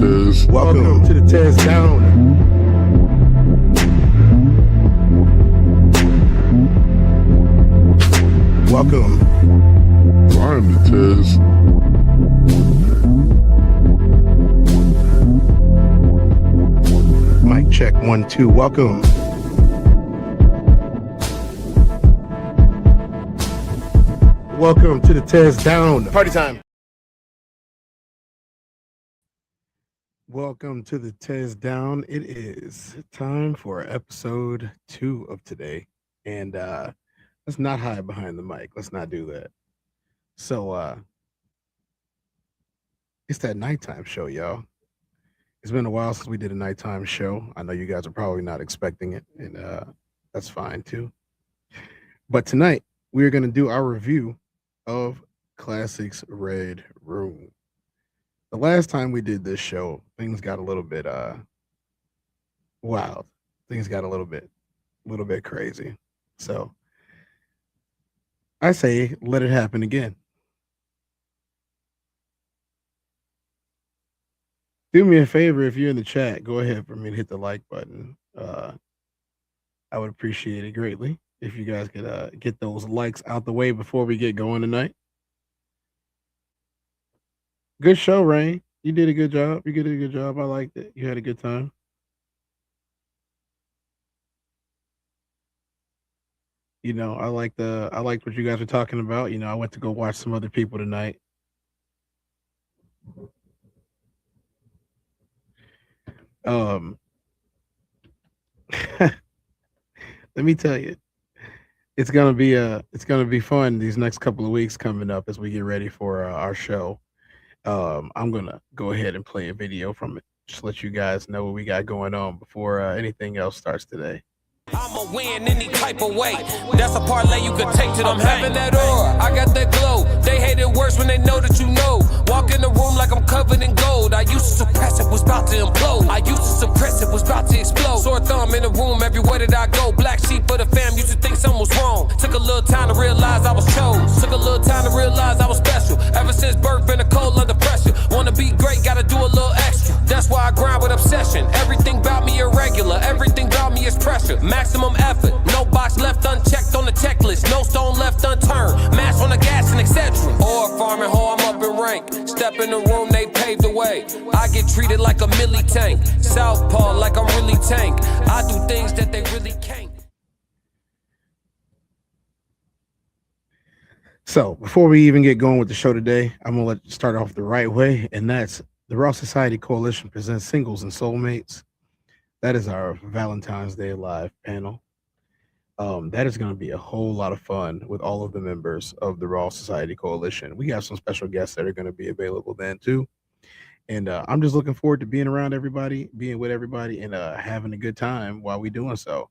Tez. Welcome to the TezDown. Welcome. I'm the Tez. Mic check 1 2. Welcome. Welcome to the TezDown. Party time. Welcome to the TezDown. It is time for episode 2 of today. And let's not hide behind the mic. Let's not do that. So it's that nighttime show, y'all. It's been a while since we did a nighttime show. I know you guys are probably not expecting it, and that's fine too. But tonight we're gonna do our review of Classics Red Room. The last time we did this show, things got a little bit wild. Things got a little bit crazy. So I say let it happen again. Do me a favor, if you're in the chat, go ahead for me to hit the like button. I would appreciate it greatly if you guys could get those likes out the way before we get going tonight. Good show, Rain. You did a good job. You did a good job. I liked it. You had a good time. You know, I liked what you guys were talking about. You know, I went to go watch some other people tonight. Let me tell you, it's gonna be fun these next couple of weeks coming up as we get ready for our show. I'm gonna go ahead and play a video from it, just let you guys know what we got going on before anything else starts today. I'ma win any type of way. That's a parlay you could take to them. I'm having that aura, I got that glow. They hate it worse when they know that you know. Walk in the room like I'm covered in gold. I used to suppress it, was about to implode. I used to suppress it, was about to explode. Sore thumb in the room everywhere that I go. Black sheep for the fam, used to think something was wrong. Took a little time to realize I was chose. Took a little time to realize I was special. Ever since birth, been a cold under pressure. Wanna be great, gotta do a little extra. That's why I grind with obsession. Everything about me irregular, everything about me is pressure. Maximum effort, no box left unchecked on the checklist, no stone left unturned, mash on the gas and etc. Or farming hoe, I'm up in rank. Step in the room, they paved the way. I get treated like a milli tank. Southpaw like I'm really tank. I do things that they really can't. So before we even get going with the show today, I'm gonna let you start off the right way, and that's the Raw Society Coalition presents Singles and Soulmates. That is our Valentine's Day Live panel. That is going to be a whole lot of fun with all of the members of the Raw Society Coalition. We have some special guests that are going to be available then too. And I'm just looking forward to being around everybody, being with everybody, and having a good time while we're doing so.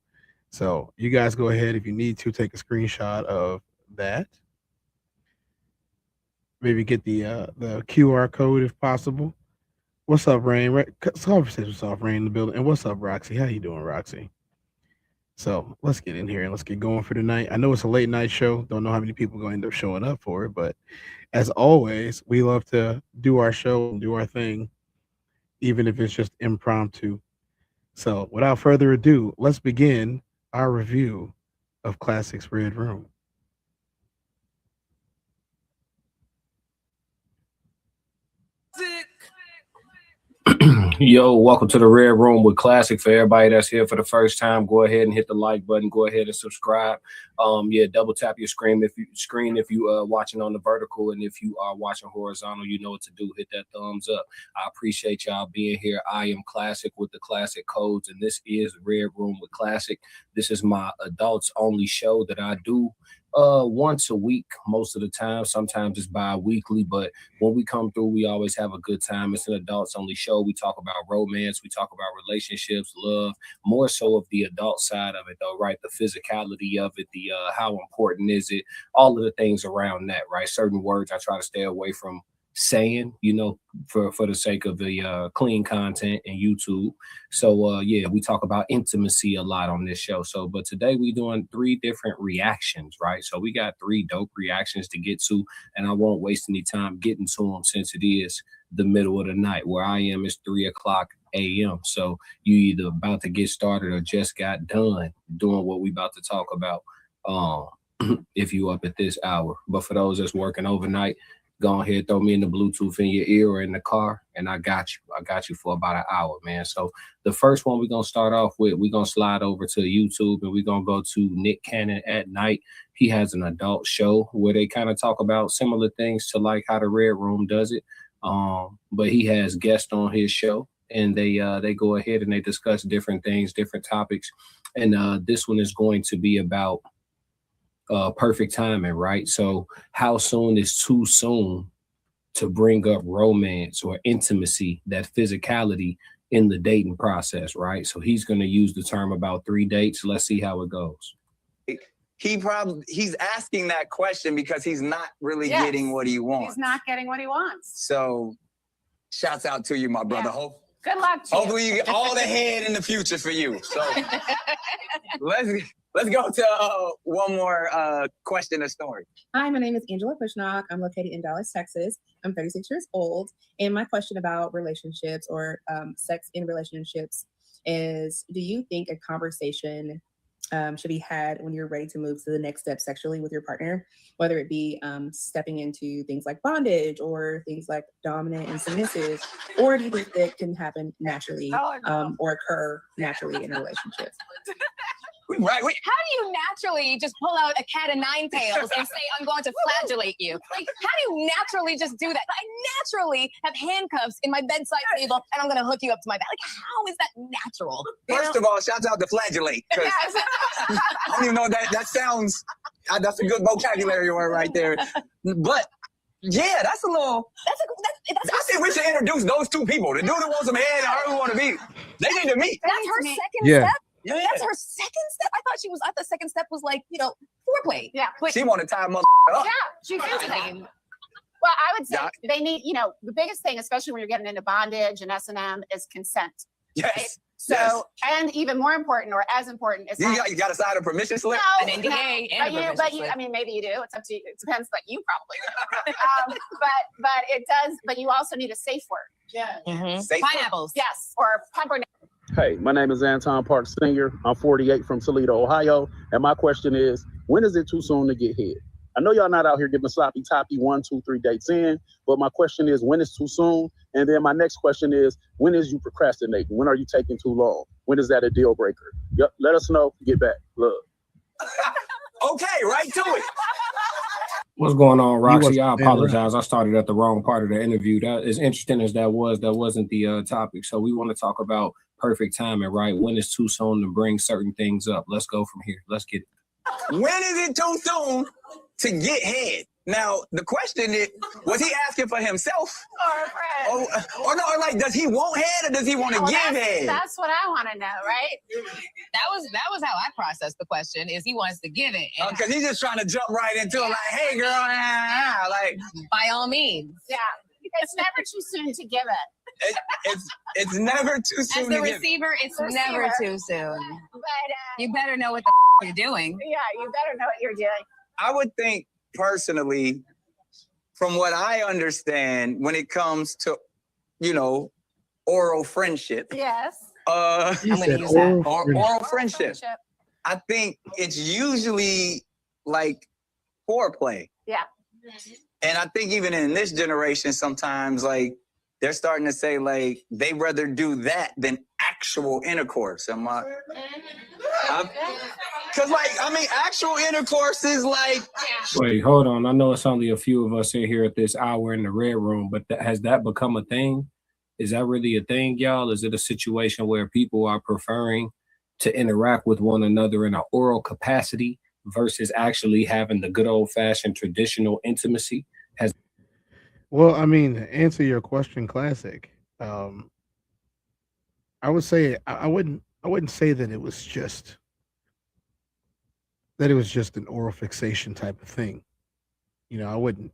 So you guys go ahead, if you need to, take a screenshot of that. Maybe get the QR code if possible. What's up, Rain? Conversations off, Rain in the building. And what's up, Roxy? How you doing, Roxy? So let's get in here and let's get going for tonight. I know it's a late night show. Don't know how many people are going to end up showing up for it, but as always, we love to do our show and do our thing, even if it's just impromptu. So without further ado, let's begin our review of Classics Red Room. Yo, welcome to the Red Room with Classic. For everybody that's here for the first time, go ahead and hit the like button. Go ahead and subscribe. Double tap your screen if you watching on the vertical, and if you are watching horizontal, you know what to do. Hit that thumbs up. I appreciate y'all being here. I am Classic with the Classic Codes, and this is Red Room with Classic. This is my adults only show that I do once a week most of the time. Sometimes it's bi-weekly, but when we come through, we always have a good time. It's an adults only show. We talk about romance, we talk about relationships, love, more so of the adult side of it though, right? The physicality of it, the how important is it, all of the things around that, right? Certain words I try to stay away from saying, you know, for the sake of the clean content and YouTube. So yeah, we talk about intimacy a lot on this show. So, but today we doing 3 different reactions, right? So we got 3 dope reactions to get to, and I won't waste any time getting to them since it is the middle of the night. Where I am is 3:00 a.m. So you either about to get started or just got done doing what we about to talk about. If you up at this hour, but for those that's working overnight, go ahead, throw me in the Bluetooth in your ear or in the car, and I got you for about an hour, man. So the first one we're gonna start off with, we're gonna slide over to YouTube, and we're gonna go to Nick Cannon at Night. He has an adult show where they kind of talk about similar things to like how the Red Room does it. But he has guests on his show, and they go ahead and they discuss different things, different topics. And this one is going to be about perfect timing, right? So how soon is too soon to bring up romance or intimacy, that physicality in the dating process, right? So he's going to use the term about 3 dates. Let's see how it goes. He's asking that question because he's not really getting what he wants. He's not getting what he wants. So shouts out to you, my brother. Yeah. Good luck to Hopefully you get all the head in the future for you. So let's go to one more question or story. Hi, my name is Angela Kushnock. I'm located in Dallas, Texas. I'm 36 years old. And my question about relationships or sex in relationships is, do you think a conversation should be had when you're ready to move to the next step sexually with your partner, whether it be stepping into things like bondage or things like dominant and submissive, or do you think that can happen naturally or occur naturally in a relationship? Right. How do you naturally just pull out a cat of 9 tails and say, I'm going to flagellate you? Like, how do you naturally just do that? I naturally have handcuffs in my bedside table and I'm going to hook you up to my bed. Like, how is that natural? First of all, shout out to flagellate. I don't even know that sounds, that's a good vocabulary word right there. But yeah, that's a little, I think we should introduce those 2 people. The dude who wants some head and her who want to be, they need to meet. That's her second step? Yeah. That's her second step? I thought the second step was like, foreplay. Yeah. But She want to tie up. Yeah, she's insane. Well, I would say they need, the biggest thing, especially when you're getting into bondage and S&M, is consent. Yes. Right? So, and even more important or as important is you got to sign a permission slip? an NDA and a permission slip. I mean, maybe you do. It's up to you. It depends, but you probably do. But it does, but you also need a safe word. Yeah. Safe Pineapples. Yes, or pumpernickel. Hey, my name is Anton Park Sr. I'm 48 from Toledo, Ohio. And my question is, when is it too soon to get head? I know y'all not out here giving sloppy toppy 1, 2, 3 dates in, but my question is, when is too soon? And then my next question is, when is you procrastinating? When are you taking too long? When is that a deal breaker? Yep, let us know. Get back. Love. Okay, right to it. What's going on, Roxy? I wasn't apologize. I started at the wrong part of the interview. That, as interesting as that wasn't the topic. So we want to talk about perfect timing, right? When it's too soon to bring certain things up. Let's go from here. Let's get it. When is it too soon to get head? Now, the question is, was he asking for himself? Or a friend. Or no, or like, does he want head or does he want to give head? That's what I want to know, right? That was how I processed the question, is he wants to give it. Because he's just trying to jump right into it, like, hey, girl, like. By all means. Yeah. It's never too soon to give it. It's never too soon As the to give. receiver, it's never too soon. But You better know what the you're doing. yeah, you better know what you're doing. I would think personally, from what I understand, when it comes to, oral friendship. Yes. I'm going to use that. Oral friendship. I think it's usually like foreplay. Yeah. And I think even in this generation, sometimes like they're starting to say like they rather do that than actual intercourse. Because actual intercourse is like. Wait, hold on. I know it's only a few of us in here at this hour in the Red Room, but has that become a thing? Is that really a thing, y'all? Is it a situation where people are preferring to interact with one another in an oral capacity versus actually having the good old-fashioned traditional intimacy? Well, I mean, to answer your question, classic. I would say I wouldn't say that it was just an oral fixation type of thing. I wouldn't.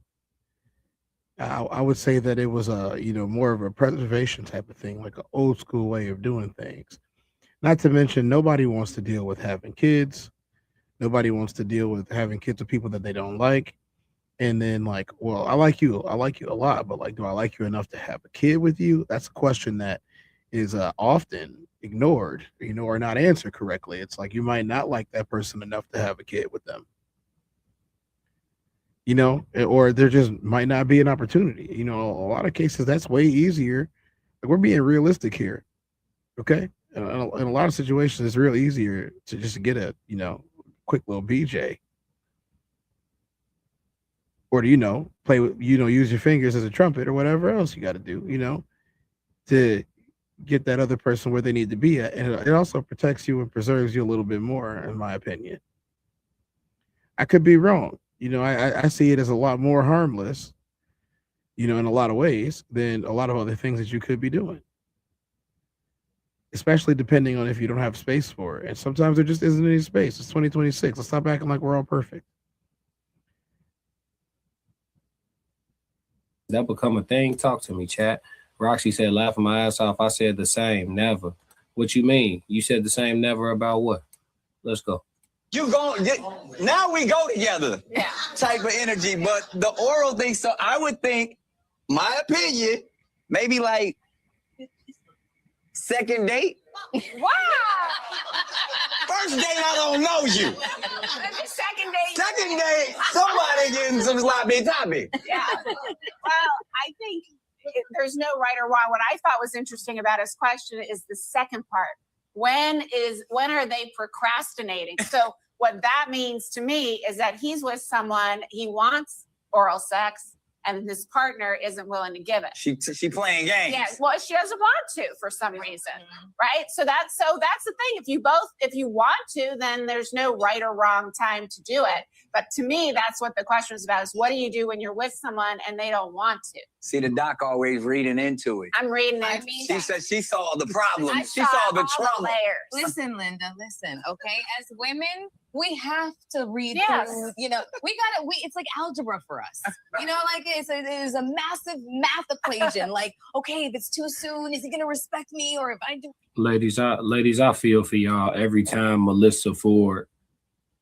I would say that it was a more of a preservation type of thing, like an old school way of doing things. Not to mention, nobody wants to deal with having kids. Nobody wants to deal with having kids with people that they don't like. And then like, well, I like you a lot, but like, do I like you enough to have a kid with you? That's a question that is often ignored, or not answered correctly. It's like you might not like that person enough to have a kid with them, or there just might not be an opportunity. A lot of cases that's way easier. Like we're being realistic here, okay? In a lot of situations, it's real easier to just get a quick little BJ, or to play with use your fingers as a trumpet or whatever else you got to do, to get that other person where they need to be at, and it also protects you and preserves you a little bit more, in my opinion. I could be wrong. I see it as a lot more harmless, in a lot of ways than a lot of other things that you could be doing, especially depending on if you don't have space for it. And sometimes there just isn't any space. It's 2026. Let's stop acting like we're all perfect. That become a thing? Talk to me, chat. Roxy said, laughing my ass off. I said the same, never. What you mean? You said the same never about what? Let's go. You go now we go together. Yeah. Type of energy, but the oral thing. So I would think, my opinion, maybe like second date. Wow. First date, I don't know you. Second date. Second date, somebody getting some sloppy toppy. Yeah. Well, I think there's no right or wrong. What I thought was interesting about his question is the second part. When are they procrastinating? So what that means to me is that he's with someone, he wants oral sex, and his partner isn't willing to give it. She playing games. Yeah, well, she doesn't want to for some reason, right? So that's the thing. If you want to, then there's no right or wrong time to do it. But to me, that's what the question is about: is what do you do when you're with someone and they don't want to? See, the doc always reading into it. I'm reading it. She said she saw the problem. She saw saw the all trauma. the layers. Listen, Linda, listen, okay? As women, we have to read Yes. through, it's like algebra for us. Like it's a massive math equation. Like, okay, if it's too soon, is he gonna respect me? Or if I do. Ladies, I feel for y'all every time Melissa Ford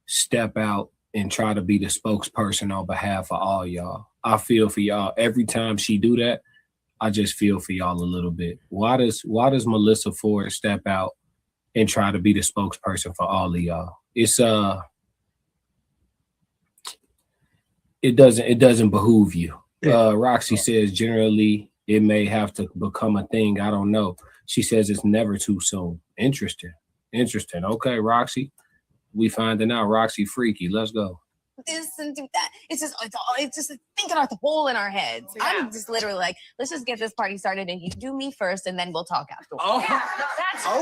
step out and try to be the spokesperson on behalf of all y'all. I feel for y'all every time she do that. I just feel for y'all a little bit. Why does Melissa Ford step out and try to be the spokesperson for all of y'all? It's it doesn't behoove you. Roxy says generally it may have to become a thing. I don't know. She says it's never too soon. Interesting. Okay, Roxy. We finding out Roxy freaky. Let's go. This and do that. It's just thinking out the hole in our heads. Yeah. I'm just literally like, let's just get this party started and you do me first and then we'll talk afterwards. Oh,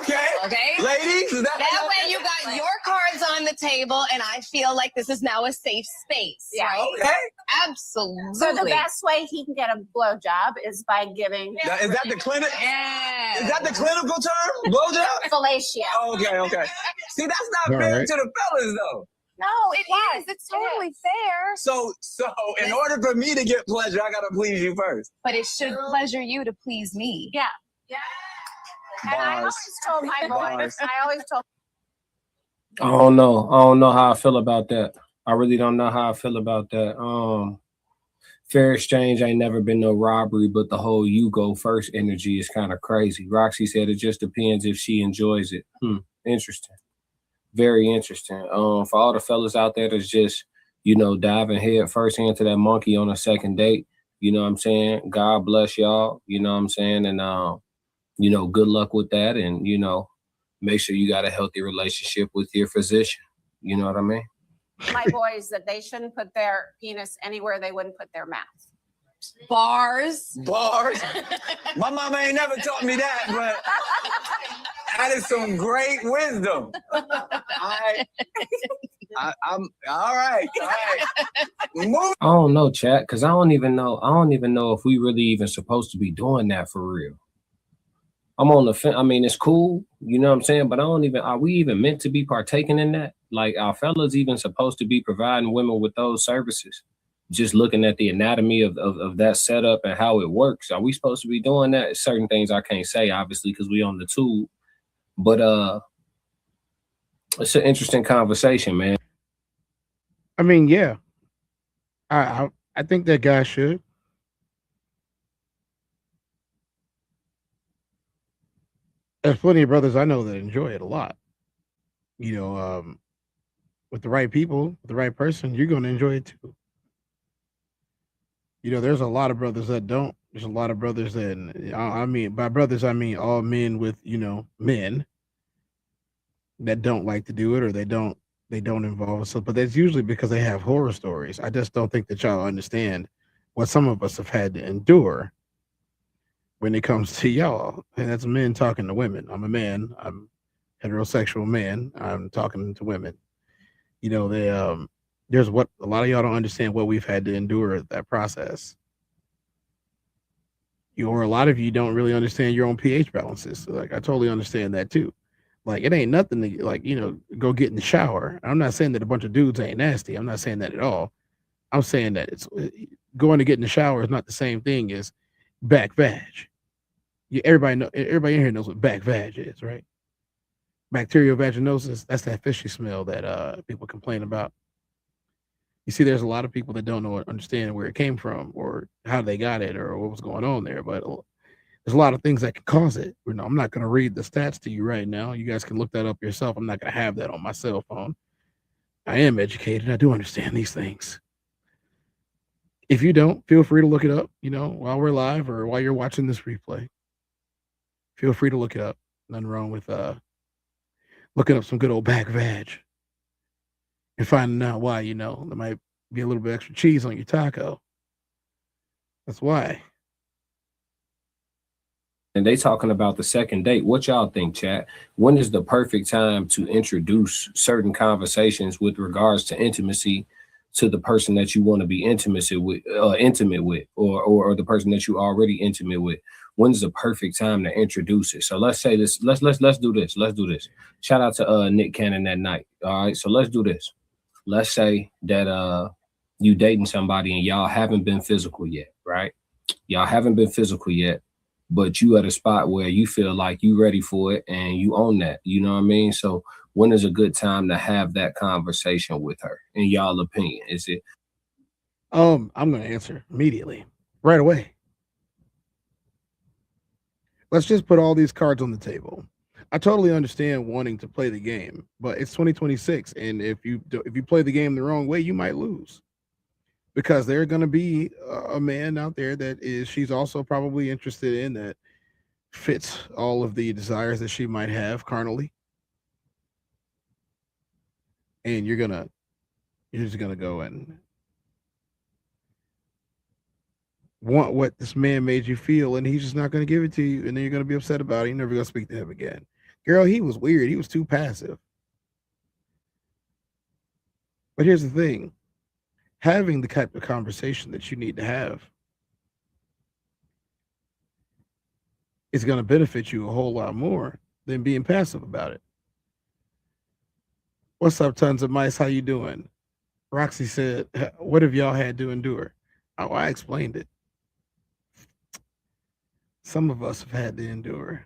yeah, okay. Ladies, that way you got your cards on the table and I feel like this is now a safe space. Yeah. Right? Okay. Absolutely. So the best way he can get a blowjob is by giving. Is that the clinic? Yeah. Is that the clinical term? Blowjob? Fellatio. Okay. See, that's not fair to the fellas though. No, it is. It's totally fair. So in order for me to get pleasure, I gotta please you first. But it should pleasure you to please me. Yeah. And I always told my boys. I don't know how I feel about that. I really don't know how I feel about that. Fair exchange ain't never been no robbery, but the whole you go first energy is kind of crazy. Roxy said it just depends if she enjoys it. Interesting. Very interesting. For all the fellas out there that's just, diving head first into that monkey on a second date, you know what I'm saying? God bless y'all, you know what I'm saying? And, good luck with that. And, make sure you got a healthy relationship with your physician. You know what I mean? My boys that they shouldn't put their penis anywhere they wouldn't put their mouth. Bars. My mama ain't never taught me that, but that is some great wisdom. I'm all right. Move. I don't know, chat, because I don't even know if we really even supposed to be doing that for real. I'm on the fence. I mean, it's cool, you know what I'm saying? But are we even meant to be partaking in that? Like, our fellas even supposed to be providing women with those services? just looking at the anatomy of that setup and how it works. Are we supposed to be doing that? Certain things I can't say, obviously, because we on the tube. But it's an interesting conversation, man. I mean, yeah, I think that guy should. There's plenty of brothers I know that enjoy it a lot. You know, with the right people, with the right person, you're going to enjoy it too. You know, there's a lot of brothers that don't. There's a lot of brothers that, I mean, by brothers, I mean all men with, men that don't like to do it, or they don't involve us. So, but that's usually because they have horror stories. I just don't think that y'all understand what some of us have had to endure when it comes to y'all. And that's men talking to women. I'm a man. I'm heterosexual man. I'm talking to women. There's what a lot of y'all don't understand what we've had to endure that process. Or a lot of you don't really understand your own pH balances. So, like, I totally understand that too. Like, it ain't nothing to, like, go get in the shower. I'm not saying that a bunch of dudes ain't nasty. I'm not saying that at all. I'm saying that it's going to get in the shower is not the same thing as back vag. Everybody in here knows what back vag is, right? Bacterial vaginosis, that's that fishy smell that people complain about. You see, there's a lot of people that don't know or understand where it came from or how they got it or what was going on there. But there's a lot of things that can cause it. I'm not going to read the stats to you right now. You guys can look that up yourself. I'm not going to have that on my cell phone. I am educated. I do understand these things. If you don't, feel free to look it up, while we're live or while you're watching this replay. Feel free to look it up. Nothing wrong with looking up some good old back vag and finding out why, there might be a little bit extra cheese on your taco. That's why. And they talking about the second date. What y'all think, chat? When is the perfect time to introduce certain conversations with regards to intimacy to the person that you want to be intimate with, or the person that you already intimate with? When's the perfect time to introduce it? So let's say this. Let's do this. Let's do this. Shout out to Nick Cannon that night. All right. So let's do this. Let's say that you dating somebody and y'all haven't been physical yet, right? Y'all haven't been physical yet, but you at a spot where you feel like you ready for it and you own that. You know what I mean? So when is a good time to have that conversation with her, in y'all opinion? Is it? I'm going to answer immediately, right away. Let's just put all these cards on the table. I totally understand wanting to play the game, but it's 2026, and if you play the game the wrong way, you might lose. Because there's going to be a man out there she's also probably interested in, that fits all of the desires that she might have carnally. And you're just gonna go and want what this man made you feel, and he's just not gonna give it to you, and then you're gonna be upset about it. You're never gonna speak to him again. Girl, he was weird. He was too passive. But here's the thing. Having the type of conversation that you need to have is going to benefit you a whole lot more than being passive about it. What's up, tons of mice? How you doing? Roxy said, what have y'all had to endure? Oh, I explained it. Some of us have had to endure.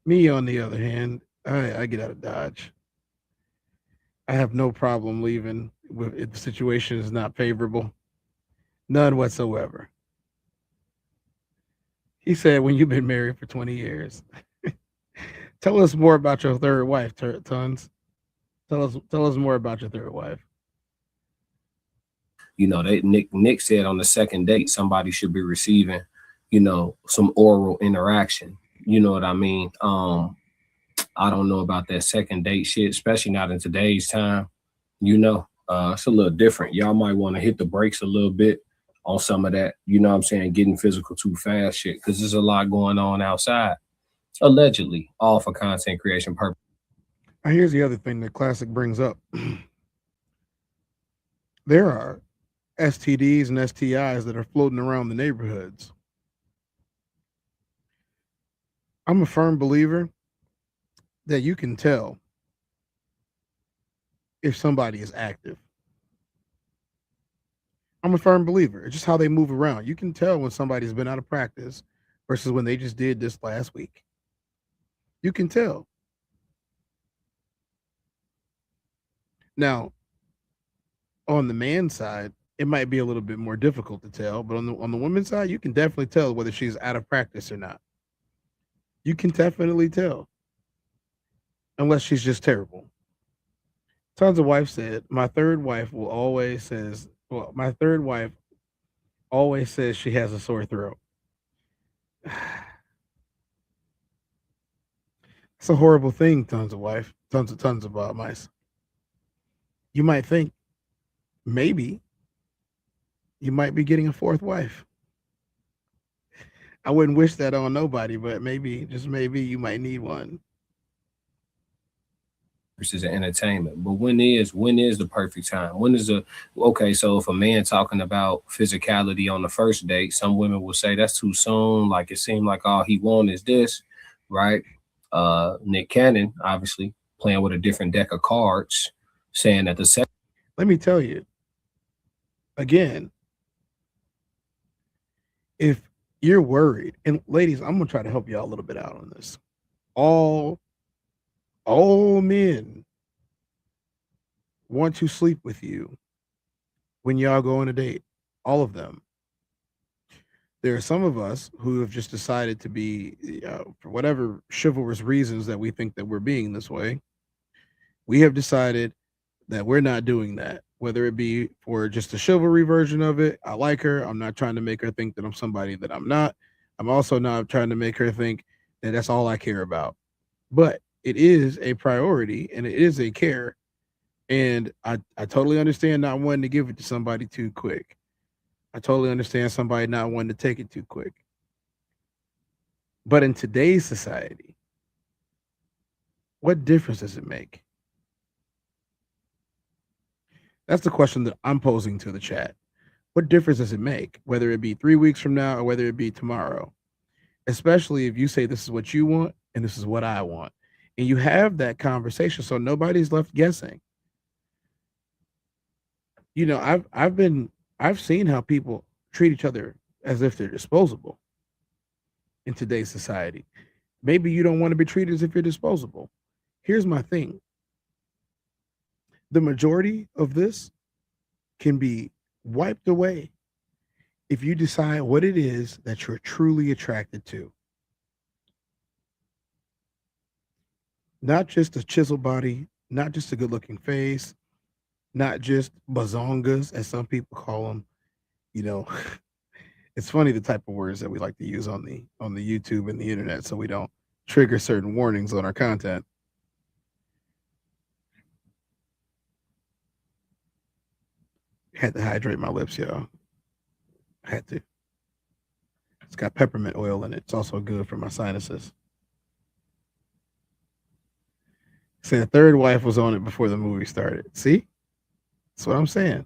Me, on the other hand, I get out of Dodge. I have no problem leaving if the situation is not favorable. None whatsoever. He said, when you've been married for 20 years. Tell us more about your third wife, Tons. Tell us more about your third wife. Nick said on the second date, somebody should be receiving, some oral interaction. You know what I mean? I don't know about that second date shit, especially not in today's time. It's a little different. Y'all might want to hit the brakes a little bit on some of that, what I'm saying, getting physical too fast shit, because there's a lot going on outside, allegedly, all for content creation purpose. Here's the other thing that Classic brings up. There are STDs and STIs that are floating around the neighborhoods. I'm a firm believer that you can tell if somebody is active. I'm a firm believer. It's just how they move around. You can tell when somebody's been out of practice versus when they just did this last week. You can tell. Now, on the man side, it might be a little bit more difficult to tell, but on the woman's side, you can definitely tell whether she's out of practice or not. You can definitely tell, unless she's just terrible. Tons of wife said, "My third wife will always says, well, my third wife always says she has a sore throat." It's a horrible thing, tons of wife, tons of mice. You might think maybe you might be getting a fourth wife. I wouldn't wish that on nobody, but maybe, just maybe, you might need one. Versus entertainment. But when is the perfect time? When is okay? So if a man talking about physicality on the first date, some women will say that's too soon. Like it seemed like all he want is this, right? Nick Cannon, obviously playing with a different deck of cards, saying that the Let me tell you again, if you're worried, and ladies, I'm gonna try to help y'all a little bit out on this. All men want to sleep with you when y'all go on a date. All of them. There are some of us who have just decided to be, for whatever chivalrous reasons that we think that we're being this way, we have decided that we're not doing that. Whether it be for just a chivalry version of it, I like her. I'm not trying to make her think that I'm somebody that I'm not. I'm also not trying to make her think that that's all I care about. But it is a priority and it is a care. And I totally understand not wanting to give it to somebody too quick. I totally understand somebody not wanting to take it too quick. But in today's society, what difference does it make? That's the question that I'm posing to the chat. What difference does it make, whether it be 3 weeks from now or whether it be tomorrow? Especially if you say this is what you want and this is what I want. And you have that conversation so nobody's left guessing. You know, I've seen how people treat each other as if they're disposable in today's society. Maybe you don't want to be treated as if you're disposable. Here's my thing. The majority of this can be wiped away if you decide what it is that you're truly attracted to. Not just a chiseled body, not just a good looking face, not just bazongas, as some people call them. You know, it's funny the type of words that we like to use on the YouTube and the internet so we don't trigger certain warnings on our content. Had to hydrate my lips, y'all. Had to. It's got peppermint oil in it. It's also good for my sinuses. See, the third wife was on it before the movie started. See? That's what I'm saying.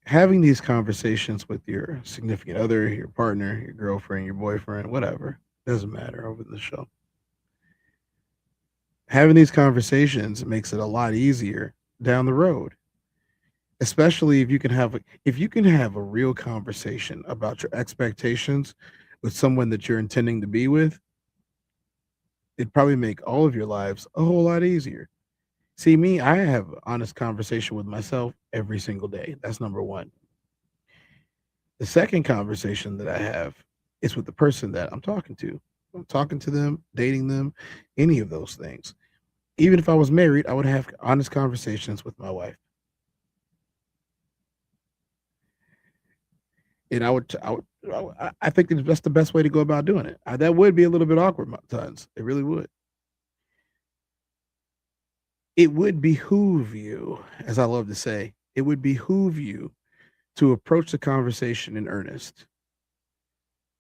Having these conversations with your significant other, your partner, your girlfriend, your boyfriend, whatever, doesn't matter over the show. Having these conversations makes it a lot easier down the road, especially if you can have a real conversation about your expectations with someone that you're intending to be with. It'd probably make all of your lives a whole lot easier. See, me, I have an honest conversation with myself every single day. That's number one. The second conversation that I have is with the person that I'm talking to. I'm talking to them, dating them, any of those things. Even if I was married, I would have honest conversations with my wife. And I think that's the best way to go about doing it. That would be a little bit awkward at times. It really would. It would behoove you, as I love to say, it would behoove you to approach the conversation in earnest.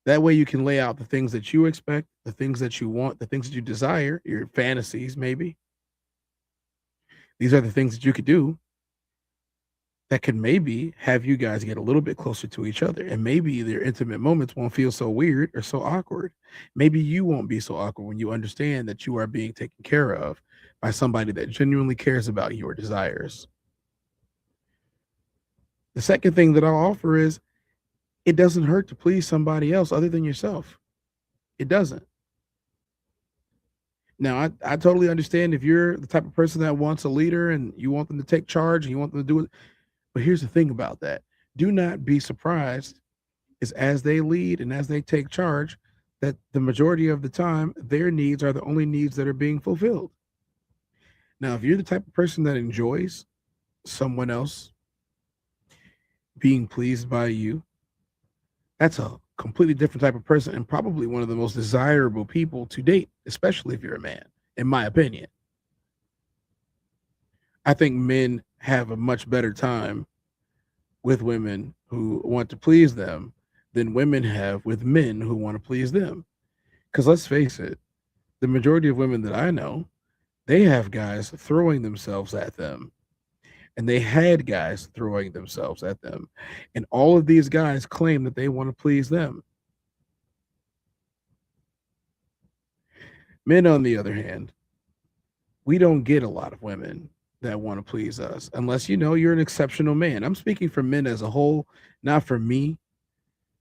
That way you can lay out the things that you expect, the things that you want, the things that you desire, your fantasies, maybe. These are the things that you could do that could maybe have you guys get a little bit closer to each other. And maybe their intimate moments won't feel so weird or so awkward. Maybe you won't be so awkward when you understand that you are being taken care of by somebody that genuinely cares about your desires. The second thing that I'll offer is it doesn't hurt to please somebody else other than yourself. It doesn't. Now, I totally understand if you're the type of person that wants a leader and you want them to take charge and you want them to do it. But here's the thing about that. Do not be surprised is as they lead and as they take charge, that the majority of the time, their needs are the only needs that are being fulfilled. Now, if you're the type of person that enjoys someone else being pleased by you, that's a completely different type of person and probably one of the most desirable people to date, especially if you're a man, in my opinion. I think men have a much better time with women who want to please them than women have with men who want to please them. Because let's face it, the majority of women that I know, they have guys throwing themselves at them. And they had guys throwing themselves at them. And all of these guys claim that they want to please them. Men, on the other hand, we don't get a lot of women that want to please us unless you're an exceptional man. I'm speaking for men as a whole, not for me,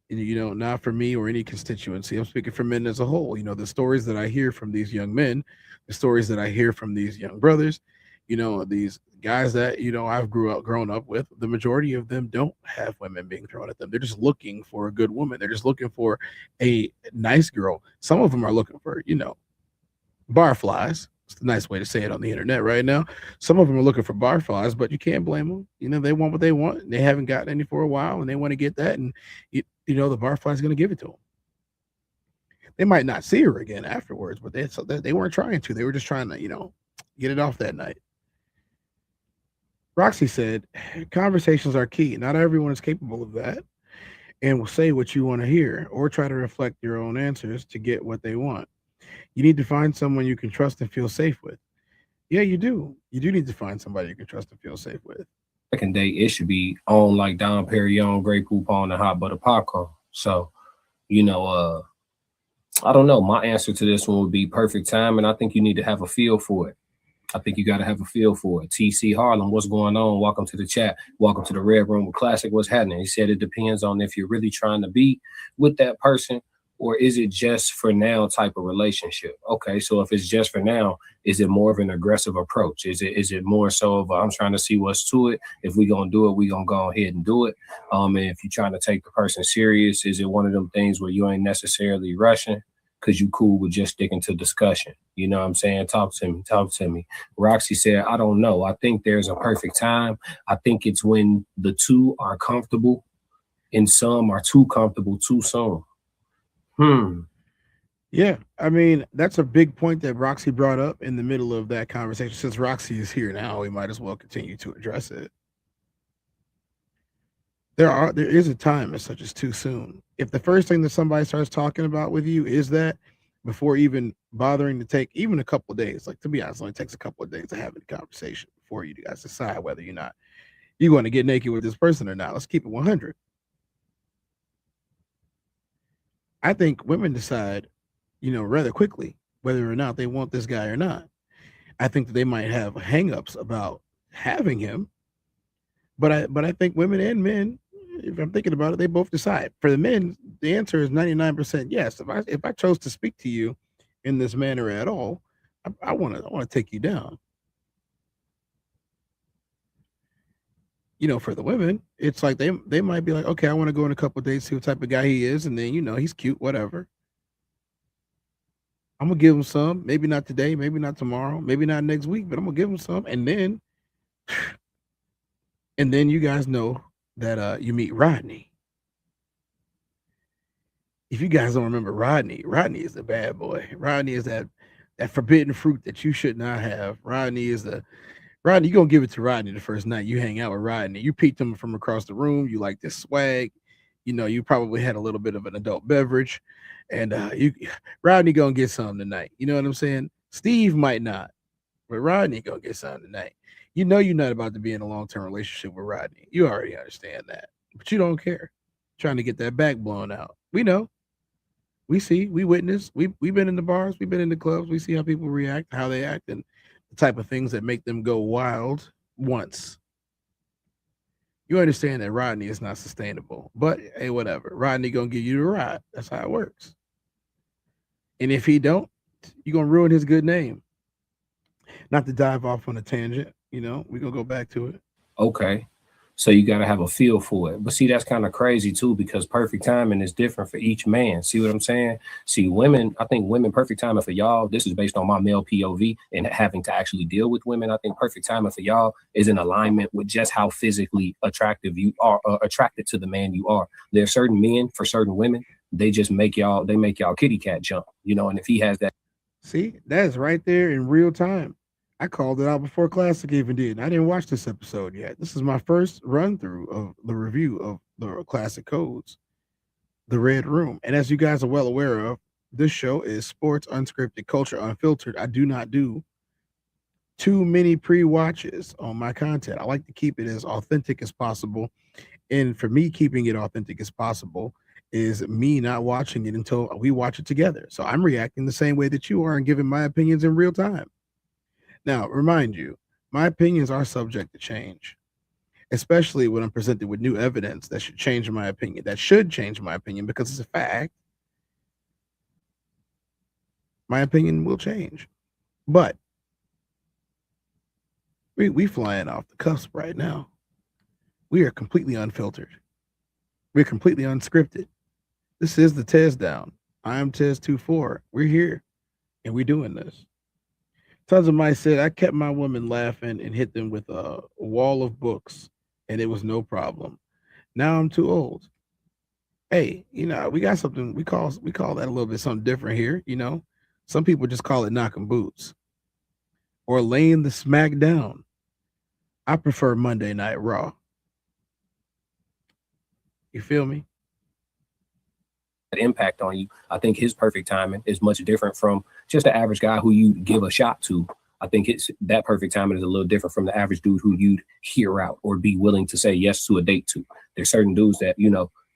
not for me or any constituency. I'm speaking for men as a whole. The stories that I hear from these young men, the stories that I hear from these young brothers, these guys that I've grown up with, the majority of them don't have women being thrown at them. They're just looking for a good woman. They're just looking for a nice girl. Some of them are looking for barflies. It's a nice way to say it on the internet right now. Some of them are looking for barflies, but you can't blame them. They want what they want. They haven't gotten any for a while, and they want to get that. And the barfly is going to give it to them. They might not see her again afterwards, but they weren't trying to. They were just trying to get it off that night. Roxy said, conversations are key. Not everyone is capable of that and will say what you want to hear or try to reflect your own answers to get what they want. You need to find someone you can trust and feel safe with. Yeah, you do. You do need to find somebody you can trust and feel safe with. Second date, it should be on like Dom Perignon, Grey Poupon, and hot butter popcorn. So, I don't know. My answer to this one would be perfect time, and I think you need to have a feel for it. I think you got to have a feel for it. TC Harlem, what's going on? Welcome to the chat. Welcome to the Red Room with Classic. What's happening? He said it depends on if you're really trying to be with that person or is it just for now type of relationship? Okay, so if it's just for now, is it more of an aggressive approach? Is it more so of I'm trying to see what's to it? If we're going to do it, we're going to go ahead and do it. And if you're trying to take the person serious, is it one of them things where you ain't necessarily rushing? Because you cool with just sticking to discussion. You know what I'm saying? Talk to me. Roxy said, I don't know. I think there's a perfect time. I think it's when the two are comfortable and some are too comfortable too soon. Yeah, I mean, that's a big point that Roxy brought up in the middle of that conversation. Since Roxy is here now, we might as well continue to address it. There is a time as such as too soon. If the first thing that somebody starts talking about with you is that, before even bothering to take even a couple of days, like, to be honest, it only takes a couple of days to have a conversation before you guys decide whether you're going to get naked with this person or not. Let's keep it 100. I think women decide, rather quickly whether or not they want this guy or not. I think that they might have hangups about having him, but I think women and men, if I'm thinking about it, they both decide. For the men, the answer is 99% yes. If I chose to speak to you in this manner at all, I want to take you down. For the women, it's like they might be like, okay, I want to go on a couple of dates, see what type of guy he is, and then he's cute, whatever. I'm gonna give him some, maybe not today, maybe not tomorrow, maybe not next week, but I'm gonna give him some, and then you guys know that you meet Rodney. If you guys don't remember Rodney is the bad boy. Rodney is that forbidden fruit that you should not have. Rodney, you're gonna give it to Rodney the first night you hang out with Rodney. You peeked him from across the room. You like this swag. You probably had a little bit of an adult beverage, and Rodney gonna get some tonight. You know what I'm saying? Steve might not, but Rodney gonna get some tonight. You're not about to be in a long-term relationship with Rodney. You already understand that, but you don't care. Trying to get that back blown out. We know. We see. We witness. We've been in the bars. We've been in the clubs. We see how people react, how they act, and the type of things that make them go wild once. You understand that Rodney is not sustainable, but hey, whatever. Rodney gonna give you the ride. That's how it works. And if he don't, you're gonna ruin his good name. Not to dive off on a tangent, we're gonna go back to it. Okay. So you got to have a feel for it. But see, that's kind of crazy too, because perfect timing is different for each man. See what I'm saying? See, women, I think women, perfect timing for y'all, this is based on my male POV and having to actually deal with women. I think perfect timing for y'all is in alignment with just how physically attractive you are, attracted to the man you are. There are certain men, for certain women, they just make y'all kitty cat jump, and if he has that. See, that's right there in real time. I called it out before Classic even did. I didn't watch this episode yet. This is my first run through of the review of the Classic Codes, The Red Room. And as you guys are well aware of, this show is sports, unscripted, culture, unfiltered. I do not do too many pre-watches on my content. I like to keep it as authentic as possible. And for me, keeping it authentic as possible is me not watching it until we watch it together. So I'm reacting the same way that you are and giving my opinions in real time. Now, remind you, my opinions are subject to change, especially when I'm presented with new evidence that should change my opinion, because it's a fact. My opinion will change. But we flying off the cusp right now. We are completely unfiltered. We're completely unscripted. This is the TezDown. I am Tez24. We're here, and we're doing this. Tons of mice said I kept my women laughing and hit them with a wall of books, and it was no problem. Now I'm too old. Hey, we got something we call that a little bit something different here. Some people just call it knocking boots or laying the smack down. I prefer Monday Night Raw. You feel me? Impact on you. I think his perfect timing is much different from just the average guy who you give a shot to. I think that perfect timing is a little different from the average dude who you'd hear out or be willing to say yes to a date to. There's certain dudes that,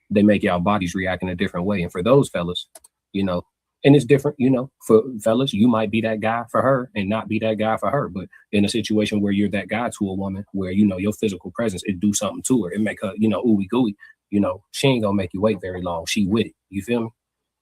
they make y'all bodies react in a different way. And for those fellas, and it's different, for fellas, you might be that guy for her and not be that guy for her. But in a situation where you're that guy to a woman, where, your physical presence, it do something to her. It make her, ooey gooey. She ain't gonna make you wait very long. She with it. You feel me?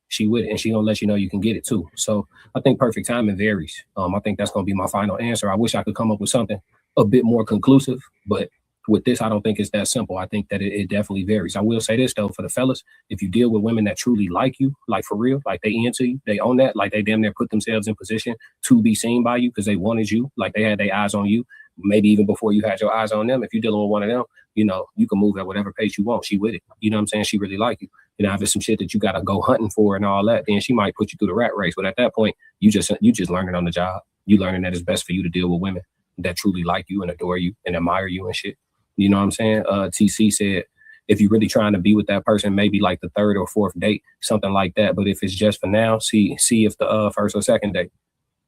She with it, and she gonna let you know you can get it too. So I think perfect timing varies. I think that's gonna be my final answer. I wish I could come up with something a bit more conclusive, but with this, I don't think it's that simple. I think that it definitely varies. I will say this though, for the fellas, if you deal with women that truly like you, like for real, like they into you, they own that, like they damn near put themselves in position to be seen by you because they wanted you, like they had their eyes on you, maybe even before you had your eyes on them. If you're dealing with one of them, you can move at whatever pace you want. She with it. You know what I'm saying? She really like you. If it's some shit that you got to go hunting for and all that, then she might put you through the rat race. But at that point, you just learning on the job. You learning that it's best for you to deal with women that truly like you and adore you and admire you and shit. You know what I'm saying? TC said, if you're really trying to be with that person, maybe like the third or fourth date, something like that. But if it's just for now, see if the first or second date.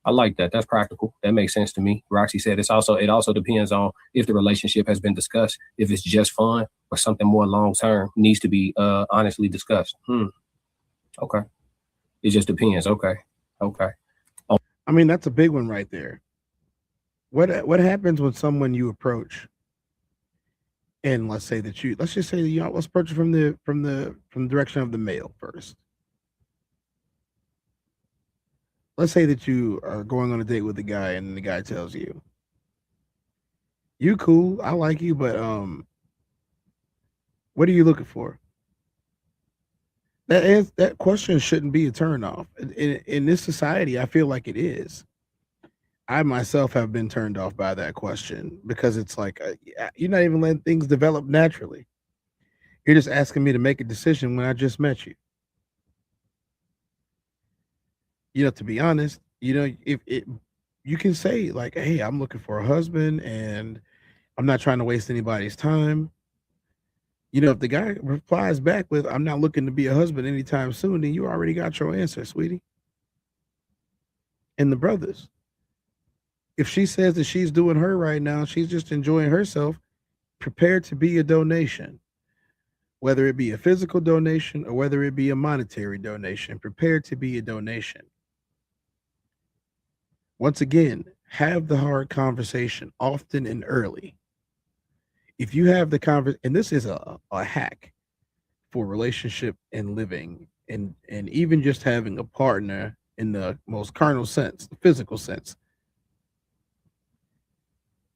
I like that. That's practical. That makes sense to me. Roxy said it also depends on if the relationship has been discussed. If it's just fun or something more long term, needs to be honestly discussed. Okay. It just depends. Okay. I mean, that's a big one right there. What happens when someone you approach, and let's just say let's approach it from the direction of the male first. Let's say that you are going on a date with a guy, and the guy tells you, "You cool, I like you, but what are you looking for?" That question shouldn't be a turn off. In this society, I feel like it is. I myself have been turned off by that question because it's like you're not even letting things develop naturally. You're just asking me to make a decision when I just met you. To be honest, if you can say like, "Hey, I'm looking for a husband and I'm not trying to waste anybody's time." If the guy replies back with, "I'm not looking to be a husband anytime soon," then you already got your answer, sweetie. And the brothers, if she says that she's doing her right now, she's just enjoying herself, prepared to be a donation, whether it be a physical donation or whether it be a monetary donation, prepared to be a donation. Once again, have the hard conversation often and early. If you have the conversation, and this is a hack for relationship and living, and even just having a partner in the most carnal sense, the physical sense,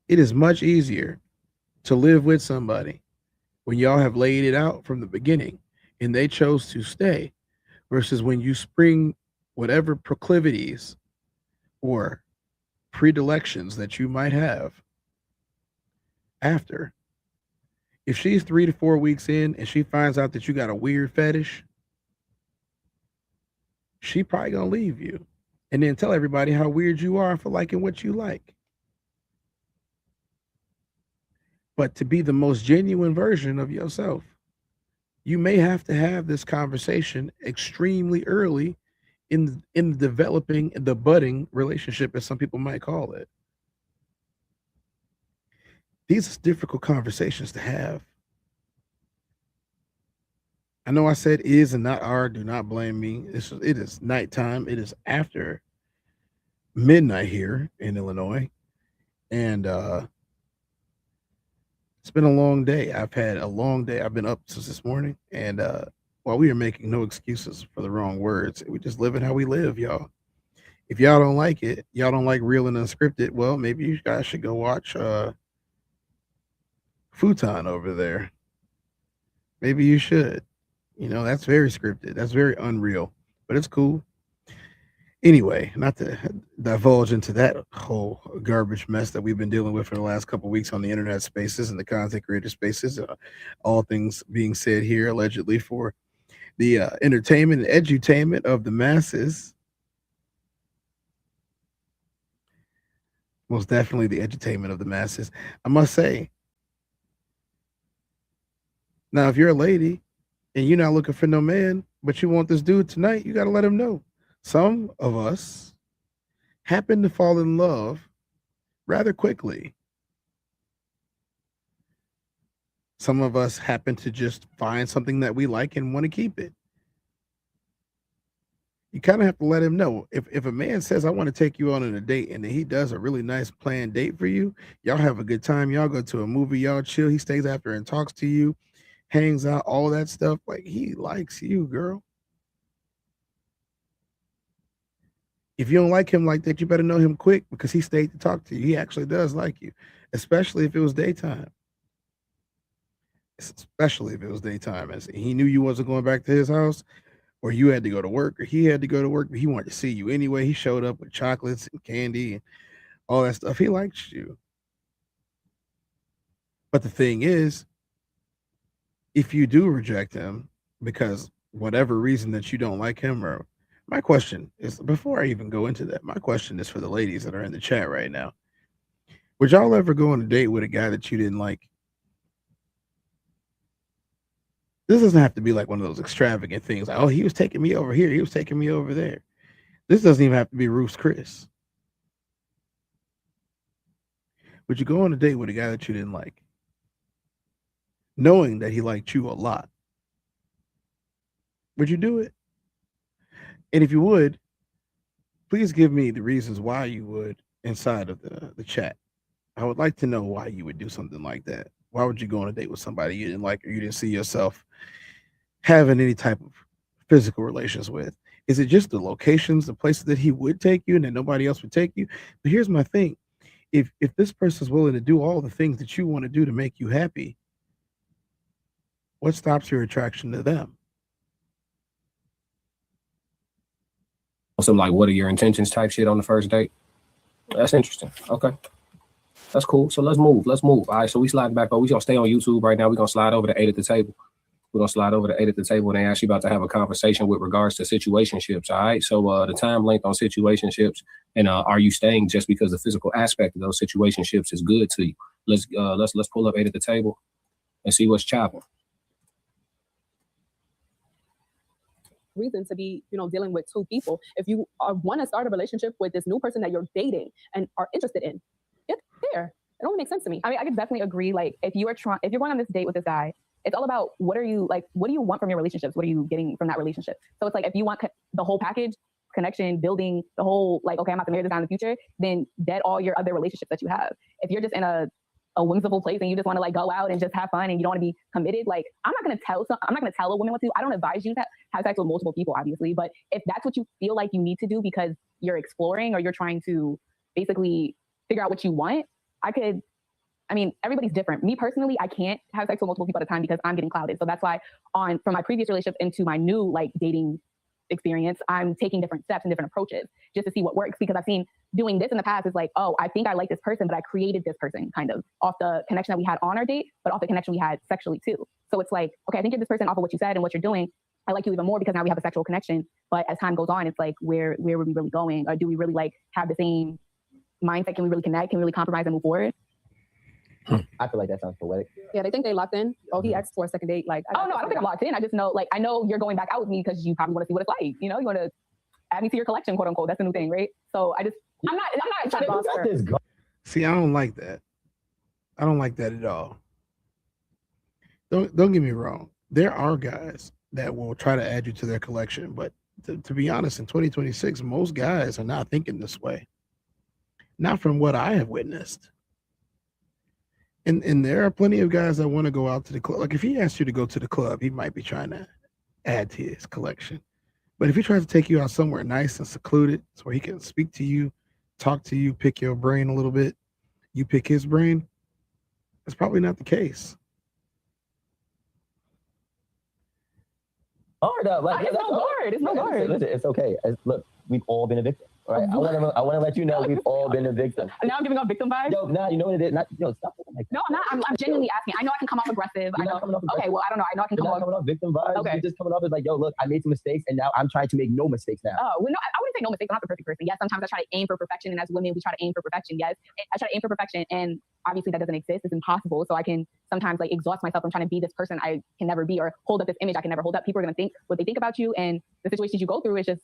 it is much easier to live with somebody when y'all have laid it out from the beginning and they chose to stay versus when you spring whatever proclivities or predilections that you might have after. If she's 3 to 4 weeks in and she finds out that you got a weird fetish, she probably gonna leave you and then tell everybody how weird you are for liking what you like. But to be the most genuine version of yourself, you may have to have this conversation extremely early in developing the budding relationship, as some people might call it. These are difficult conversations to have. I know I said is and not are. Do not blame me. It is nighttime. It is after midnight here in Illinois, and it's been a long day. I've had a long day. I've been up since this morning, and while we are making no excuses for the wrong words, we just living how we live, y'all. If y'all don't like it, y'all don't like real and unscripted, well, maybe you guys should go watch Futon over there. Maybe you should. You know, that's very scripted. That's very unreal, but it's cool. Anyway, not to divulge into that whole garbage mess that we've been dealing with for the last couple of weeks on the internet spaces and the content creator spaces, all things being said here allegedly for the entertainment and edutainment of the masses. Most definitely the edutainment of the masses, I must say. Now, if you're a lady and you're not looking for no man, but you want this dude tonight, you got to let him know. Some of us happen to fall in love rather quickly. Some of us happen to just find something that we like and want to keep it. You kind of have to let him know. If a man says, I want to take you on a date, and then he does a really nice planned date for you, y'all have a good time, y'all go to a movie, y'all chill, he stays after and talks to you, hangs out, all that stuff, like he likes you, girl. If you don't like him like that, you better know him quick because he stayed to talk to you. He actually does like you, especially if it was daytime. Especially if it was daytime. And he knew you wasn't going back to his house, or you had to go to work, or he had to go to work, but he wanted to see you anyway. He showed up with chocolates and candy and all that stuff. He likes you. But the thing is, if you do reject him because whatever reason that you don't like him, or my question is, before I even go into that, my question is for the ladies that are in the chat right now. Would y'all ever go on a date with a guy that you didn't like? This doesn't have to be like one of those extravagant things. Like, oh, he was taking me over here. He was taking me over there. This doesn't even have to be Ruth's Chris. Would you go on a date with a guy that you didn't like, knowing that he liked you a lot? Would you do it? And if you would, please give me the reasons why you would inside of the chat. I would like to know why you would do something like that. Why would you go on a date with somebody you didn't like or you didn't see yourself having any type of physical relations with? Is it just the locations, the places that he would take you and that nobody else would take you? But here's my thing. If this person's willing to do all the things that you want to do to make you happy, what stops your attraction to them? Some like, what are your intentions type shit on the first date? That's interesting. Okay. That's cool. So let's move. All right. So we slide back, but we gonna stay on YouTube right now. We're gonna slide over to 8 at the table. We're gonna slide over to 8 at the table, and they actually about to have a conversation with regards to situationships. All right. So the time length on situationships, and are you staying just because the physical aspect of those situationships is good to you? Let's pull up 8 at the table and see what's chopping. Reason to be, dealing with two people. If you want to start a relationship with this new person that you're dating and are interested in, it's there. It only makes sense to me. I mean, I could definitely agree. Like, if you're going on this date with this guy, it's all about what do you want from your relationships? What are you getting from that relationship? So it's like, if you want the whole package, connection, building the whole, like, okay, I'm about to marry this guy in the future, then dead all your other relationships that you have. If you're just in a whimsical place and you just want to like go out and just have fun and you don't want to be committed, like I'm not going to tell a woman what to do. I don't advise you to have sex with multiple people, obviously, but if that's what you feel like you need to do because you're exploring or you're trying to basically figure out what you want, everybody's different. Me personally, I can't have sex with multiple people at a time because I'm getting clouded. So that's why from my previous relationship into my new like dating experience, I'm taking different steps and different approaches just to see what works, because I've seen doing this in the past is like, oh, I think I like this person, but I created this person kind of off the connection that we had on our date, but off the connection we had sexually too. So it's like, okay, I think you're this person off of what you said and what you're doing. I like you even more because now we have a sexual connection. But as time goes on, it's like, where are we really going? Or do we really like have the same mindset? Can we really connect? Can we really compromise and move forward? I feel like that sounds poetic. Yeah, they think they locked in. Oh, he asked for a second date. Like, oh no, I don't think I'm locked in. I just know, like, I know you're going back out with me because you probably want to see what it's like. You know, you want to add me to your collection, quote unquote. That's the new thing, right? So I'm not trying to boss her. See, I don't like that. I don't like that at all. Don't get me wrong. There are guys that will try to add you to their collection, but to be honest, in 2026, most guys are not thinking this way. Not from what I have witnessed. And there are plenty of guys that want to go out to the club. Like if he asked you to go to the club, he might be trying to add to his collection. But if he tries to take you out somewhere nice and secluded, so where he can speak to you, talk to you, pick your brain a little bit, you pick his brain, that's probably not the case. Hard up. Like, it's no guard. It's no guard. Listen, it's okay. Look, we've all been a victim. Right? I want to let you know we've all been a victim. Now I'm giving up victim vibes. Yo, nah, you know what it is? Stop like that. No, I'm not. I'm genuinely asking. I know I can come off aggressive. You're not coming off aggressive. Okay, well, I don't know. I know I can come off victim vibes. Okay. You're just coming off as like, yo, look, I made some mistakes and now I'm trying to make no mistakes now. Oh, well, no, I wouldn't say no mistakes. I'm not the perfect person. Yes, sometimes I try to aim for perfection, and as women, we try to aim for perfection. Yes, I try to aim for perfection, and obviously that doesn't exist. It's impossible. So I can sometimes like exhaust myself from trying to be this person I can never be, or hold up this image I can never hold up. People are gonna think what they think about you, and the situations you go through is just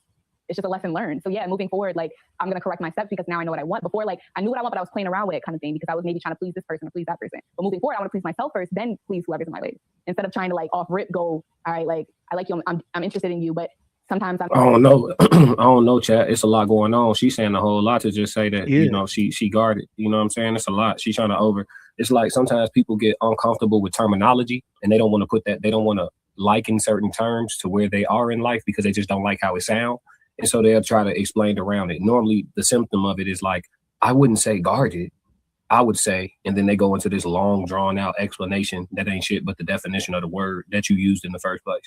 a lesson learned. So yeah, moving forward, like I'm gonna correct my steps because now I know what I want. Before, like I knew what I want, but I was playing around with it kind of thing because I was maybe trying to please this person or please that person. But moving forward, I want to please myself first, then please whoever's in my way. Instead of trying to like off rip go, all right, like I like you, I'm interested in you, but sometimes I don't know. I don't know, chat. It's a lot going on. She's saying a whole lot to just say that, you know, she guarded. You know what I'm saying? It's a lot. She's trying to it's like sometimes people get uncomfortable with terminology and they don't want to put that, they don't want to liken certain terms to where they are in life because they just don't like how it sounds. And so they'll try to explain around it. Normally, the symptom of it is like, I wouldn't say guarded. I would say, and then they go into this long, drawn out explanation that ain't shit but the definition of the word that you used in the first place.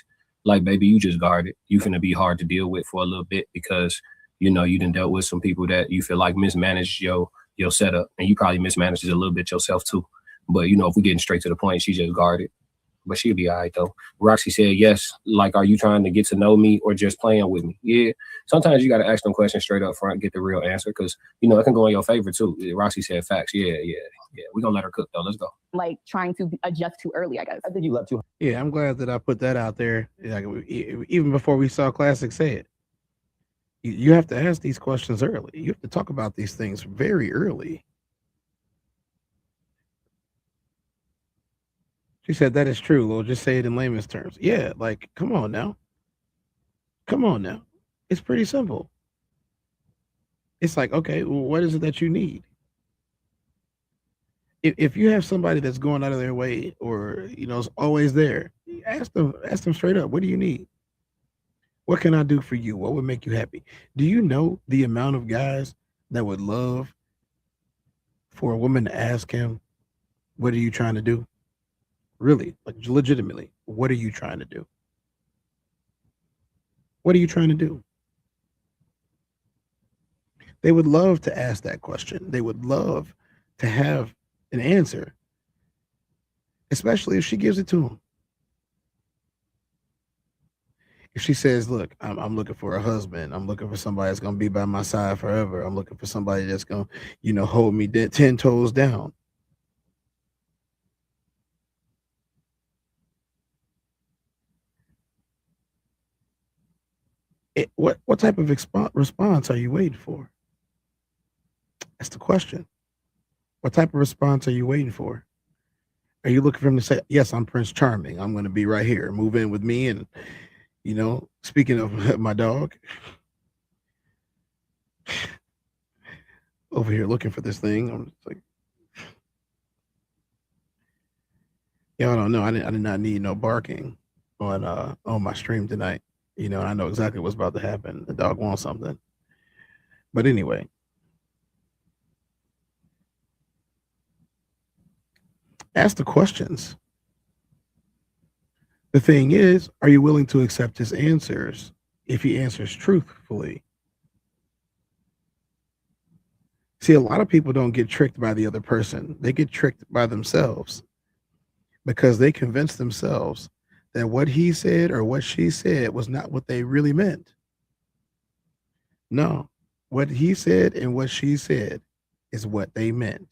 Like, baby, you just guarded. You finna be hard to deal with for a little bit because, you know, you done dealt with some people that you feel like mismanaged your setup, and you probably mismanaged it a little bit yourself too. But, you know, if we're getting straight to the point, she just guarded. But she'll be all right, though. Roxy said, yes, like, are you trying to get to know me or just playing with me? Yeah. Sometimes you got to ask them questions straight up front, get the real answer, because, you know, it can go in your favor, too. Roxy said facts. Yeah. We're going to let her cook, though. Let's go. Like, trying to adjust too early, I guess. I think you left too. Yeah, I'm glad that I put that out there. Like, even before we saw Classic say it. You have to ask these questions early. You have to talk about these things very early. She said, that is true, Lil. Just say it in layman's terms. Yeah, like, come on now. Come on now. It's pretty simple. It's like, okay, well, what is it that you need? If you have somebody that's going out of their way or, you know, is always there, ask them straight up, what do you need? What can I do for you? What would make you happy? Do you know the amount of guys that would love for a woman to ask him, what are you trying to do? Really, like legitimately, what are you trying to do? What are you trying to do? They would love to ask that question. They would love to have an answer, especially if she gives it to them. If she says, look, I'm looking for a husband. I'm looking for somebody that's going to be by my side forever. I'm looking for somebody that's going to, you know, hold me 10 toes down. What type of response are you waiting for? That's the question. What type of response are you waiting for? Are you looking for him to say, yes, I'm Prince Charming. I'm going to be right here. Move in with me. And, you know, speaking of my dog, over here looking for this thing. I'm just like, y'all don't know. I did not need no barking on my stream tonight. You know, I know exactly what's about to happen. The dog wants something. But anyway, ask the questions. The thing is, are you willing to accept his answers if he answers truthfully? See, a lot of people don't get tricked by the other person. They get tricked by themselves because they convince themselves that what he said or what she said was not what they really meant. No, what he said and what she said is what they meant,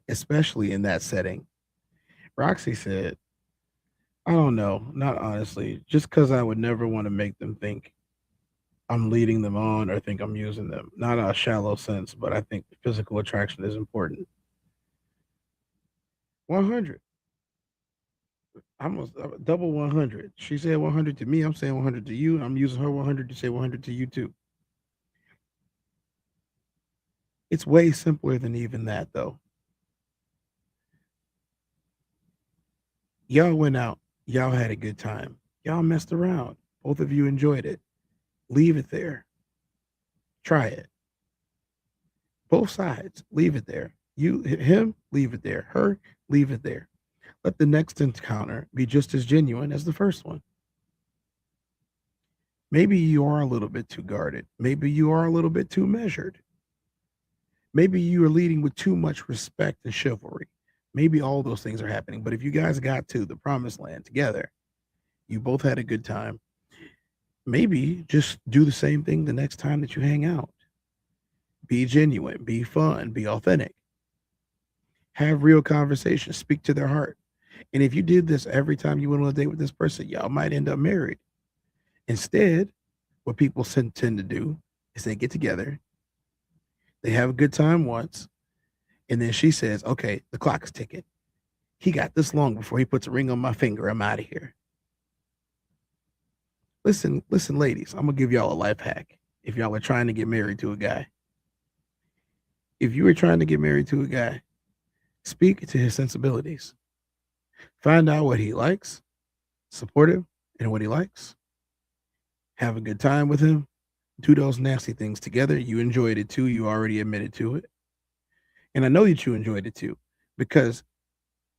especially in that setting. Roxy said, I don't know, not honestly, just because I would never want to make them think I'm leading them on or think I'm using them. Not a shallow sense, but I think physical attraction is important. 100. Almost double 100. She said 100 to me. I'm saying 100 to you. I'm using her 100 to say 100 to you too. It's way simpler than even that, though. Y'all went out. Y'all had a good time. Y'all messed around. Both of you enjoyed it. Leave it there. Try it. Both sides, leave it there. You, him, leave it there. Her, leave it there. Let the next encounter be just as genuine as the first one. Maybe you are a little bit too guarded. Maybe you are a little bit too measured. Maybe you are leading with too much respect and chivalry. Maybe all those things are happening. But if you guys got to the promised land together, you both had a good time. Maybe just do the same thing the next time that you hang out. Be genuine, be fun, be authentic. Have real conversations, speak to their heart. And if you did this every time you went on a date with this person, y'all might end up married. Instead, what people tend to do is they get together, they have a good time once, and then she says, okay, the clock is ticking. He got this long before he puts a ring on my finger. I'm out of here. Listen, ladies, I'm going to give y'all a life hack if y'all are trying to get married to a guy. If you are trying to get married to a guy, speak to his sensibilities. Find out what he likes, support him in what he likes. Have a good time with him. Do those nasty things together. You enjoyed it too. You already admitted to it. And I know that you enjoyed it too, because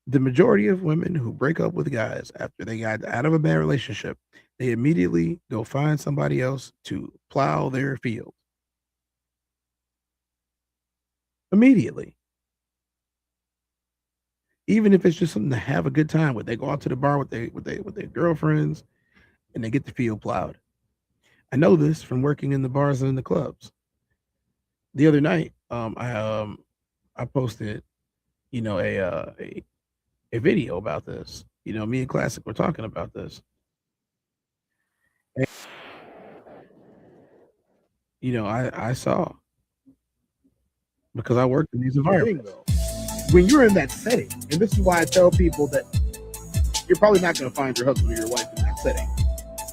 the majority of women who break up with guys after they got out of a bad relationship, they immediately go find somebody else to plow their field. Immediately. Even if it's just something to have a good time with. They go out to the bar with their girlfriends and they get the field plowed. I know this from working in the bars and in the clubs. The other night, I posted, you know, a video about this. You know, me and Classic were talking about this. And, you know, I saw, because I worked in these environments. When you're in that setting, and this is why I tell people that you're probably not going to find your husband or your wife in that setting,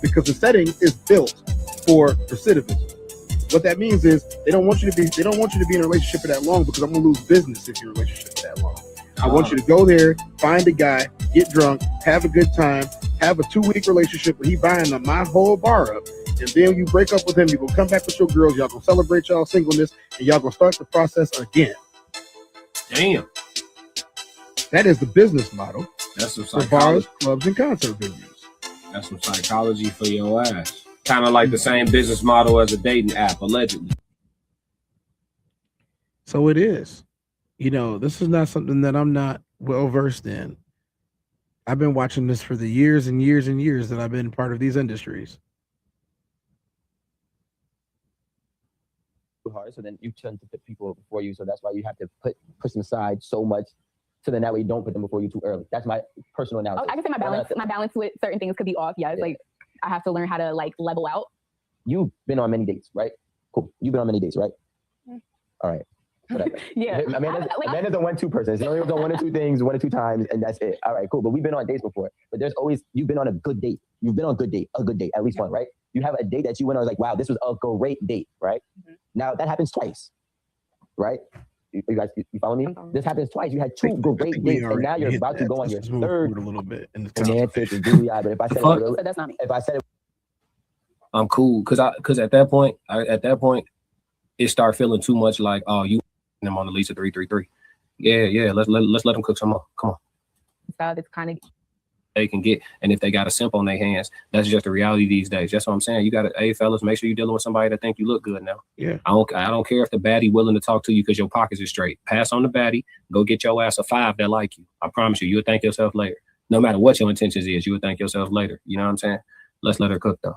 because the setting is built for recidivism. What that means is they don't want you to be in a relationship for that long, because I'm going to lose business if you're in a relationship for that long. I want you to go there, find a guy, get drunk, have a good time, have a 2-week relationship where he buying my whole bar up, and then you break up with him, you gonna come back with your girls, y'all gonna celebrate y'all singleness, and y'all gonna start the process again. Damn. That is the business model. That's some for bars, clubs, and concert venues. That's some psychology for your ass. Kind of like the same business model as a dating app, allegedly. So it is. You know, this is not something that I'm not well versed in. I've been watching this for the years and years and years that I've been part of these industries. Hard, so then you tend to put people before you, so that's why you have to push them aside so much, so then that way you don't put them before you too early. That's my personal analysis. I can say my balance with certain things could be off. Yeah, it's like I have to learn how to like level out. You've been on many dates, right? Cool. You've been on many dates, right? All right. Whatever. Yeah. Amanda's a 1-2 person. She only goes on 1 or 2 things, 1 or 2 times, and that's it. All right, cool. But we've been on dates before. But there's always, you've been on a good date. You've been on a good date, at least one, right? You have a date that you went on, like, wow, this was a great date, right? Mm-hmm. Now that happens twice, right? You guys, you follow me? This happens twice. You had two great dates, and now you're about to go on your third a little bit in the romantic and googly eye. But if I said it, that's not me. if I said it, I'm cool because at that point, it start feeling too much like, oh, you them on the Lisa 333. Yeah. Let's let them cook some more. Come on. Style that's kind of They can get, and if they got a simp on their hands, that's just the reality these days. That's what I'm saying. You got to, hey fellas, make sure you're dealing with somebody that think you look good now. Yeah. I don't care if the baddie willing to talk to you because your pockets are straight. Pass on the baddie, go get your ass a 5 that like you. I promise you'll thank yourself later. No matter what your intentions is, you will thank yourself later. You know what I'm saying? Let's let her cook though.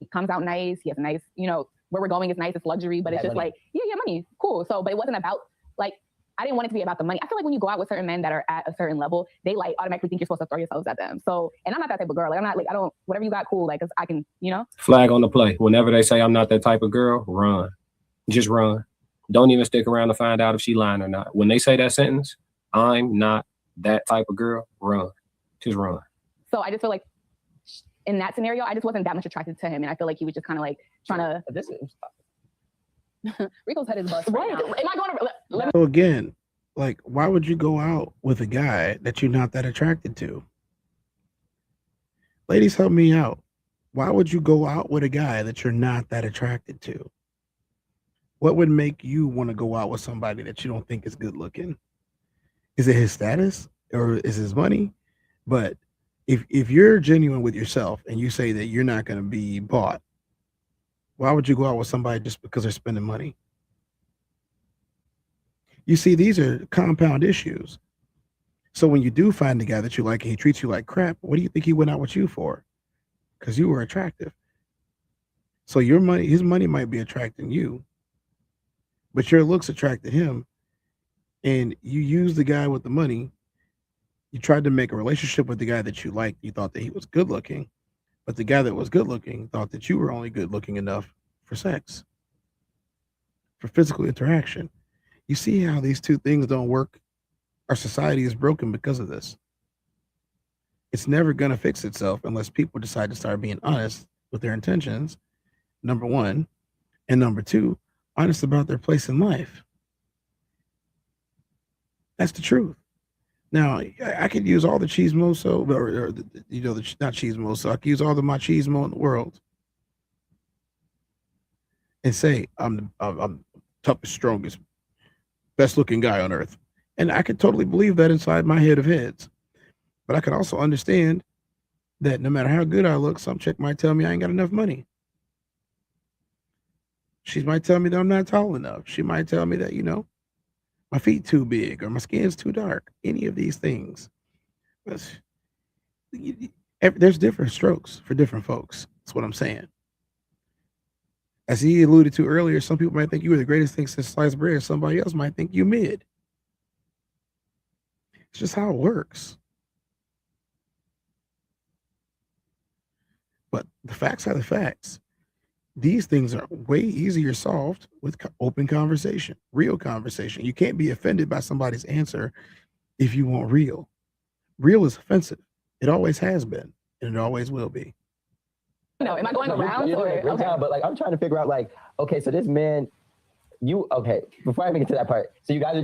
he comes out nice. He has a nice, where we're going is nice. It's luxury, but it's just like, yeah, money, cool. So, but it wasn't about like, I didn't want it to be about the money. I feel like when you go out with certain men that are at a certain level, they like automatically think you're supposed to throw yourselves at them. So, and I'm not that type of girl. Like, I'm not like, whatever you got, cool. Like, 'cause I can, Flag on the play. Whenever they say I'm not that type of girl, run. Just run. Don't even stick around to find out if she lying or not. When they say that sentence, I'm not that type of girl, run. Just run. So I just feel like in that scenario, I just wasn't that much attracted to him. And I feel like he was just kind of like trying to. Rico's head is bust. Right. Am I going to? So again, like, why would you go out with a guy that you're not that attracted to? Ladies, help me out. Why would you go out with a guy that you're not that attracted to? What would make you want to go out with somebody that you don't think is good looking? Is it his status or is his money? But if you're genuine with yourself and you say that you're not going to be bought, why would you go out with somebody just because they're spending money? You see, these are compound issues. So when you do find a guy that you like and he treats you like crap, what do you think he went out with you for? Because you were attractive. So his money might be attracting you, but your looks attracted him. And you use the guy with the money. You tried to make a relationship with the guy that you liked. You thought that he was good looking, but the guy that was good looking thought that you were only good looking enough for sex, for physical interaction. You see how these two things don't work? Our society is broken because of this. It's never going to fix itself unless people decide to start being honest with their intentions, number one, and number two, honest about their place in life. That's the truth. Now, I could use all the chismoso, or not chismoso. I could use all the machismo in the world and say I'm toughest, strongest, best looking guy on earth. And I could totally believe that inside my head of heads. But I could also understand that no matter how good I look, some chick might tell me I ain't got enough money. She might tell me that I'm not tall enough. She might tell me that, my feet too big or my skin's too dark. Any of these things. There's different strokes for different folks. That's what I'm saying. As he alluded to earlier, some people might think you were the greatest thing since sliced bread. Somebody else might think you mid. It's just how it works. But the facts are the facts. These things are way easier solved with open conversation, real conversation. You can't be offended by somebody's answer if you want real. Real is offensive. It always has been, and it always will be. Am I going around? You're doing a great job, but like I'm trying to figure out, like, okay, so this man, before I make it to that part, so you guys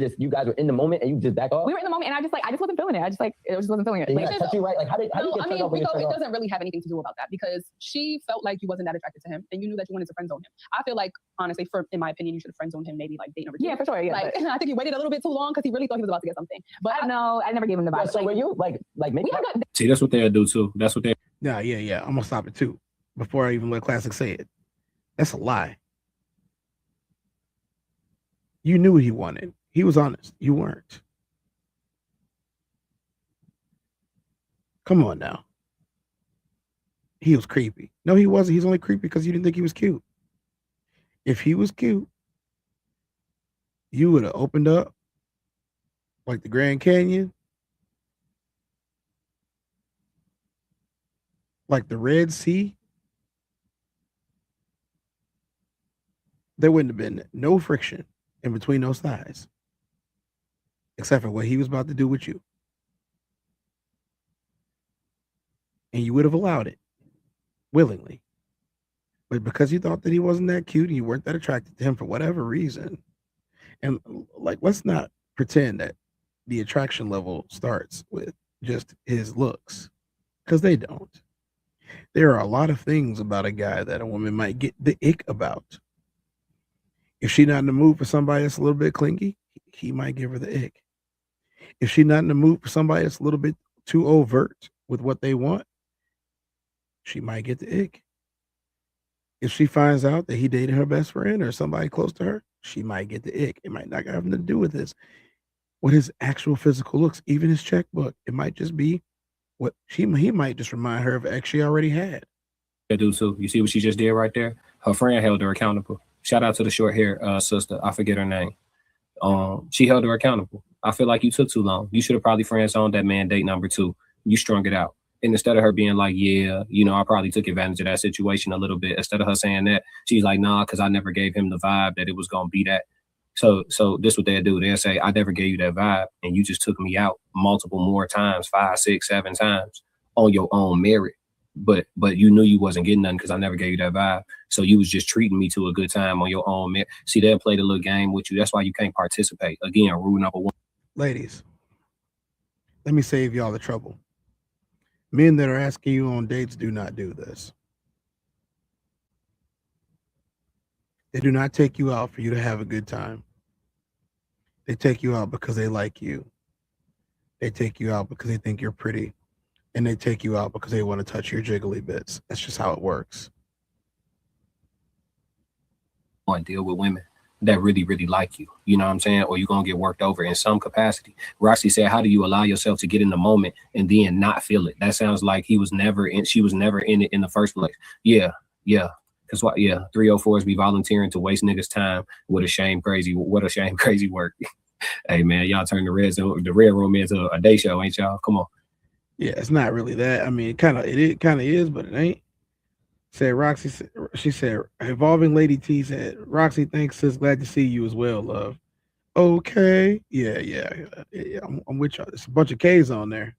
were in the moment and you just back off? We were in the moment and I just wasn't feeling it. I just wasn't feeling it. Like, you touch you right? Like, how do you get turned off when you're turned it off? doesn't really have anything to do about that because she felt like you wasn't that attracted to him and you knew that you wanted to friend zone him. I feel like, honestly, in my opinion, you should have friend zoned him maybe like date number 2. Yeah, for sure. Yeah, like, I think he waited a little bit too long because he really thought he was about to get something. But I never gave him the vibe. So were you like maybe? See, that's what they'll do too. That's what they. Yeah. I'm gonna stop it too. Before I even let Classic say it. That's a lie. You knew what he wanted. He was honest. You weren't. Come on now. He was creepy. No, he wasn't. He's only creepy because you didn't think he was cute. If he was cute, you would have opened up like the Grand Canyon, like the Red Sea. There wouldn't have been no friction in between those thighs, except for what he was about to do with you. And you would have allowed it willingly. But because you thought that he wasn't that cute and you weren't that attracted to him for whatever reason, and like, let's not pretend that the attraction level starts with just his looks, because they don't. There are a lot of things about a guy that a woman might get the ick about. If she's not in the mood for somebody that's a little bit clingy, he might give her the ick. If she's not in the mood for somebody that's a little bit too overt with what they want, she might get the ick. If she finds out that he dated her best friend or somebody close to her, she might get the ick. It might not have nothing to do with this, with his actual physical looks, even his checkbook. It might just be what he might just remind her of ex she already had. That dude too. You see what she just did right there? Her friend held her accountable. Shout out to the short hair sister. I forget her name. She held her accountable. I feel like you took too long. You should have probably friend zoned that man date number 2. You strung it out. And instead of her being like, yeah, you know, I probably took advantage of that situation a little bit. Instead of her saying that, she's like, nah, because I never gave him the vibe that it was going to be that. So this what they'll do. They'll say, I never gave you that vibe. And you just took me out multiple more times, 5, 6, 7 times on your own merit. But you knew you wasn't getting nothing because I never gave you that vibe. So you was just treating me to a good time on your own merit. See, they'll play the little game with you. That's why you can't participate. Again, rule number 1. Ladies, let me save y'all the trouble. Men that are asking you on dates do not do this. They do not take you out for you to have a good time. They take you out because they like you. They take you out because they think you're pretty. And they take you out because they want to touch your jiggly bits. That's just how it works. And deal with women that really, really like you. You know what I'm saying? Or you're going to get worked over in some capacity. Roxy said, how do you allow yourself to get in the moment and then not feel it? That sounds like she was never in it in the first place. Yeah. Because what? Yeah, 304s be volunteering to waste niggas' time. What a shame, crazy work. Hey man, y'all turn the red room into a day show, ain't y'all? Come on. Yeah, it's not really that. I mean, it kind of is, but it ain't. Said Roxy. She said, Evolving Lady T said, Roxy, thanks, sis. Glad to see you as well, love. Okay. Yeah. I'm with y'all. There's a bunch of K's on there.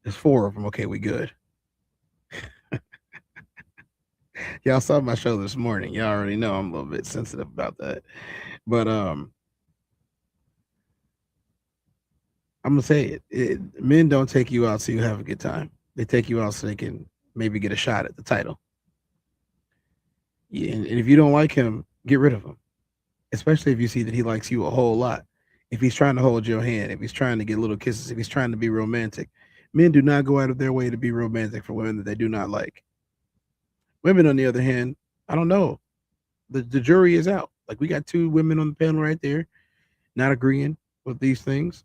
There's 4 of them. Okay, we good. Y'all saw my show this morning. Y'all already know I'm a little bit sensitive about that. But I'm gonna say it. Men don't take you out so you have a good time. They take you out so they can maybe get a shot at the title. Yeah, and if you don't like him, get rid of him. Especially if you see that he likes you a whole lot. If he's trying to hold your hand, if he's trying to get little kisses, if he's trying to be romantic. Men do not go out of their way to be romantic for women that they do not like. Women, on the other hand, I don't know. The jury is out. Like, we got 2 women on the panel right there not agreeing with these things.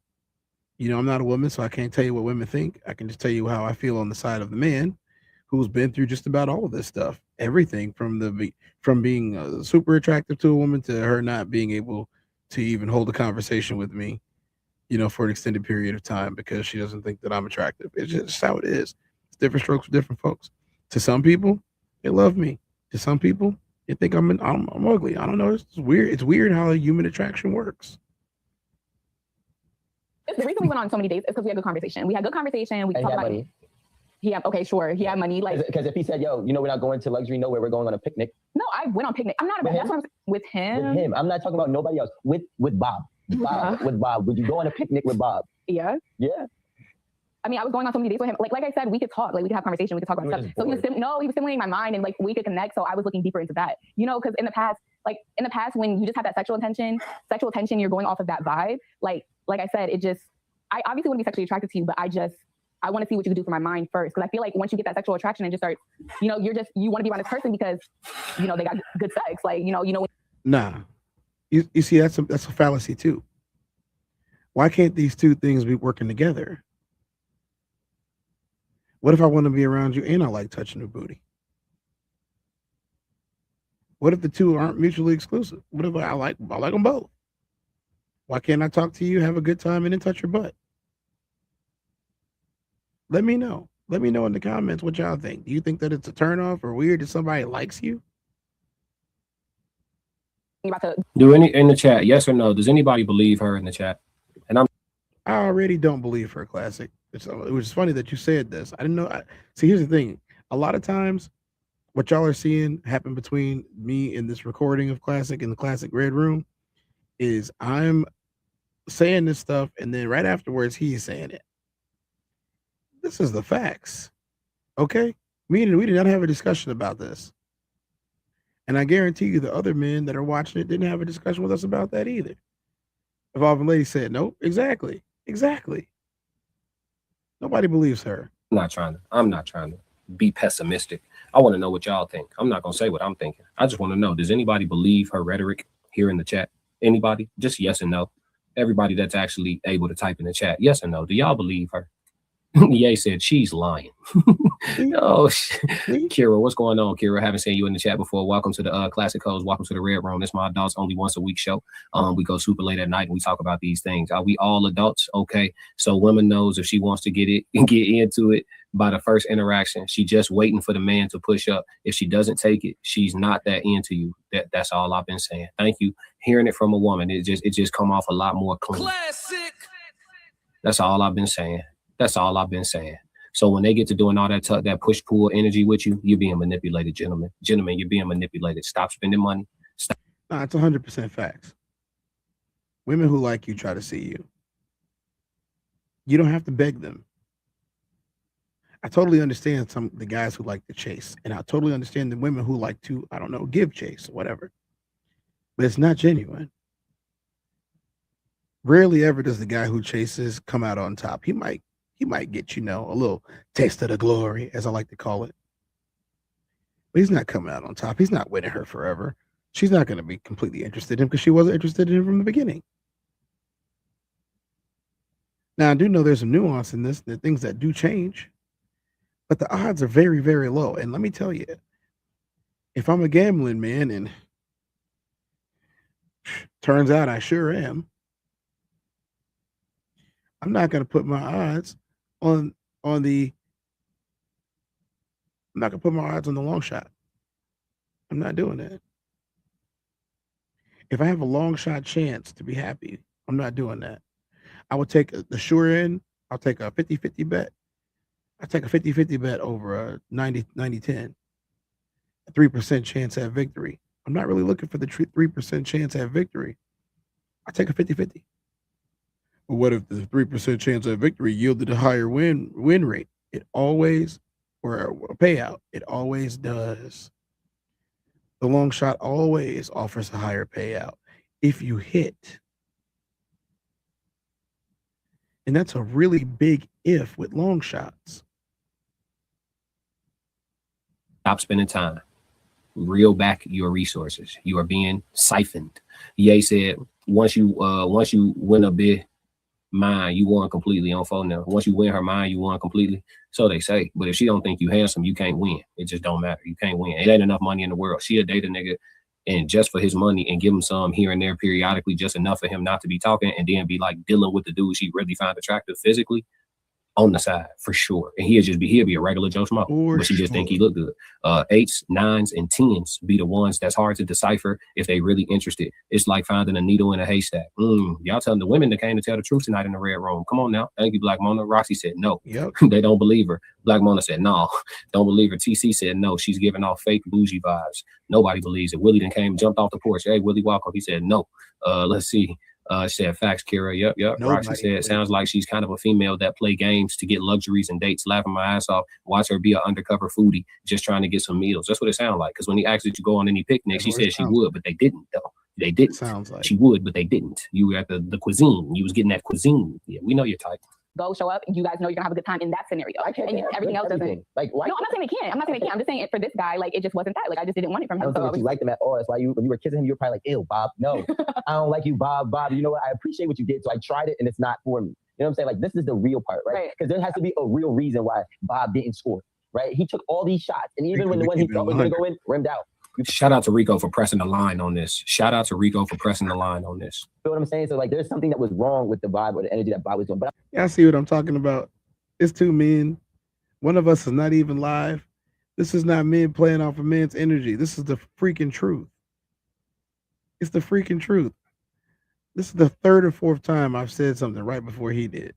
You know, I'm not a woman, so I can't tell you what women think. I can just tell you how I feel on the side of the man who's been through just about all of this stuff. Everything from being super attractive to a woman to her not being able to even hold a conversation with me, you know, for an extended period of time because she doesn't think that I'm attractive. It's just how it is. It's different strokes for different folks. To some people, they love me. To some people, they think I'm ugly. I don't know. It's weird. It's weird how human attraction works. The reason we went on so many dates is because we had good conversation. We had good conversation. We talked about money. He had money. Like, because if he said, yo, you know, we're not going to luxury nowhere, we're going on a picnic. No, I went on picnic. I'm not about that's what I'm saying. With him. I'm not talking about nobody else. With Bob. With Bob. Would you go on a picnic with Bob? Yeah. Yeah. I mean, I was going on so many dates with him. Like I said, we could talk. Like, we could have conversation. We could talk about stuff. So he was stimulating my mind, and like we could connect. So I was looking deeper into that. You know, because in the past, when you just have that sexual tension, you're going off of that vibe. Like I said, I obviously want to be sexually attracted to you, but I want to see what you can do for my mind first. Because I feel like once you get that sexual attraction and just start, you know, you want to be around this person because, you know, they got good sex. Like, you know. Nah, you see, that's a fallacy too. Why can't these 2 things be working together? What if I want to be around you and I like touching your booty? What if the 2 aren't mutually exclusive? What if I like them both? Why can't I talk to you, have a good time, and then touch your butt? Let me know. Let me know in the comments what y'all think. Do you think that it's a turnoff or weird if somebody likes you? Do any in the chat, yes or no? Does anybody believe her in the chat? And I already don't believe her, Classic. It was funny that you said this. I didn't know. See, here's the thing. A lot of times what y'all are seeing happen between me and this recording of Classic in the Classic Red Room is I'm saying this stuff, and then right afterwards he's saying it. This is the facts. Okay? We did not have a discussion about this. And I guarantee you the other men that are watching it didn't have a discussion with us about that either. Evolving Lady said, nope, exactly. Exactly. Nobody believes her. I'm not trying to be pessimistic. I want to know what y'all think. I'm not going to say what I'm thinking. I just want to know, does anybody believe her rhetoric here in the chat? Anybody? Just yes and no. Everybody that's actually able to type in the chat, yes and no. Do y'all believe her? Ye said she's lying. Oh, Kira, what's going on, Kira? Haven't seen you in the chat before. Welcome to the Classic Codes. Welcome to the Red Room. It's my adults only once a week show. We go super late at night and we talk about these things. Are we all adults? Okay. So woman knows if she wants to get into it by the first interaction. She just waiting for the man to push up. If she doesn't take it, she's not that into you. That's all I've been saying. Thank you. Hearing it from a woman, it just come off a lot more clean. Classic. That's all I've been saying. That's all I've been saying. So when they get to doing all that push-pull energy with you, you're being manipulated, gentlemen. Gentlemen, you're being manipulated. Stop spending money. Stop. Nah, it's 100% facts. Women who like you try to see you. You don't have to beg them. I totally understand the guys who like to chase, and I totally understand the women who like to, I don't know, give chase or whatever. But it's not genuine. Rarely ever does the guy who chases come out on top. He might get, a little taste of the glory, as I like to call it. But he's not coming out on top. He's not winning her forever. She's not going to be completely interested in him because she wasn't interested in him from the beginning. Now, I do know there's some nuance in this, the things that do change, but the odds are very, very low. And let me tell you, if I'm a gambling man, and turns out I sure am, I'm not going to put my odds on the long shot. I'm not doing that. If I have a long shot chance to be happy, I'm not doing that. I would take the sure end. I'll take a 50-50 bet. I take a 50-50 bet over a 90-10. A 3% chance at victory. I'm not really looking for the 3% chance at victory. I take a 50-50. But what if the 3% chance at victory yielded a higher win rate? It always, or a payout, it always does. The long shot always offers a higher payout if you hit. And that's a really big if with long shots. Stop spending time. Reel back your resources. You are being siphoned. Ye said, once you win a bid, mind, you won completely on phone now. Once you win her mind, you won completely. So they say. But if she don't think you handsome, you can't win. It just don't matter. You can't win. It ain't enough money in the world. She'll date a nigga and just for his money and give him some here and there periodically, just enough for him not to be talking and then be like dealing with the dude she really found attractive physically on the side for sure. And he'll be a regular Joe Schmo, but she just think he look good. 8s, 9s, and 10s be the ones that's hard to decipher if they really interested. It's like finding a needle in a haystack. Y'all telling the women that came to tell the truth tonight in the Red Room. Come on now. Thank you, Black Mona. Roxy said no. Yep. They don't believe her. Black Mona said no. Don't believe her. TC said no. She's giving off fake bougie vibes. Nobody believes it. Willie then came and jumped off the porch. Hey, Willie, welcome. He said no. Let's see. She said facts, Kira. Yep. Roxy said sounds like she's kind of a female that play games to get luxuries and dates. Laughing my ass off. Watch her be an undercover foodie, just trying to get some meals. That's what it sounds like. Because when he asked that you go on any picnic, she said she would, but they didn't though. They didn't. Sounds like she would, but they didn't. You were at the cuisine. You was getting that cuisine. Yeah, we know your type. Go show up, you guys know you're gonna have a good time in that scenario. And everything else doesn't. Like, why? No, I'm not saying it can't. I'm just saying it for this guy, like it just wasn't that. Like I just didn't want it from him. I don't think that you liked him at all. That's why when you were kissing him, you were probably like, ew, Bob. No, I don't like you, Bob. Bob, you know what? I appreciate what you did. So I tried it and it's not for me. You know what I'm saying? Like this is the real part, right? Because there has to be a real reason why Bob didn't score, right? He took all these shots. And even when the one he thought was gonna go in, rimmed out. Shout out to Rico for pressing the line on this. You feel what I'm saying? So like there's something that was wrong with the vibe or the energy that Bob was doing. But yeah, I see what I'm talking about. It's two men. One of us is not even live. This is not men playing off of men's energy. This is the freaking truth. It's the freaking truth. This is the third or fourth time I've said something right before he did.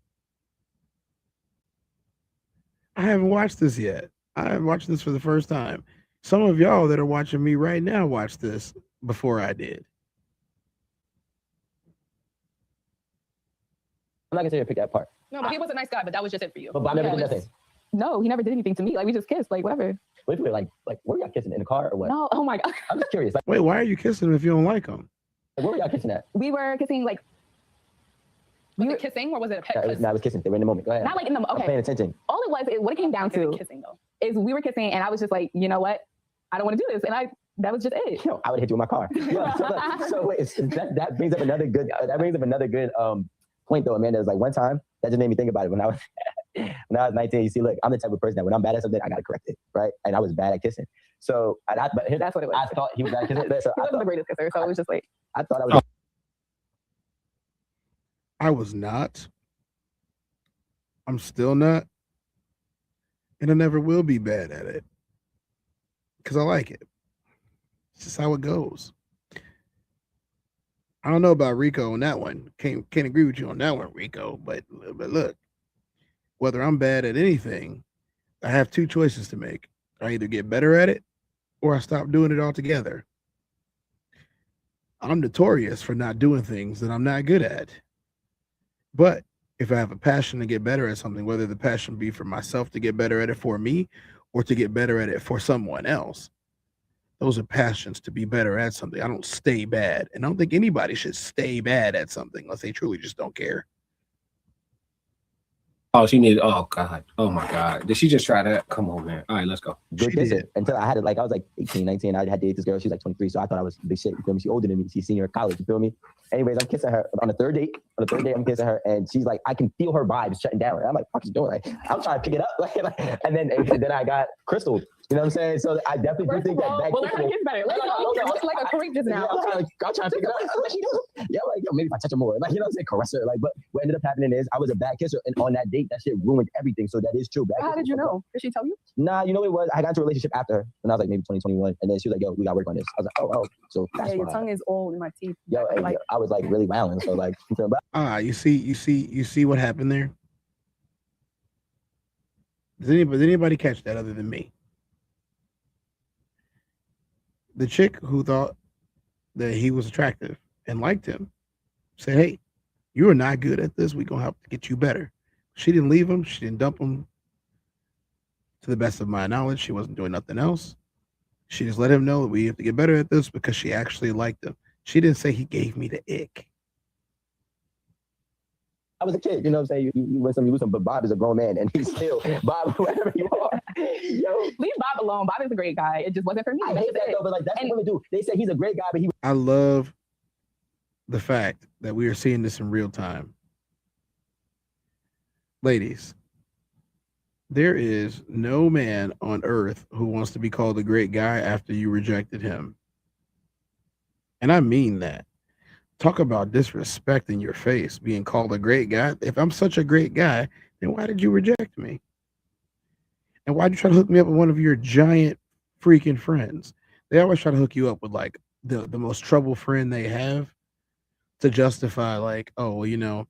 I haven't watched this yet. I haven't watched this for the first time. Some of y'all that are watching me right now watched this before I did. I'm not gonna say I picked that part. No, but he was a nice guy, but that was just it for you. But Bob never did nothing. No, he never did anything to me. Like we just kissed, like whatever. What if we were like, where y'all kissing in the car or what? No, oh my god. I'm just curious. Like, Wait, why are you kissing him if you don't like him? where were y'all kissing at? We were kissing like. Was it kissing or was it a pet kiss? No, I was kissing. They were in the moment. Go ahead. Not like in the I'm okay. paying attention. All it was, what it came down to kissing though. is we were kissing, and I was just like, you know what, I don't want to do this, and that was just it. I would hit you in my car. So wait, that brings up another good. Point though, Amanda. Is like one time that just made me think about it when I was 19. You see, look, I'm the type of person that when I'm bad at something, I gotta correct it, right? And I was bad at kissing. So, but here, that's what it was. I thought he was bad at kissing. So he wasn't the greatest kisser, so it was just like I thought I was. I was not. I'm still not. And I never will be bad at it. Because I like it. It's just how it goes. I don't know about Rico on that one. Can't agree with you on that one, Rico. But look, whether I'm bad at anything, I have two choices to make. I either get better at it or I stop doing it altogether. I'm notorious for not doing things that I'm not good at. But if I have a passion to get better at something, whether the passion be for myself to get better at it for me or to get better at it for someone else, those are passions to be better at something. I don't stay bad. And I don't think anybody should stay bad at something unless they truly just don't care. Oh, she needed. Oh God. Oh my God. Did she just try that? Come on, man. All right, let's go. Good kisser. Until I had it, like I was like 18, 19. I had dated this girl. She was like 23, so I thought I was big shit. You feel me? She's older than me. She's senior in college. You feel me? Anyways, I'm kissing her on the third date. On the third date, I'm kissing her, and she's like, I can feel her vibes shutting down. And I'm like, "Fuck, you doing?" Like, I'm trying to pick it up. And then I got crystal. You know what I'm saying? So I definitely do think that. Well, learn how to kiss better. Looks like a creep just now. I'm trying to pick it up. Yeah, like maybe if I touch her more, like you know what I'm saying, caress her. Like, but what ended up happening is I was a bad kisser, and on that date, that shit ruined everything. So that is true. How did you know? Did she tell you? Nah, you know what it was? I got into a relationship after her when I was like maybe 2021, and then she was like, "Yo, we gotta work on this." I was like, "Oh." So that's yeah, your tongue is old in my teeth. Yo, like I was like really wilding. So like, you see what happened there? Did anybody catch that other than me? The chick who thought that he was attractive and liked him said, "Hey, you are not good at this. We're gonna have to get you better." She didn't leave him. She didn't dump him. To the best of my knowledge, she wasn't doing nothing else. She just let him know that we have to get better at this because she actually liked him. She didn't say he gave me the ick. I was a kid, you know what I'm saying? You win some, you lose some, but Bob is a grown man, and he's still Bob, whoever you are. Yo, leave Bob alone. Bob is a great guy. It just wasn't for me. I hate that though, but like that's what women do. They say he's a great guy, but he. I love the fact that we are seeing this in real time. Ladies, there is no man on earth who wants to be called a great guy after you rejected him. And I mean that. Talk about disrespect in your face, being called a great guy. If I'm such a great guy, then why did you reject me? And why'd you try to hook me up with one of your giant freaking friends? They always try to hook you up with like the most trouble friend they have to justify like, oh, well, you know,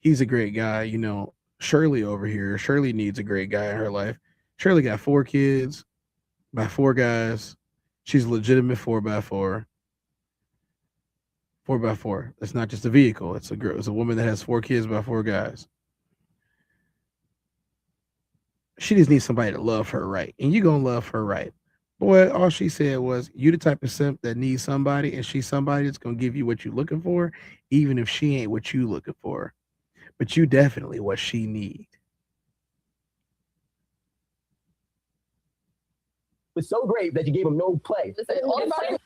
he's a great guy. You know, Shirley over here, Shirley needs a great guy in her life. Shirley got 4 kids by 4 guys. She's a legitimate 4x4. 4x4. It's not just a vehicle. It's a girl. It's a woman that has 4 kids by 4 guys. She just needs somebody to love her right, and you're gonna love her right. Boy, all she said was, "You the type of simp that needs somebody, and she's somebody that's gonna give you what you're looking for, even if she ain't what you looking for. But you definitely what she need." Was so great that you gave him no play.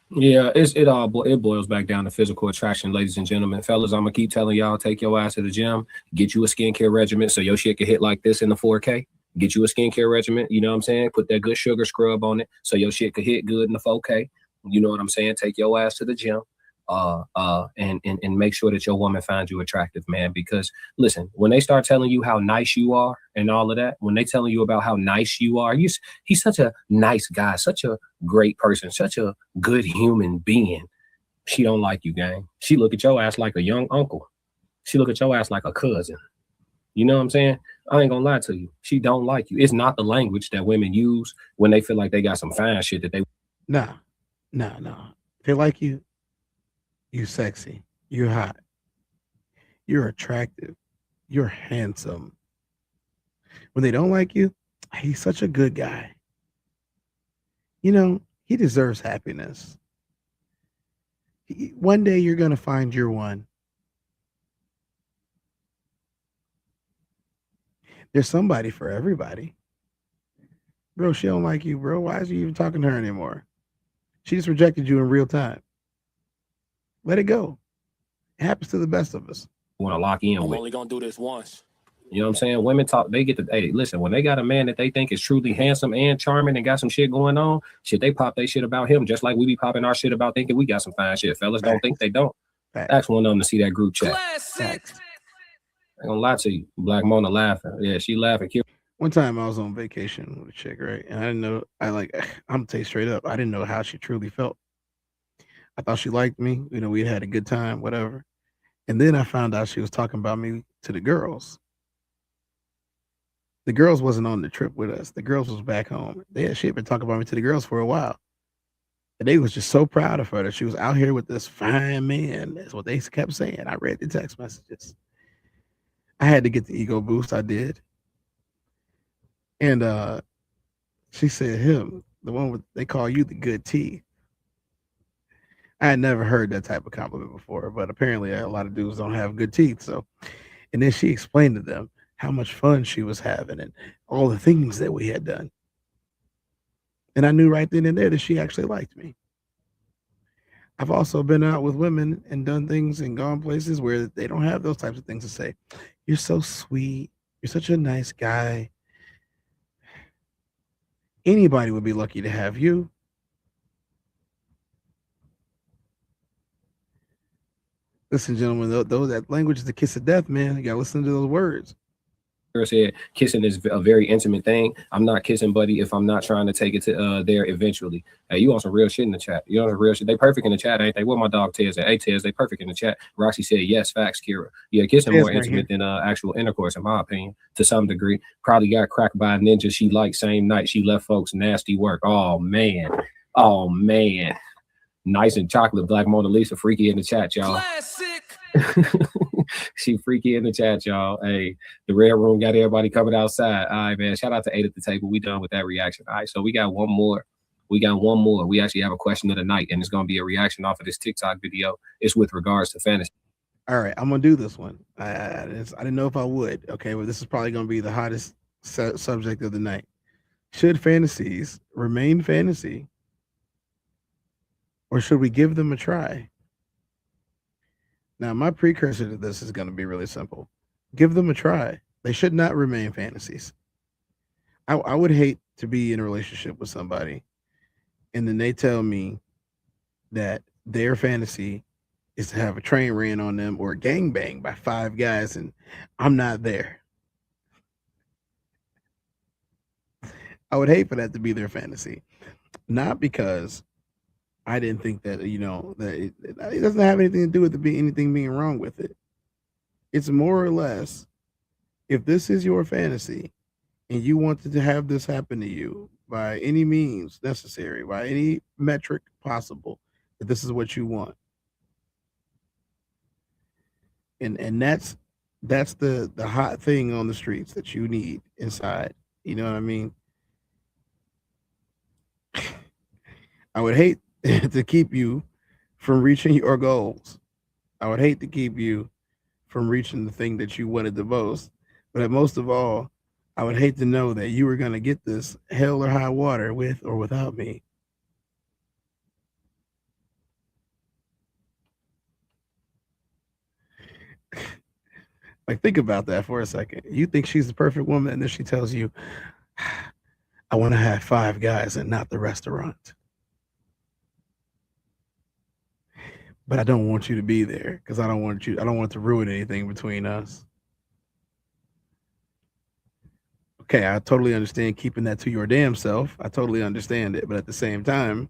Yeah, it boils back down to physical attraction, ladies and gentlemen. Fellas, I'm gonna keep telling y'all, take your ass to the gym, get you a skincare regimen so your shit can hit like this in the 4K. Get you a skincare regimen, you know what I'm saying? Put that good sugar scrub on it so your shit could hit good in the 4K. You know what I'm saying? Take your ass to the gym. And make sure that your woman finds you attractive, man. Because listen, when they start telling you how nice you are and all of that, when they telling you about how nice you are, he's such a nice guy, such a great person, such a good human being. She don't like you, gang. She look at your ass like a young uncle. She look at your ass like a cousin. You know what I'm saying? I ain't gonna lie to you. She don't like you. It's not the language that women use when they feel like they got some fine shit that they. Nah. They like you. You sexy. You're hot. You're attractive. You're handsome. When they don't like you, he's such a good guy. You know, he deserves happiness. One day you're going to find your one. There's somebody for everybody. Bro, she don't like you, bro. Why is you even talking to her anymore? She just rejected you in real time. Let it go. It happens to the best of us. Want to lock in I'm with. only gonna do this once. You know what I'm saying? Women talk, they get the, hey, listen, when they got a man that they think is truly handsome and charming and got some shit going on, shit, they pop their shit about him just like we be popping our shit about thinking we got some fine shit. Fellas don't think they don't. Ask one of them to see that group chat. I ain't gonna lie to you. Black Mona laughing. Yeah, she laughing. One time I was on vacation with a chick, right? And I didn't know, I'm gonna tell you straight up, I didn't know how she truly felt. I thought she liked me. You know, we had a good time, whatever. And then I found out she was talking about me to the girls. The girls wasn't on the trip with us. The girls was back home. She had been talking about me to the girls for a while. And they was just so proud of her that she was out here with this fine man. That's what they kept saying. I read the text messages. I had to get the ego boost. I did. And she said, him, the one with, they call you the good tea. I had never heard that type of compliment before, but apparently a lot of dudes don't have good teeth. So, and then she explained to them how much fun she was having and all the things that we had done. And I knew right then and there that she actually liked me. I've also been out with women and done things and gone places where they don't have those types of things to say. You're so sweet. You're such a nice guy. Anybody would be lucky to have you. Listen, gentlemen, though that language is the kiss of death, man. You gotta listen to those words. Said kissing is a very intimate thing. I'm not kissing buddy if I'm not trying to take it to there eventually. Hey, you on some real shit in the chat. You on some real shit. They perfect in the chat, ain't they? What my dog Tez at? Hey Tez, they perfect in the chat. Roxy said yes, facts, Kira. Yeah, kissing more intimate than actual intercourse, in my opinion, to some degree. Probably got cracked by a ninja she liked same night she left folks nasty work. Oh man. Nice and chocolate. Black Mona Lisa freaky in the chat, y'all. Classic. She freaky in the chat, y'all. Hey, the red room got everybody coming outside. All right, man. Shout out to 8 at the table. We done with that reaction. All right, so we got one more. We actually have a question of the night, and it's going to be a reaction off of this TikTok video. It's with regards to fantasy. All right, I'm going to do this one. I didn't know if I would. Okay, well, this is probably going to be the hottest subject of the night. Should fantasies remain fantasy? Or should we give them a try? Now, my precursor to this is going to be really simple. Give them a try. They should not remain fantasies. I would hate to be in a relationship with somebody and then they tell me that their fantasy is to have a train ran on them or a gangbang by 5 guys and I'm not there. I would hate for that to be their fantasy. Not because I didn't think that, that it doesn't have anything to do with anything being wrong with it. It's more or less, if this is your fantasy and you wanted to have this happen to you by any means necessary, by any metric possible, that this is what you want. And that's the hot thing on the streets that you need inside. You know what I mean? I would hate to keep you from reaching your goals. I would hate to keep you from reaching the thing that you wanted the most. But most of all, I would hate to know that you were going to get this hell or high water with or without me. Like, think about that for a second. You think she's the perfect woman, and then she tells you, I want to have 5 guys and not the restaurant. But I don't want you to be there because I don't want to ruin anything between us. Okay, I totally understand keeping that to your damn self. I totally understand it. But at the same time,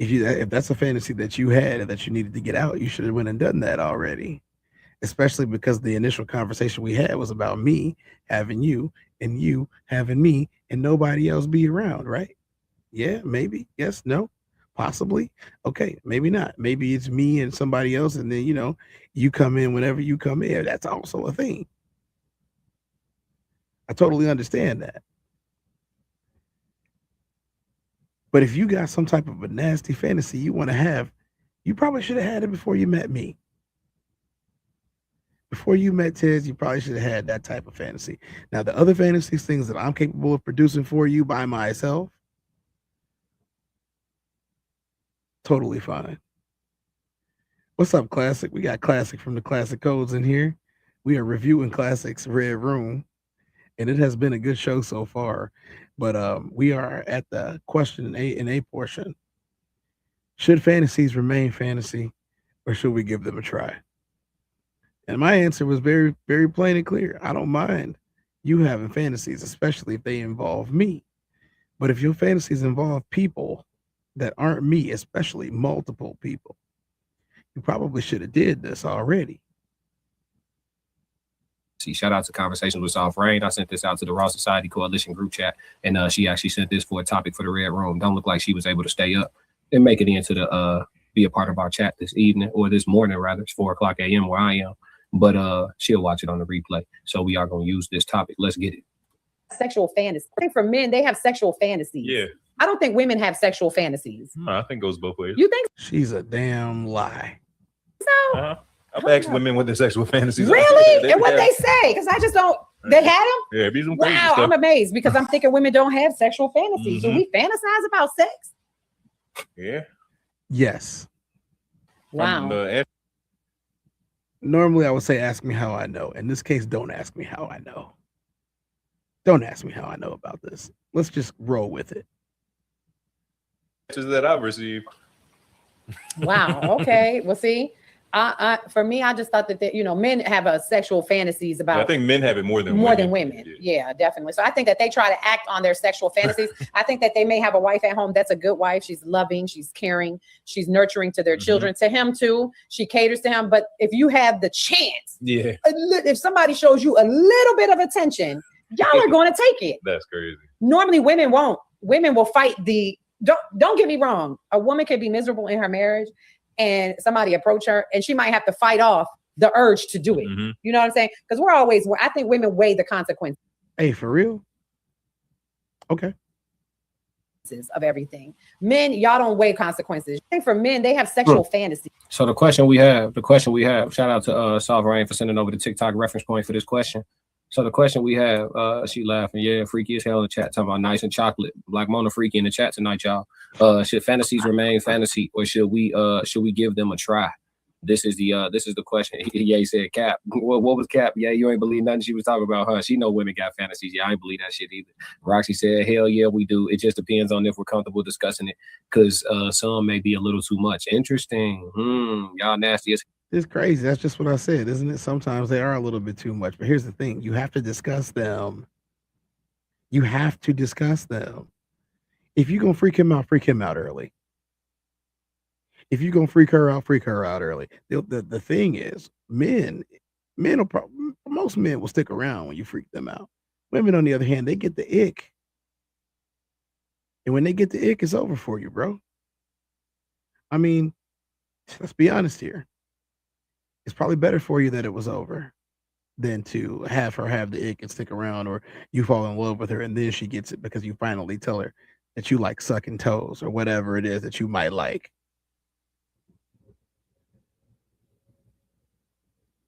if that's a fantasy that you had and that you needed to get out, you should have went and done that already. especially because the initial conversation we had was about me having you and you having me and nobody else be around, right? Yeah, maybe. Yes, no, possibly. Okay, maybe not. Maybe it's me and somebody else, and then you come in whenever you come in. That's also a thing. I totally understand that. But if you got some type of a nasty fantasy you want to have, you probably should have had it before you met me. Before you met Tez, you probably should have had that type of fantasy. Now, the other fantasies, things that I'm capable of producing for you by myself, totally fine. What's up, Classic? We got Classic from the Classic Codes in here. We are reviewing Classic's Red Room, and it has been a good show so far. But we are at the question and A portion. Should fantasies remain fantasy, or should we give them a try? And my answer was very, very plain and clear. I don't mind you having fantasies, especially if they involve me. But if your fantasies involve people that aren't me, especially multiple people, you probably should have did this already. See, shout out to Conversations with Soft Rain. I sent this out to the Raw Society Coalition group chat, and she actually sent this for a topic for the Red Room. Don't look like she was able to stay up and make it into the be a part of our chat this evening, or this morning rather. It's 4:00 a.m. where I am, but she'll watch it on the replay. So we are going to use this topic. Let's get it. Sexual fantasy. I think for men, they have sexual fantasies. Yeah. I don't think women have sexual fantasies. No, I think it goes both ways. You think? She's a damn lie. So? I've asked women what their sexual fantasies are. Really? And what they say? Because I just don't. They had them? Yeah, be some crazy Wow, stuff. I'm amazed because I'm thinking women don't have sexual fantasies. Do we fantasize about sex? Yeah. Yes. Wow. Normally, I would say, ask me how I know. In this case, don't ask me how I know. Don't ask me how I know about this. Let's just roll with it. That I've received. Wow. Okay. Well, see, for me, I just thought that men have a sexual fantasies about. I think men have it more than women. Yeah, definitely. So I think that they try to act on their sexual fantasies. I think that they may have a wife at home that's a good wife. She's loving, she's caring, she's nurturing to their children. To him too, she caters to him. But if you have the chance, if somebody shows you a little bit of attention, y'all are going to take it. That's crazy. Normally, women won't. Women will fight the. Don't get me wrong. A woman can be miserable in her marriage, and somebody approach her, and she might have to fight off the urge to do it. You know what I'm saying? Because I think women weigh the consequences. Hey, for real? Okay. Of everything. Men, y'all don't weigh consequences. I think for men, they have sexual fantasies. So the question we have, shout out to Soft Rain for sending over the TikTok reference point for this question. So the question we have, she laughing, yeah, freaky as hell in the chat, talking about nice and chocolate. Black Mona freaky in the chat tonight, y'all. Should fantasies remain fantasy, or should we give them a try? This is the question. Yeah, said Cap. What was Cap? Yeah, you ain't believe nothing she was talking about, huh? She know women got fantasies. Yeah, I ain't believe that shit either. Roxy said, hell yeah, we do. It just depends on if we're comfortable discussing it, because some may be a little too much. Interesting. Y'all nasty as. It's crazy. That's just what I said, isn't it? Sometimes they are a little bit too much. But here's the thing. You have to discuss them. You have to discuss them. If you're going to freak him out early. If you're going to freak her out early. The thing is, most men will stick around when you freak them out. Women, on the other hand, they get the ick. And when they get the ick, it's over for you, bro. I mean, let's be honest here. It's probably better for you that it was over than to have her have the ick and stick around, or you fall in love with her and then she gets it because you finally tell her that you like sucking toes or whatever it is that you might like.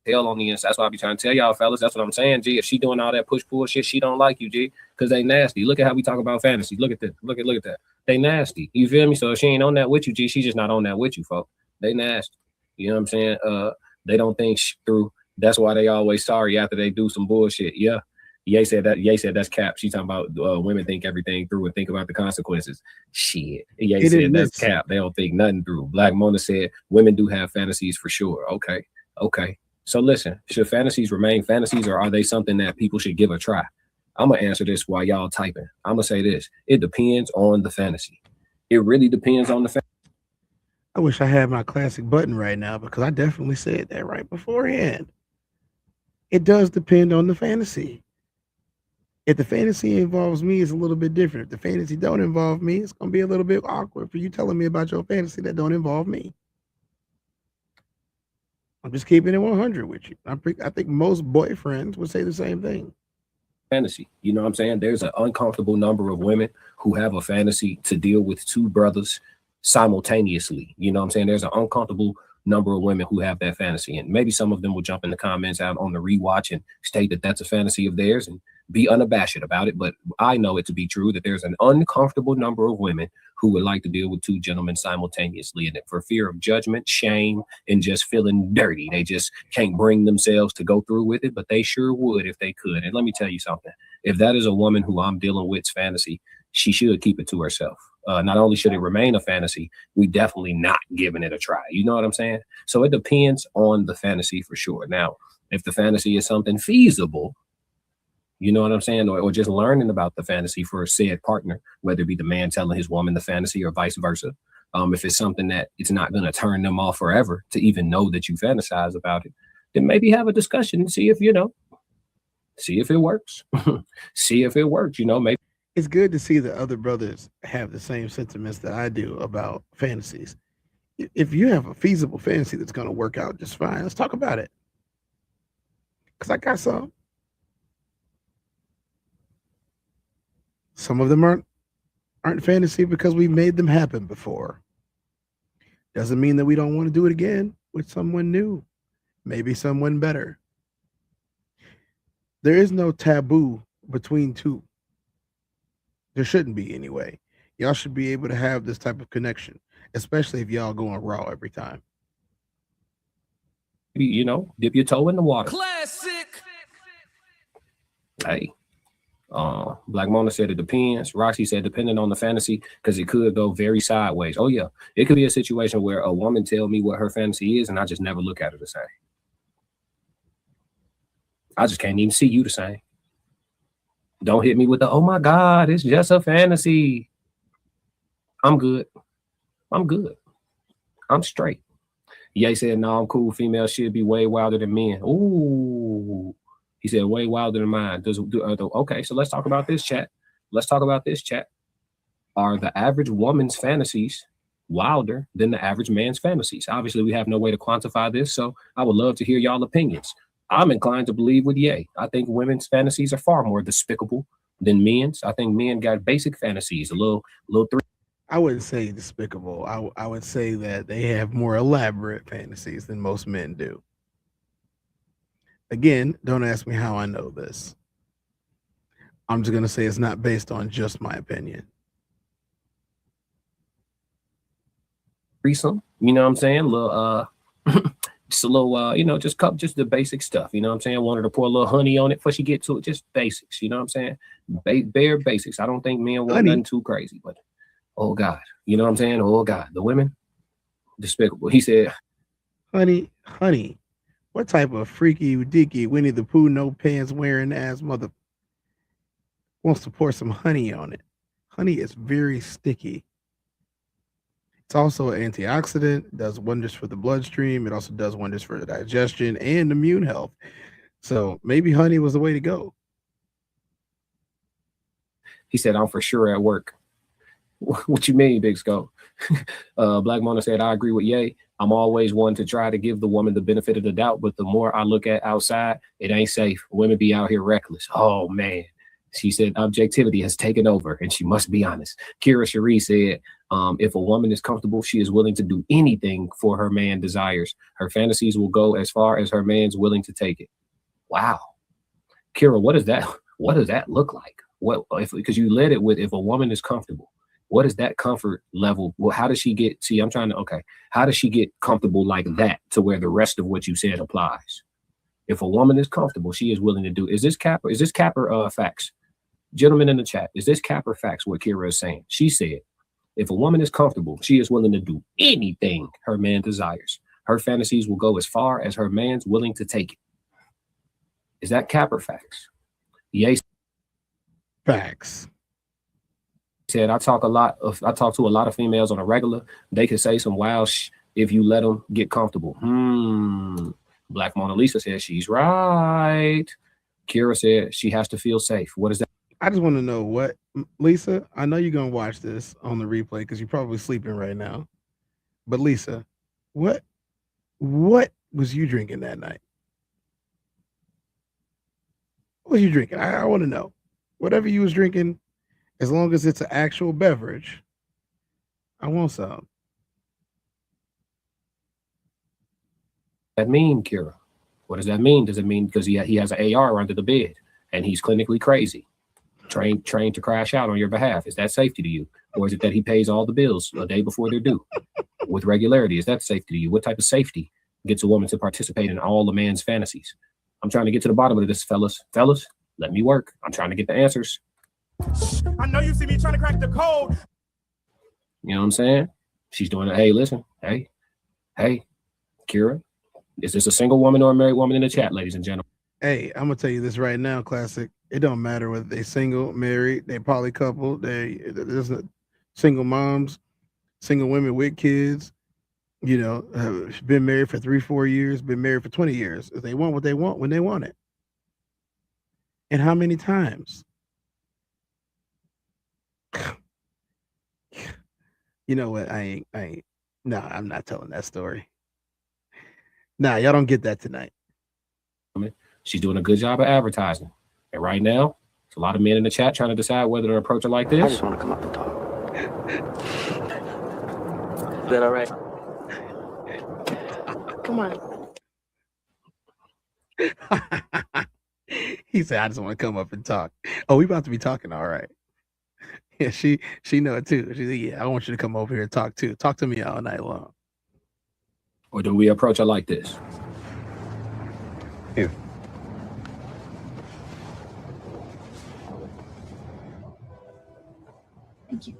Hell on the inside. That's why I be trying to tell y'all, fellas. That's what I'm saying, G. If she doing all that push-pull shit, she don't like you, G, because they nasty. Look at how we talk about fantasy. Look at that. Look at that. They nasty. You feel me? So if she ain't on that with you, G, she just not on that with you, folks. They nasty. You know what I'm saying? They don't think through. That's why they always sorry after they do some bullshit. Yeah. Ye said that's Cap. She talking about women think everything through and think about the consequences. Shit. Ye said that's Cap. They don't think nothing through. Black Mona said women do have fantasies for sure. Okay. So listen, should fantasies remain fantasies, or are they something that people should give a try? I'm going to answer this while y'all typing. I'm going to say this. It depends on the fantasy. It really depends on the fantasy. I wish I had my classic button right now, because I definitely said that right beforehand. It does depend on the fantasy. If the fantasy involves me, it's a little bit different. If the fantasy don't involve me, it's gonna be a little bit awkward for you telling me about your fantasy that don't involve me. I'm just keeping it 100 with you. I think most boyfriends would say the same thing. Fantasy. You know what I'm saying? There's an uncomfortable number of women who have a fantasy to deal with two brothers simultaneously. You know what I'm saying? There's an uncomfortable number of women who have that fantasy. And maybe some of them will jump in the comments out on the rewatch and state that that's a fantasy of theirs and be unabashed about it. But I know it to be true that there's an uncomfortable number of women who would like to deal with two gentlemen simultaneously. And for fear of judgment, shame, and just feeling dirty, they just can't bring themselves to go through with it, but they sure would if they could. And let me tell you something. If that is a woman who I'm dealing with's fantasy, she should keep it to herself. Not only should it remain a fantasy, we definitely not giving it a try. You know what I'm saying? So it depends on the fantasy for sure. Now, if the fantasy is something feasible, you know what I'm saying? Or just learning about the fantasy for a said partner, whether it be the man telling his woman the fantasy or vice versa. If it's something that it's not going to turn them off forever to even know that you fantasize about it, then maybe have a discussion and see if, see if it works. See if it works, maybe. It's good to see that other brothers have the same sentiments that I do about fantasies. If you have a feasible fantasy that's going to work out just fine, let's talk about it. Because I got some. Some of them aren't fantasy because we made them happen before. Doesn't mean that we don't want to do it again with someone new, maybe someone better. There is no taboo between two. There shouldn't be anyway. Y'all should be able to have this type of connection, especially if y'all going raw every time. Dip your toe in the water. Classic. Hey. Black Mona said it depends. Roxy said depending on the fantasy, because it could go very sideways. Oh yeah, it could be a situation where a woman tell me what her fantasy is and I just never look at her the same. I just can't even see you the same. Don't hit me with the, oh my God, it's just a fantasy. I'm good. I'm straight. Ye said, no, I'm cool. Females should be way wilder than men. Ooh. He said, way wilder than mine. Okay, so let's talk about this, chat. Are the average woman's fantasies wilder than the average man's fantasies? Obviously, we have no way to quantify this, so I would love to hear y'all opinions. I'm inclined to believe with Ye. I think women's fantasies are far more despicable than men's. I think men got basic fantasies, a little three. I wouldn't say despicable. I would say that they have more elaborate fantasies than most men do. Again, don't ask me how I know this. I'm just going to say it's not based on just my opinion. Threesome, you know what I'm saying? Just a little, just the basic stuff. You know what I'm saying? Wanted to pour a little honey on it before she get to it. Just basics. You know what I'm saying? Bare basics. I don't think men want nothing too crazy, but oh God, you know what I'm saying? Oh God, the women, despicable. He said, honey, what type of freaky, dicky, Winnie the Pooh, no pants wearing ass mother wants to pour some honey on it? Honey is very sticky. It's also an antioxidant, does wonders for the bloodstream. It also does wonders for the digestion and immune health. So maybe honey was the way to go. He said, I'm for sure at work. What you mean, Big Skull? Black Mona said, I agree with Ye. I'm always one to try to give the woman the benefit of the doubt, but the more I look at outside, it ain't safe. Women be out here reckless. Oh, man. She said objectivity has taken over, and she must be honest. Kira Cherie said, if a woman is comfortable, she is willing to do anything for her man desires. Her fantasies will go as far as her man's willing to take it. Wow. Kira, what does that look like? Because you led it with, if a woman is comfortable, what is that comfort level? Well, how does she get, how does she get comfortable like that to where the rest of what you said applies? If a woman is comfortable, she is willing to do. Is this cap or facts? Gentlemen in the chat, is this cap or facts what Kira is saying? She said, if a woman is comfortable, she is willing to do anything her man desires. Her fantasies will go as far as her man's willing to take it. Is that cap or facts? Yes. Facts. Said, I talk to a lot of females on a regular. They can say some wild if you let them get comfortable. Black Mona Lisa said she's right. Kira said she has to feel safe. What is that? I just want to know what, Lisa, I know you're going to watch this on the replay because you're probably sleeping right now. But Lisa, what was you drinking that night? What was you drinking? I want to know. Whatever you was drinking, as long as it's an actual beverage, I want some. That mean, Kira? What does that mean? Does it mean because he has an AR under the bed and he's clinically crazy, trained to crash out on your behalf? Is that safety to you? Or is it that he pays all the bills a day before they're due with regularity? Is that safety to you? What type of safety gets a woman to participate in all a man's fantasies? I'm trying to get to the bottom of this, fellas. Fellas, let me work. I'm trying to get the answers. I know you see me trying to crack the code. You know what I'm saying? She's doing it. Hey, listen. Hey, Kira, is this a single woman or a married woman in the chat, ladies and gentlemen? Hey, I'm gonna tell you this right now, Classic. It don't matter whether they single, married, they poly couple, there's single moms, single women with kids. You know, have been married for 3-4 years, been married for 20 years. If they want what they want when they want it, and how many times? You know what? I ain't. No, I'm not telling that story. Nah, y'all don't get that tonight. She's doing a good job of advertising. And right now, there's a lot of men in the chat trying to decide whether to approach her like this. I just want to come up and talk. Is that all right? Come on. He said, I just want to come up and talk. Oh, we about to be talking, all right. Yeah, she know it too. She said, yeah, I want you to come over here and talk too. Talk to me all night long. Or do we approach her like this? Here. Thank you.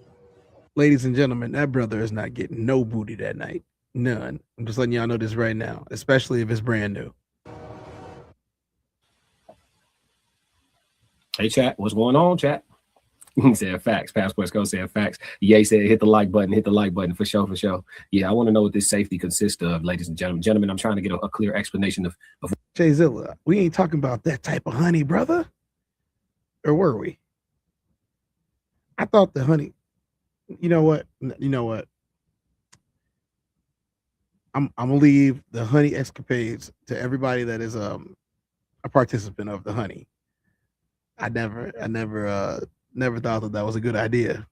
Ladies and gentlemen, that brother is not getting no booty that night. None. I'm just letting y'all know this right now, especially if it's brand new. Hey, chat, what's going on, chat? He said facts. Passport Go said facts. Ye said hit the like button for sure, for sure. Yeah, I want to know what this safety consists of, ladies and gentlemen. Gentlemen, I'm trying to get a clear explanation of Jay Zilla, we ain't talking about that type of honey, brother. Or were we? I thought the honey. You know what? I'm gonna leave the honey escapades to everybody that is a participant of the honey. I never thought that was a good idea.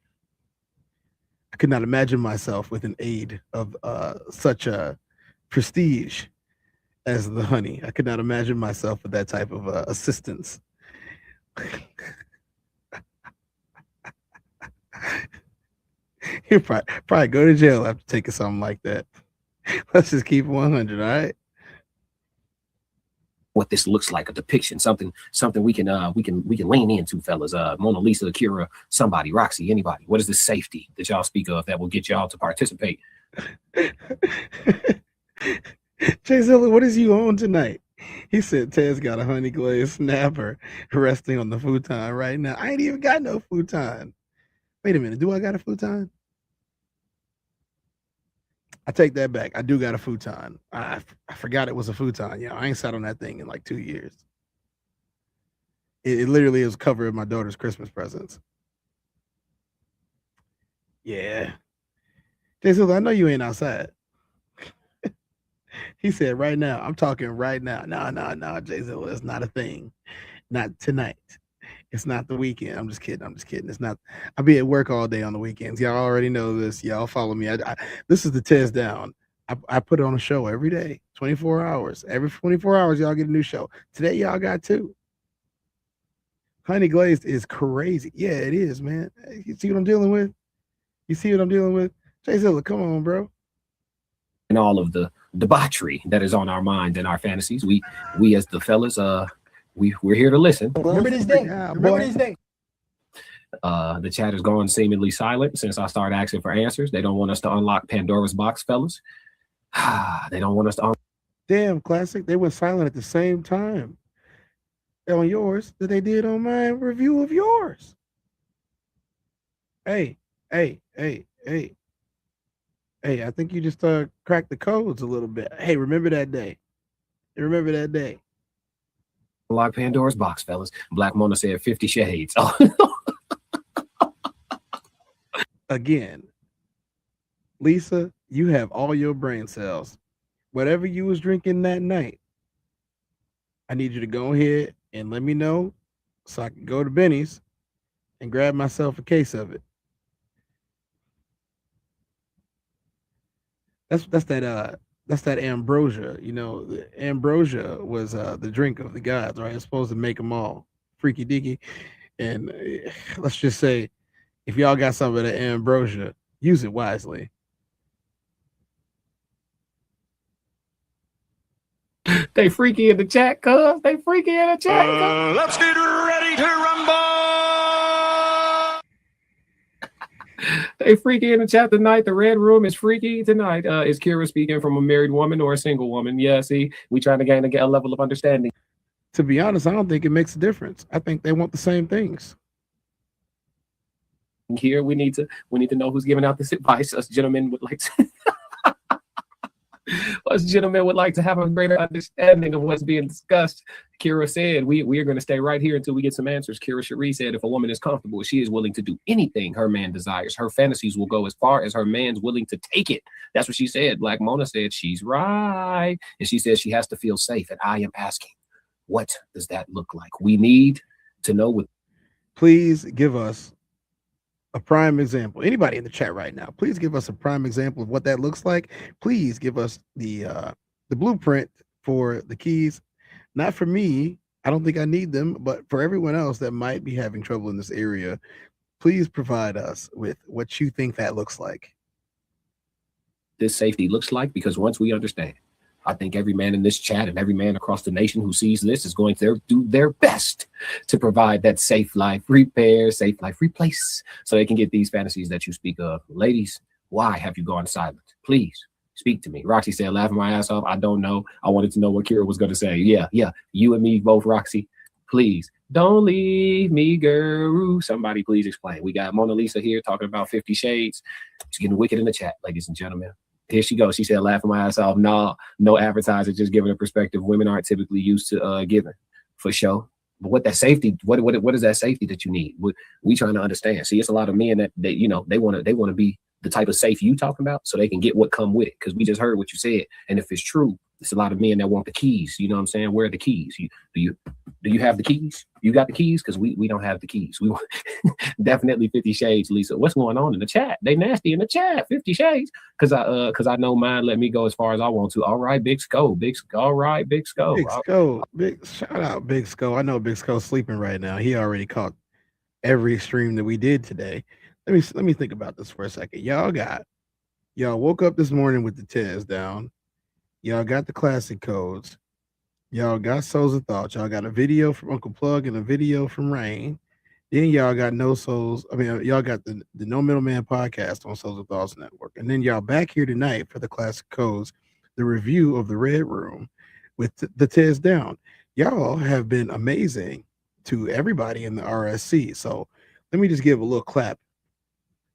I could not imagine myself with an aid of such a prestige as the honey. I could not imagine myself with that type of assistance. You probably go to jail after taking something like that. Let's just keep it 100, all right? what this looks like, a depiction, something we can lean into, fellas. Mona Lisa, Kira, somebody, Roxy, anybody. What is the safety that y'all speak of that will get y'all to participate? Jay Zilla, what is you on tonight? He said Tez got a honey glazed snapper resting on the futon right now. I ain't even got no futon. Wait a minute, do I got a futon? I take that back. I do got a futon. I forgot it was a futon. Yeah, I ain't sat on that thing in like 2 years. It literally is covering my daughter's Christmas presents. Yeah. Jay Zilla, I know you ain't outside. He said right now. I'm talking right now. No, Jay Zilla, it's not a thing. Not tonight. It's not the weekend. I'm just kidding. It's not. I'll be at work all day on the weekends. Y'all already know this. Y'all follow me. This is the TezDown. I put on a show every day, 24 hours. Every 24 hours, y'all get a new show. Today, y'all got 2. Honey glazed is crazy. Yeah, it is, man. You see what I'm dealing with? You see what I'm dealing with? Jay Zilla, come on, bro. And all of the debauchery that is on our mind and our fantasies. We as the fellas, we're here to listen. Remember this day. Remember this day. The chat is going seemingly silent since I started asking for answers. They don't want us to unlock Pandora's box, fellas. They don't want us to. Damn, Classic. They went silent at the same time on yours that they did on my review of yours. Hey, I think you just cracked the codes a little bit. Hey, remember that day. You remember that day? Lock Pandora's box, fellas. Black Mona said 50 Shades. Again, Lisa, you have all your brain cells. Whatever you was drinking that night, I need you to go ahead and let me know so I can go to Benny's and grab myself a case of it. That's that ambrosia. You know, the ambrosia was the drink of the gods, right? It's supposed to make them all freaky deaky. And let's just say, if y'all got some of the ambrosia, use it wisely. They freaky in the chat, cuz. They freaky in the chat. Let's get ready to rumble. They freaky in the chat tonight. The red room is freaky tonight. Is Kira speaking from a married woman or a single woman? Yeah, see, we trying to gain a level of understanding. To be honest, I don't think it makes a difference. I think they want the same things. Here we need to know who's giving out this advice. Us gentlemen would like to have a greater understanding of what's being discussed. Kira said we are going to stay right here until we get some answers. Kira Cherie said if a woman is comfortable, she is willing to do anything her man desires. Her fantasies will go as far as her man's willing to take it. That's what she said. Black Mona said she's right. And she says she has to feel safe. And I am asking, what does that look like? We need to know what. Please give us a prime example. Anybody in the chat right now, please give us a prime example of what that looks like. Please give us the blueprint for the keys. Not for me, I don't think I need them, but for everyone else that might be having trouble in this area, please provide us with what you think that looks like. This safety looks like, because once we understand, I think every man in this chat and every man across the nation who sees this is going to do their best to provide that safe life repair, safe life replace, so they can get these fantasies that you speak of. Ladies, why have you gone silent? Please speak to me. Roxy said, laughing my ass off. I don't know. I wanted to know what Kira was going to say. Yeah. You and me both, Roxy. Please don't leave me, girl. Somebody please explain. We got Mona Lisa here talking about 50 Shades. She's getting wicked in the chat, ladies and gentlemen. Here she goes. She said, laughing my ass off. Nah, no advertiser, just giving a perspective women aren't typically used to giving, for sure. But what that safety, what is that safety that you need? We trying to understand. See, it's a lot of men that they want to be the type of safe you talking about so they can get what come with it. Because we just heard what you said. And if it's true, it's a lot of men that want the keys. You know what I'm saying? Where are the keys? Do you have the keys? You got the keys? Because we don't have the keys. We want definitely 50 Shades, Lisa. What's going on in the chat? They nasty in the chat. 50 Shades. Because I know mine let me go as far as I want to. All right, Big Sco. All right, Big Sco. Big Sco. Shout out Big Sco. I know Big Sco's sleeping right now. He already caught every stream that we did today. Let me think about this for a second. Y'all woke up this morning with the TezDown. Y'all got the classic codes. Y'all got Souls of Thought. Y'all got a video from Uncle Plug and a video from Rain. Then y'all got y'all got the No Middleman podcast on Souls of Thoughts Network. And then y'all back here tonight for the classic codes, the review of the Red Room with the TezDown. Y'all have been amazing to everybody in the RSC. So let me just give a little clap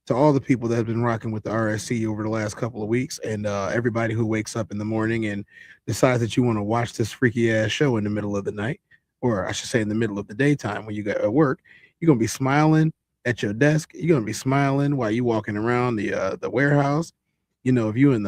to all the people that have been rocking with the RSC over the last couple of weeks, and everybody who wakes up in the morning and decides that you want to watch this freaky ass show in the middle of the night, or I should say in the middle of the daytime when you got at work. You're gonna be smiling at your desk. You're gonna be smiling while you walking around the warehouse. You know, if you a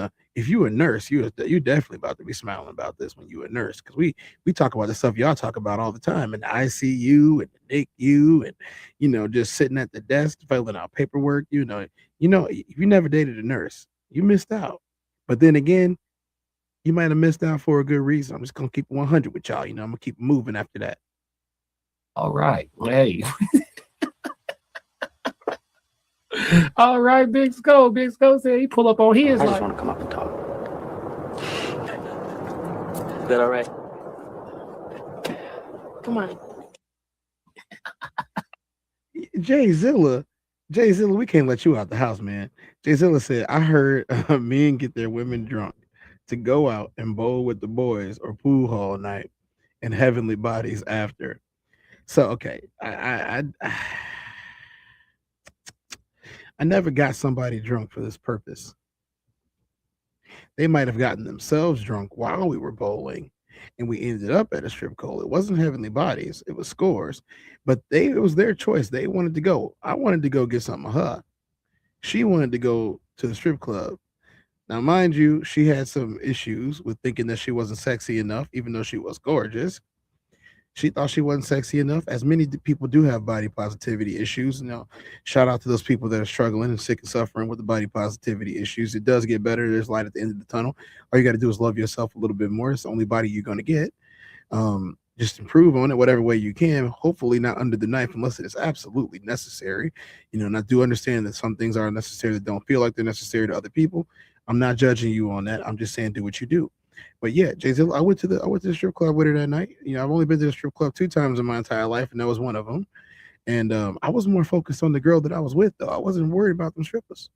nurse, you definitely about to be smiling about this when you a nurse, because we talk about the stuff y'all talk about all the time in the ICU and the NICU, and just sitting at the desk filling out paperwork. If you never dated a nurse, you missed out. But then again, you might have missed out for a good reason. I'm just gonna keep 100 with y'all. I'm gonna keep moving after that. All right, hey. All right, Big Sco. Big Sco said he pull up on his. I just want to come up and talk. Is that all right? Come on. Jay Zilla, we can't let you out the house, man. Jay Zilla said, I heard men get their women drunk to go out and bowl with the boys or pool hall night and heavenly bodies after. So, okay, I never got somebody drunk for this purpose. They might have gotten themselves drunk while we were bowling, and we ended up at a strip club. It wasn't Heavenly Bodies, it was Scores, but it was their choice. They wanted to go. I wanted to go get something of her. She wanted to go to the strip club. Now, mind you, she had some issues with thinking that she wasn't sexy enough, even though she was gorgeous. She thought she wasn't sexy enough, as many people do have body positivity issues. Shout out to those people that are struggling and sick and suffering with the body positivity issues. It does get better. There's light at the end of the tunnel. All you got to do is love yourself a little bit more. It's the only body you're going to get. Just improve on it whatever way you can. Hopefully not under the knife unless it is absolutely necessary. And I do understand that some things are necessary that don't feel like they're necessary to other people. I'm not judging you on that. I'm just saying do what you do. But yeah, Jay-Z, I went to the strip club with her that night. I've only been to the strip club 2 times in my entire life, and that was one of them. And I was more focused on the girl that I was with, though. I wasn't worried about them strippers.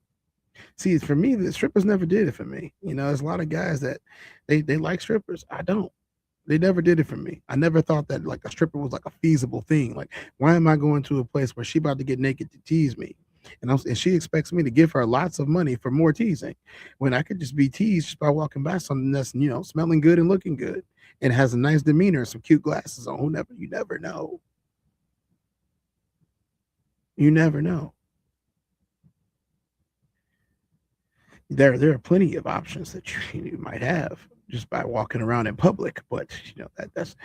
See, for me, the strippers never did it for me. There's a lot of guys that they like strippers. I don't. They never did it for me. I never thought that like a stripper was like a feasible thing. Like, why am I going to a place where she about to get naked to tease me? And she expects me to give her lots of money for more teasing when I could just be teased just by walking by something that's, smelling good and looking good and has a nice demeanor and some cute glasses on. You never know. You never know. There are plenty of options that you might have just by walking around in public, but that's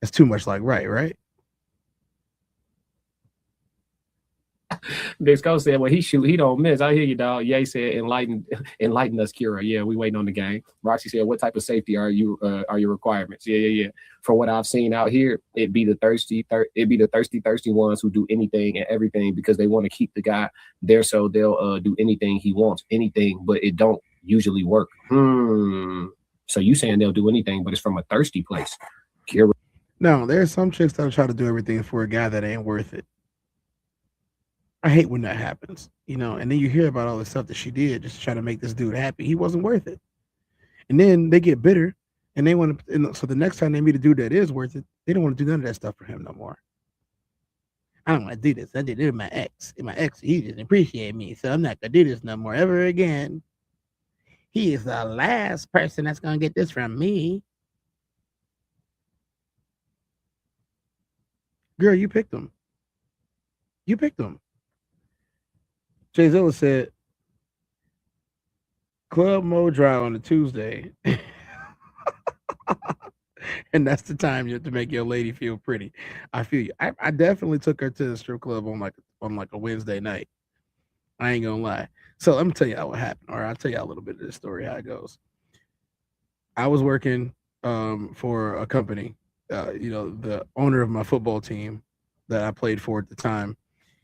too much like right. Big Skull said, well, he shoot, he don't miss. I hear you, dog. Ye said, enlighten us, Kira. Yeah, we waiting on the game. Roxy said, what type of safety are your requirements? Yeah. For what I've seen out here, it'd be the thirsty ones who do anything and everything because they want to keep the guy there, so they'll do anything he wants, anything, but it don't usually work. So you saying they'll do anything, but it's from a thirsty place. Kira. No, there's some chicks that'll try to do everything for a guy that ain't worth it. I hate when that happens, and then you hear about all the stuff that she did just to try to make this dude happy. He wasn't worth it. And then they get bitter and they want to, so the next time they meet a dude that is worth it, they don't want to do none of that stuff for him no more. I don't want to do this. I did it with my ex. And my ex, he didn't appreciate me, so I'm not going to do this no more ever again. He is the last person that's going to get this from me. Girl, you picked him. Jay Zilla said, Club Mo Dry on a Tuesday. And that's the time you have to make your lady feel pretty. I feel you. I definitely took her to the strip club on like a Wednesday night. I ain't gonna lie. So let me tell you what happened. Or I'll tell you a little bit of the story, how it goes. I was working for a company. The owner of my football team that I played for at the time,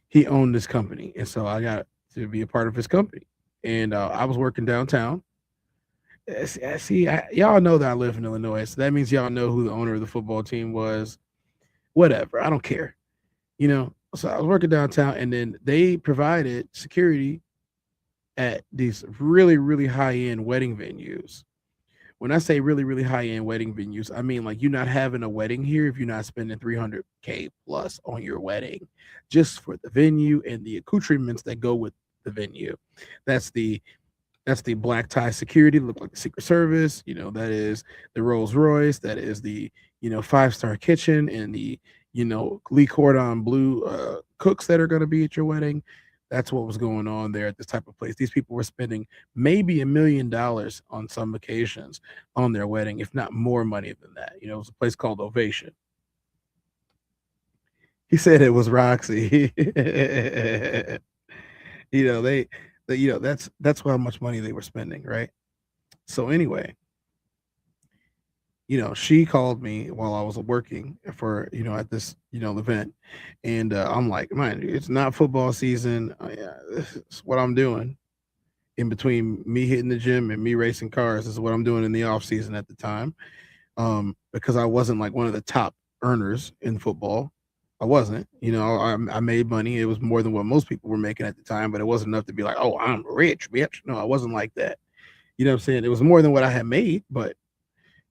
he owned this company. And so I got to be a part of his company. And I was working downtown. Y'all know that I live in Illinois, so that means y'all know who the owner of the football team was. Whatever, I don't care. So I was working downtown, and then they provided security at these really, really high-end wedding venues. When I say really, really high-end wedding venues, I mean like you're not having a wedding here if you're not spending $300K plus on your wedding just for the venue and the accoutrements that go with the venue. That's the black tie security, look like the Secret Service. That is the Rolls Royce. That is the 5-star kitchen and the Lee Cordon blue cooks that are going to be at your wedding. That's what was going on there at this type of place. These people were spending maybe $1 million on some occasions on their wedding, if not more money than that. It was a place called Ovation. He said it was Roxy. That's how much money they were spending, right? So anyway, she called me while I was working for, at this, event. And I'm like, man, it's not football season. This is what I'm doing in between me hitting the gym and me racing cars. This is what I'm doing in the off season at the time. Because I wasn't like one of the top earners in football. I wasn't, I made money. It was more than what most people were making at the time, but it wasn't enough to be like, oh, I'm rich, bitch. No, I wasn't like that. You know what I'm saying? It was more than what I had made, but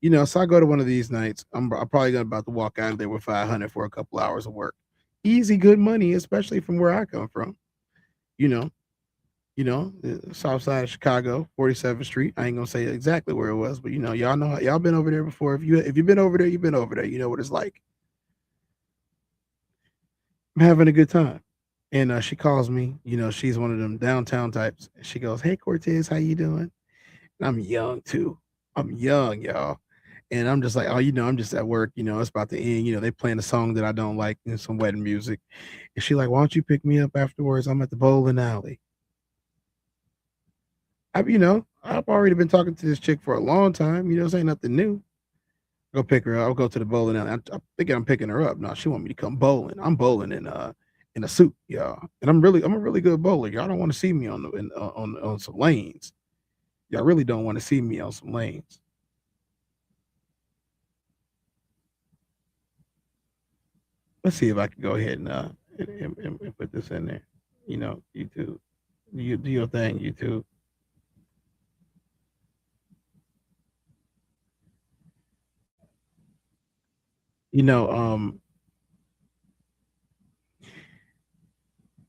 so I go to one of these nights. I'm probably about to walk out of there with $500 for a couple hours of work. Easy, good money, especially from where I come from. you know, the south side of Chicago, 47th Street. I ain't gonna say exactly where it was, but you know, y'all know y'all been over there before. If you've been over there, you've been over there. You know what it's like. I'm having a good time. And she calls me, you know, she's one of them downtown types. And she goes, "Hey Cortez, how you doing?" And I'm young too. I'm young, y'all. And I'm just like, oh, you know, I'm just at work, you know, it's about to end. You know, they playing a song that I don't like and some wedding music. And she like, "Why don't you pick me up afterwards? I'm at the bowling alley." You know, I've already been talking to this chick for a long time. You know, this ain't nothing new. Go pick her up. I'll go to the bowling alley. I'm thinking I'm picking her up. No, she want me to come bowling. I'm bowling in a suit, y'all. And I'm a really good bowler. Y'all don't want to see me on some lanes. Y'all really don't want to see me on some lanes. Let's see if I can go ahead and put this in there. You know, YouTube. You do your thing, YouTube. You know,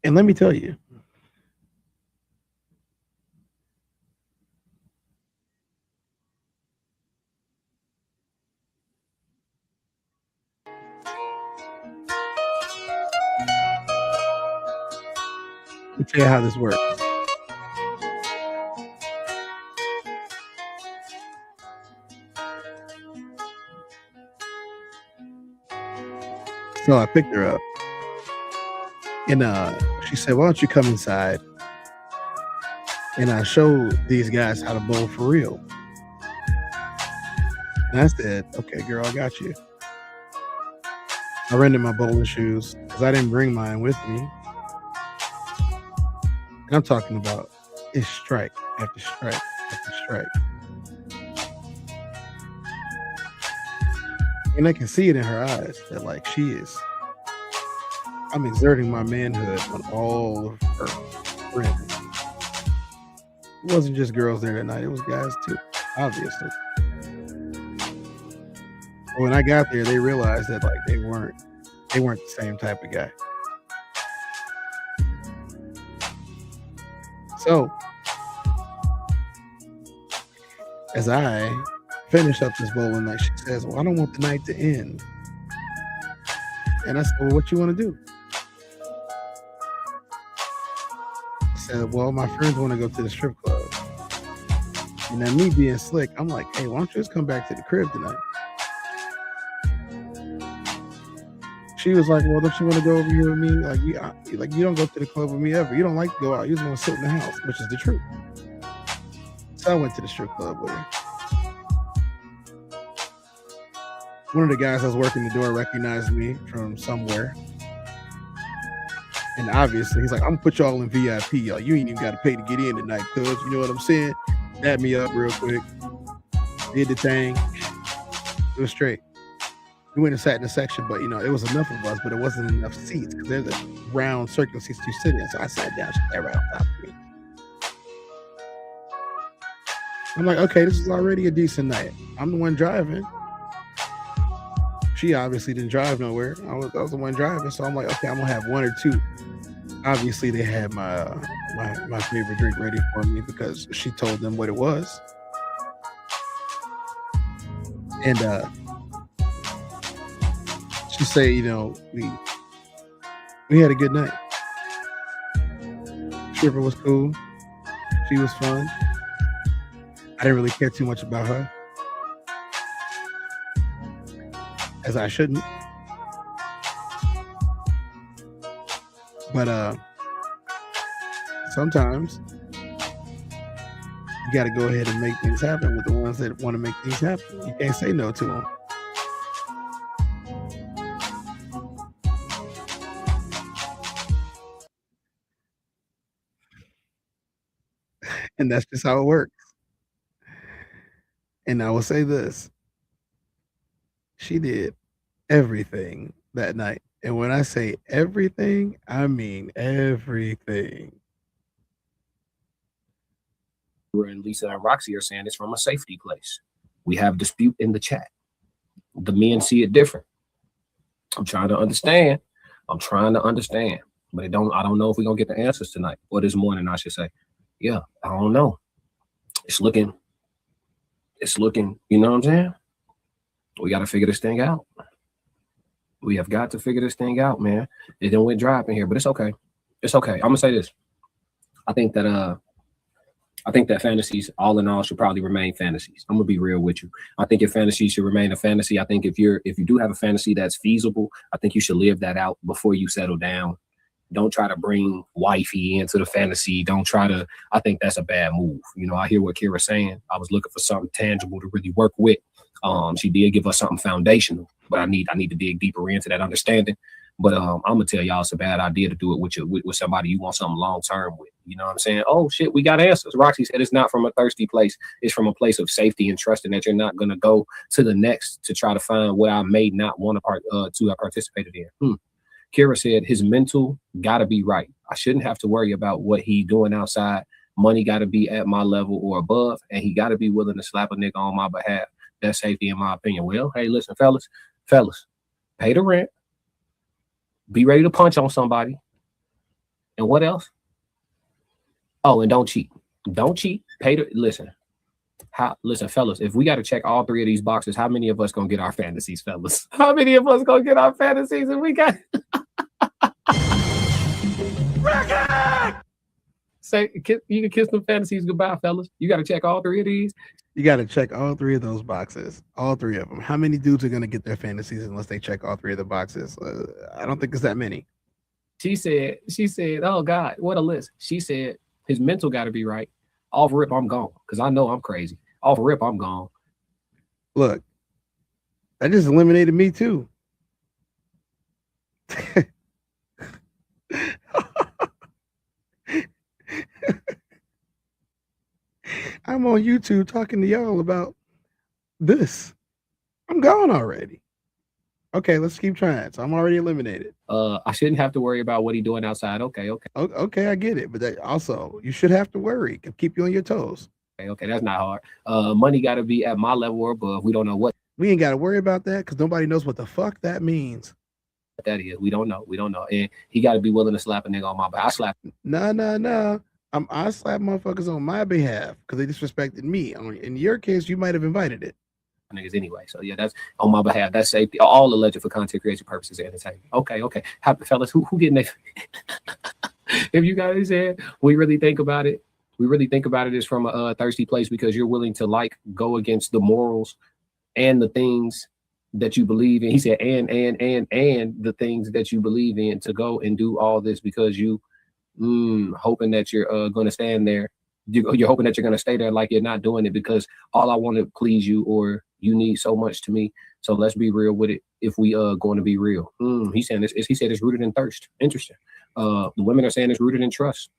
and let me tell you, how this works. So I picked her up, and she said, "Why don't you come inside?" And I showed these guys how to bowl for real. And I said, "Okay, girl, I got you." I rented my bowling shoes because I didn't bring mine with me. And I'm talking about it's strike after strike after strike. And I can see it in her eyes that like I'm exerting my manhood on all of her friends. It wasn't just girls there that night, it was guys too, obviously. When I got there, they realized that like they weren't the same type of guy. So as I finish up this bowling night, she says, "Well, I don't want the night to end." And I said, "Well, what you want to do?" I said, "Well, my friends want to go to the strip club." And then me being slick, I'm like, "Hey, why don't you just come back to the crib tonight?" She was like, "Well, don't you want to go over here with me? Like you don't go to the club with me ever. You don't like to go out. You just want to sit in the house," which is the truth. So I went to the strip club with her. One of the guys that was working the door recognized me from somewhere. And obviously, he's like, "I'm gonna put y'all in VIP, y'all. You ain't even got to pay to get in tonight, cuz." You know what I'm saying? Dabbed me up real quick. Did the thing. It was straight. We went and sat in the section, but, you know, it was enough of us, but it wasn't enough seats because there's a round circular seats to sit in. So I sat down. She sat right on top of me. I'm like, okay, this is already a decent night. I'm the one driving. She obviously didn't drive nowhere. I was the one driving, so I'm like, okay, I'm gonna have one or two. Obviously, they had my favorite drink ready for me because she told them what it was. And she said, you know, we had a good night. Stripper was cool. She was fun. I didn't really care too much about her, as I shouldn't. But sometimes you got to go ahead and make things happen with the ones that want to make things happen. You can't say no to them. And that's just how it works. And I will say this. She did everything that night. And when I say everything, I mean everything. And Lisa and Roxy are saying it's from a safety place. We have dispute in the chat. The men see it different. I'm trying to understand. But I don't know if we're gonna get the answers tonight or this morning, I should say. yeah, I don't know. It's looking, you know what I'm saying? We got to figure this thing out. We have got to figure this thing out, man. It didn't went dry up in here, but it's okay. It's okay. I'm gonna say this. I think that fantasies, all in all, should probably remain fantasies. I'm gonna be real with you. I think if fantasy should remain a fantasy, I think if you do have a fantasy that's feasible, I think you should live that out before you settle down. Don't try to bring wifey into the fantasy. Don't try to. I think that's a bad move. You know, I hear what Kira's saying. I was looking for something tangible to really work with. She did give us something foundational, but I need to dig deeper into that understanding. But I'm gonna tell y'all it's a bad idea to do it with somebody you want something long term with. You know what I'm saying? Oh shit, we got answers. Roxy said it's not from a thirsty place. It's from a place of safety and trusting that you're not gonna go to the next to try to find what I may not want to have participated in. Kira said his mental gotta be right. I shouldn't have to worry about what he doing outside. Money gotta be at my level or above, and he gotta be willing to slap a nigga on my behalf. That's safety in my opinion. Well, hey, listen, fellas, pay the rent. Be ready to punch on somebody. And what else? Oh, and don't cheat. Don't cheat. Listen, fellas, if we got to check all three of these boxes, how many of us gonna get our fantasies, fellas? How many of us gonna get our fantasies if we got say you can kiss them fantasies goodbye, fellas? You got to check all three of these. You got to check all three of those boxes. All three of them. How many dudes are going to get their fantasies unless they check all three of the boxes? I don't think it's that many. She said, oh God, what a list. She said his mental got to be right. Off rip, I'm gone. Because I know I'm crazy. Off rip, I'm gone. Look, that just eliminated me too. I'm on YouTube talking to y'all about this. I'm gone already. Okay, let's keep trying. So I'm already eliminated. I shouldn't have to worry about what he's doing outside. Okay, I get it. But that also, you should have to worry. Can keep you on your toes. Okay, that's not hard. Money got to be at my level or above. We don't know what. We ain't got to worry about that because nobody knows what the fuck that means. That is. We don't know. And he got to be willing to slap a nigga on my back. I slap. No. I slap motherfuckers on my behalf because they disrespected me. In your case, you might have invited it. Niggas anyway. So yeah, that's on my behalf. That's safety. All alleged for content creation purposes and entertainment. Okay. Fellas, who getting that? If you guys said we really think about it is from a thirsty place because you're willing to go against the morals and the things that you believe in. He said, and the things that you believe in to go and do all this because you hoping that you're going to stand there. You're hoping that you're going to stay there like you're not doing it because all I want to please you or you need so much to me. So let's be real with it. If we going to be real, he's saying this. He said it's rooted in thirst. Interesting. The women are saying it's rooted in trust.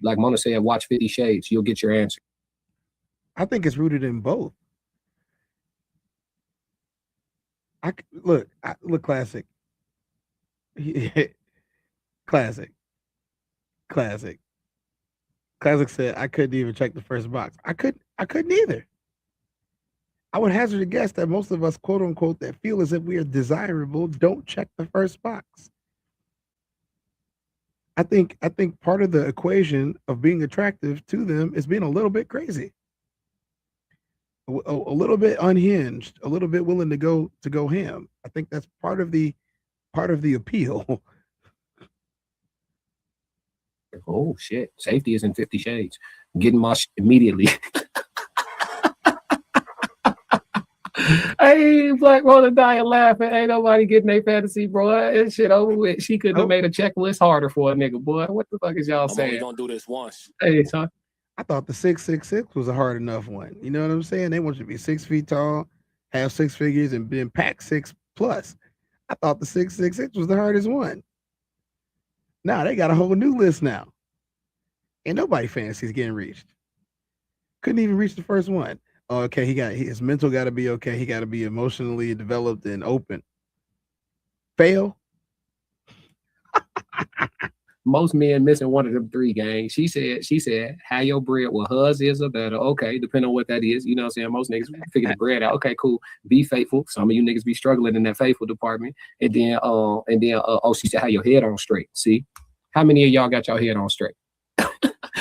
Like Mona said, watch 50 Shades. You'll get your answer. I think it's rooted in both. Look, classic. Classic said I couldn't even check the first box. I couldn't either. I would hazard a guess that most of us, quote unquote, that feel as if we are desirable don't check the first box. I think part of the equation of being attractive to them is being a little bit crazy, a little bit unhinged, a little bit willing to go ham. I think that's part of the appeal. Oh shit! Safety is in 50 Shades. Getting my immediately. Hey, Black Mona dying laughing. Ain't nobody getting their fantasy, bro. That shit over with. She couldn't have made a checklist harder for a nigga, boy. What the fuck is y'all saying? I'm only gonna do this once. Hey, son. I thought the 666 was a hard enough one. You know what I'm saying? They want you to be 6 feet tall, have 6 figures, and been packed 6+. I thought the 666 was the hardest one. Now they got a whole new list now. Ain't nobody fantasies getting reached. Couldn't even reach the first one. Oh, okay, his mental got to be okay. He got to be emotionally developed and open. Fail. Most men missing one of them 3 gangs. She said, how your bread, well, hers is or better. Okay, depending on what that is. You know what I'm saying? Most niggas figure the bread out. Okay, cool. Be faithful. Some of you niggas be struggling in that faithful department. And then, she said, how your head on straight. See? How many of y'all got your head on straight?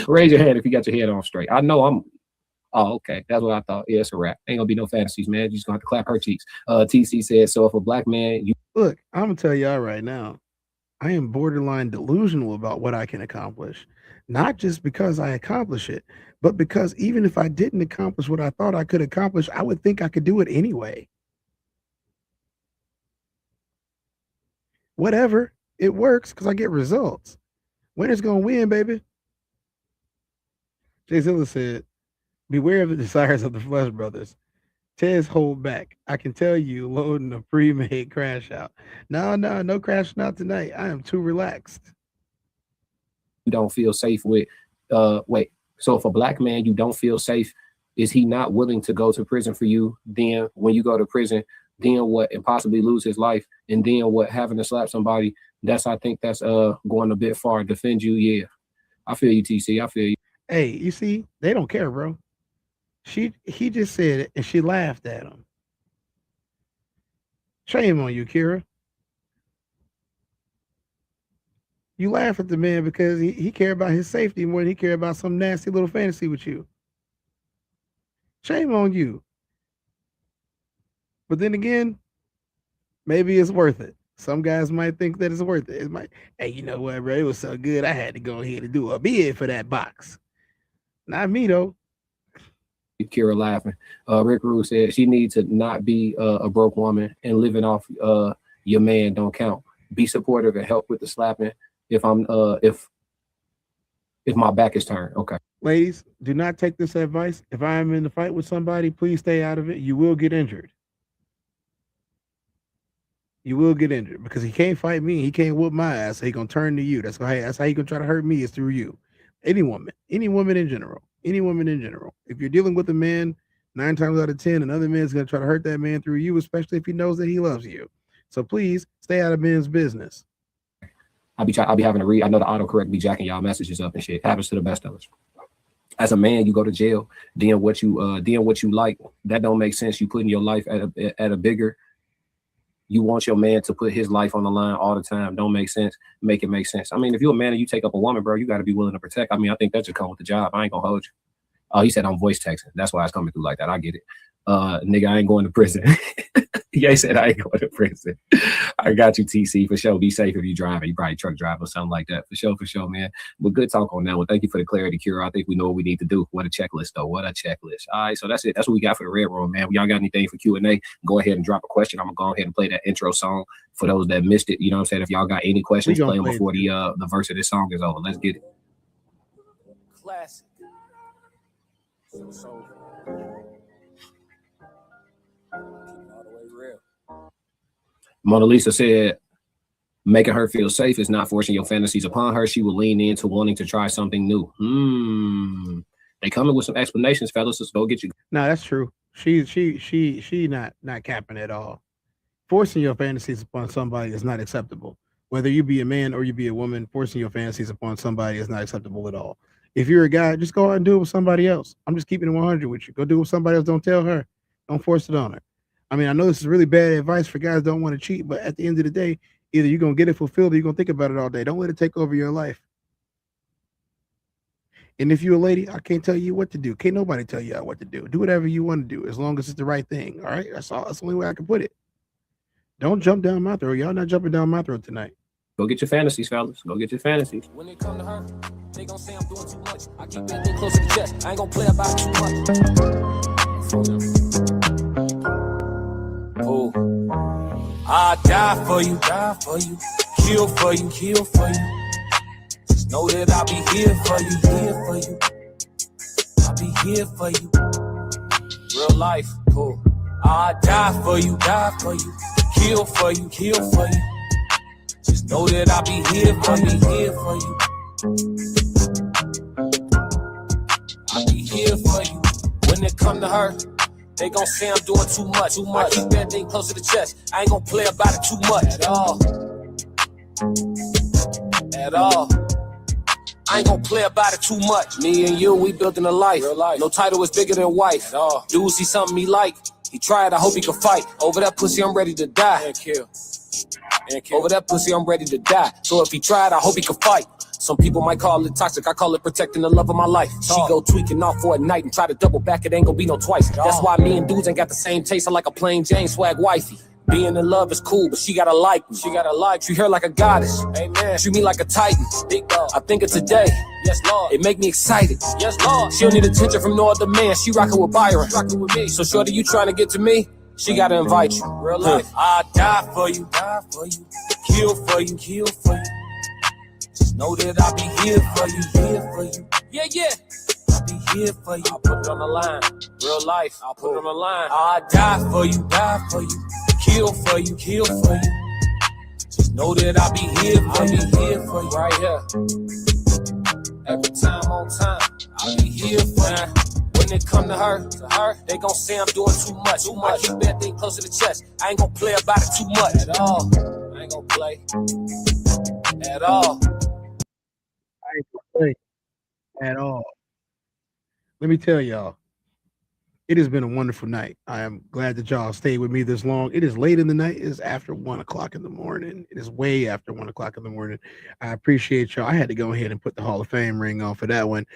Raise your hand if you got your head on straight. I know I'm. Oh, okay. That's what I thought. Yeah, it's a wrap. Ain't gonna be no fantasies, man. You just gonna have to clap her cheeks. TC said, so if a black man, you Look, I'm gonna tell y'all right now, I am borderline delusional about what I can accomplish. Not just because I accomplish it, but because even if I didn't accomplish what I thought I could accomplish, I would think I could do it anyway. Whatever, it works because I get results. Winner's gonna win, baby. Jay Zilla said, beware of the desires of the flesh, brothers. Tez, hold back. I can tell you, loading a pre-made crash out. No crashing out tonight. I am too relaxed. don't feel safe with, wait. So if a black man you don't feel safe, is he not willing to go to prison for you? Then when you go to prison, then what? And possibly lose his life, and then what? Having to slap somebody. I think that's going a bit far. Defend you, yeah. I feel you, TC. I feel you. Hey, you see, they don't care, bro. He just said it and she laughed at him. Shame on you, Kira. You laugh at the man because he cared about his safety more than he cared about some nasty little fantasy with you. Shame on you. But then again, maybe it's worth it. Some guys might think that it's worth it. It might, hey, you know what, bro? It was so good. I had to go ahead and do a bid for that box. Not me, though. Kira laughing. Rick Rue said she needs to not be a broke woman, and living off your man don't count. Be supportive and help with the slapping if my back is turned. Okay. Ladies, do not take this advice. If I am in a fight with somebody, please stay out of it. You will get injured. You will get injured because he can't fight me. He can't whoop my ass. So he gonna turn to you. That's how he gonna try to hurt me, is through you. Any woman in general. If you're dealing with a man, 9 times out of 10, another man's gonna try to hurt that man through you, especially if he knows that he loves you. So please stay out of men's business. I'll be having to read. I know the autocorrect be jacking y'all messages up and shit. Happens to the best of us. As a man, you go to jail. Then what you like, that don't make sense. You putting your life at a bigger. You want your man to put his life on the line all the time. Don't make sense. Make it make sense. I mean, if you're a man and you take up a woman, bro, you got to be willing to protect. I mean, I think that should come with the job. I ain't gonna hold you. Oh, he said I'm voice texting. That's why it's coming through like that. I get it. Nigga, I ain't going to prison. Yeah, he said I ain't going to prison. I got you, TC, for sure. Be safe if you driving. You probably truck driver or something like that. For sure, man. But good talk on that one. Thank you for the clarity, Kira. I think we know what we need to do. What a checklist, though. What a checklist. All right, so that's it. That's what we got for the Red Room, man. Y'all got anything for Q&A? Go ahead and drop a question. I'm going to go ahead and play that intro song for those that missed it. You know what I'm saying? If y'all got any questions, play them before the verse of this song is over. Let's get it. Classic. Mona Lisa said, making her feel safe is not forcing your fantasies upon her. She will lean into wanting to try something new. They coming with some explanations, fellas. Let's go get you. No, that's true. She not capping at all. Forcing your fantasies upon somebody is not acceptable. Whether you be a man or you be a woman, forcing your fantasies upon somebody is not acceptable at all. If you're a guy, just go out and do it with somebody else. I'm just keeping it 100 with you. Go do it with somebody else. Don't tell her. Don't force it on her. I mean, I know this is really bad advice for guys who don't want to cheat, but at the end of the day, either you're going to get it fulfilled or you're going to think about it all day. Don't let it take over your life. And if you're a lady, I can't tell you what to do. Can't nobody tell you what to do. Do whatever you want to do as long as it's the right thing. All right? That's all. That's the only way I can put it. Don't jump down my throat. Y'all not jumping down my throat tonight. Go get your fantasies, fellas. Go get your fantasies. When it come to her, they gon' say I'm doing too much. I keep that thing close to the chest. I ain't gonna play about too much. Oh, I die for you, kill for you. Just know that I'll be here for you, I'll be here for you. Real life, cool. I die for you, kill for you. Just know that I'll be here for you. I'll be here for you. When it come to her, they gon' say I'm doing too much. I keep that thing close to the chest. I ain't gon' play about it too much at all. I ain't gon' play about it too much. Me and you, we building a life. Real life. No title is bigger than wife. Dude see something he like. He tried, I hope he can fight. Over that pussy, I'm ready to die. Yeah, kill. Over that pussy, I'm ready to die. So if he tried, I hope he could fight. Some people might call it toxic, I call it protecting the love of my life. She go tweaking off for a night and try to double back, it ain't gonna be no twice. That's why me and dudes ain't got the same taste. I like a plain Jane swag wifey. Being in love is cool, but she gotta like me. She gotta like, treat her like a goddess. Amen. Treat me like a titan. Big dog. I think it's a day. Yes, Lord. It make me excited. Yes, Lord. She don't need attention from no other man. She rockin' with Byron. Rockin' with me. So shorty, you trying to get to me? She gotta invite you. Real life. I die for you. Die for you. Kill for you. Kill for you. Just know that I'll be here for you. Here for you. Yeah, yeah. I'll be here for you. I'll put it on the line. Real life. I'll put it on the line. I die for you. Die for you. Kill for you, kill for you. Just know that I'll be here for you, here for you, right here. Every time on time, I'll be here for you. When it come to her, they gon' say I'm doing too much. I keep that thing close to the chest. I ain't gon' play about it too much at all. I ain't gon' play at all. I ain't gonna play at all. Let me tell y'all, it has been a wonderful night. I am glad that y'all stayed with me this long. It is late in the night. It is after 1 o'clock in the morning. It is way after 1 o'clock in the morning. I appreciate y'all. I had to go ahead and put the Hall of Fame ring on for that one.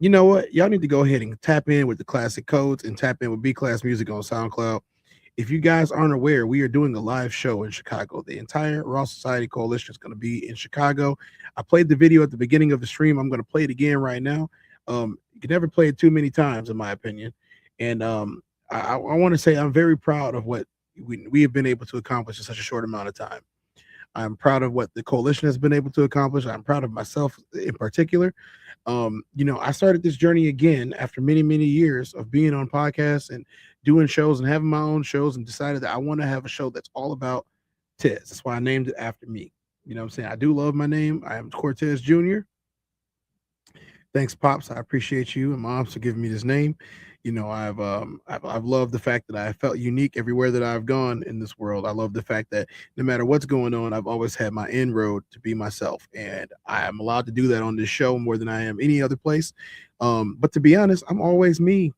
You know what? Y'all need to go ahead and tap in with the classic codes and tap in with B-Class Music on SoundCloud. If you guys aren't aware, we are doing a live show in Chicago. The entire Raw Society Coalition is going to be in Chicago. I played the video at the beginning of the stream. I'm going to play it again right now. You can never play it too many times, in my opinion. And I want to say I'm very proud of what we have been able to accomplish in such a short amount of time. I'm proud of what the coalition has been able to accomplish. I'm proud of myself in particular. You know, I started this journey again after many, many years of being on podcasts and doing shows and having my own shows, and decided that I want to have a show that's all about Tez. That's why I named it after me. You know what I'm saying? I do love my name. I am Cortez Jr. Thanks, Pops. I appreciate you and Moms for giving me this name. You know, I've loved the fact that I felt unique everywhere that I've gone in this world. I love the fact that no matter what's going on, I've always had my inroad to be myself, and I am allowed to do that on this show more than I am any other place. But to be honest, I'm always me,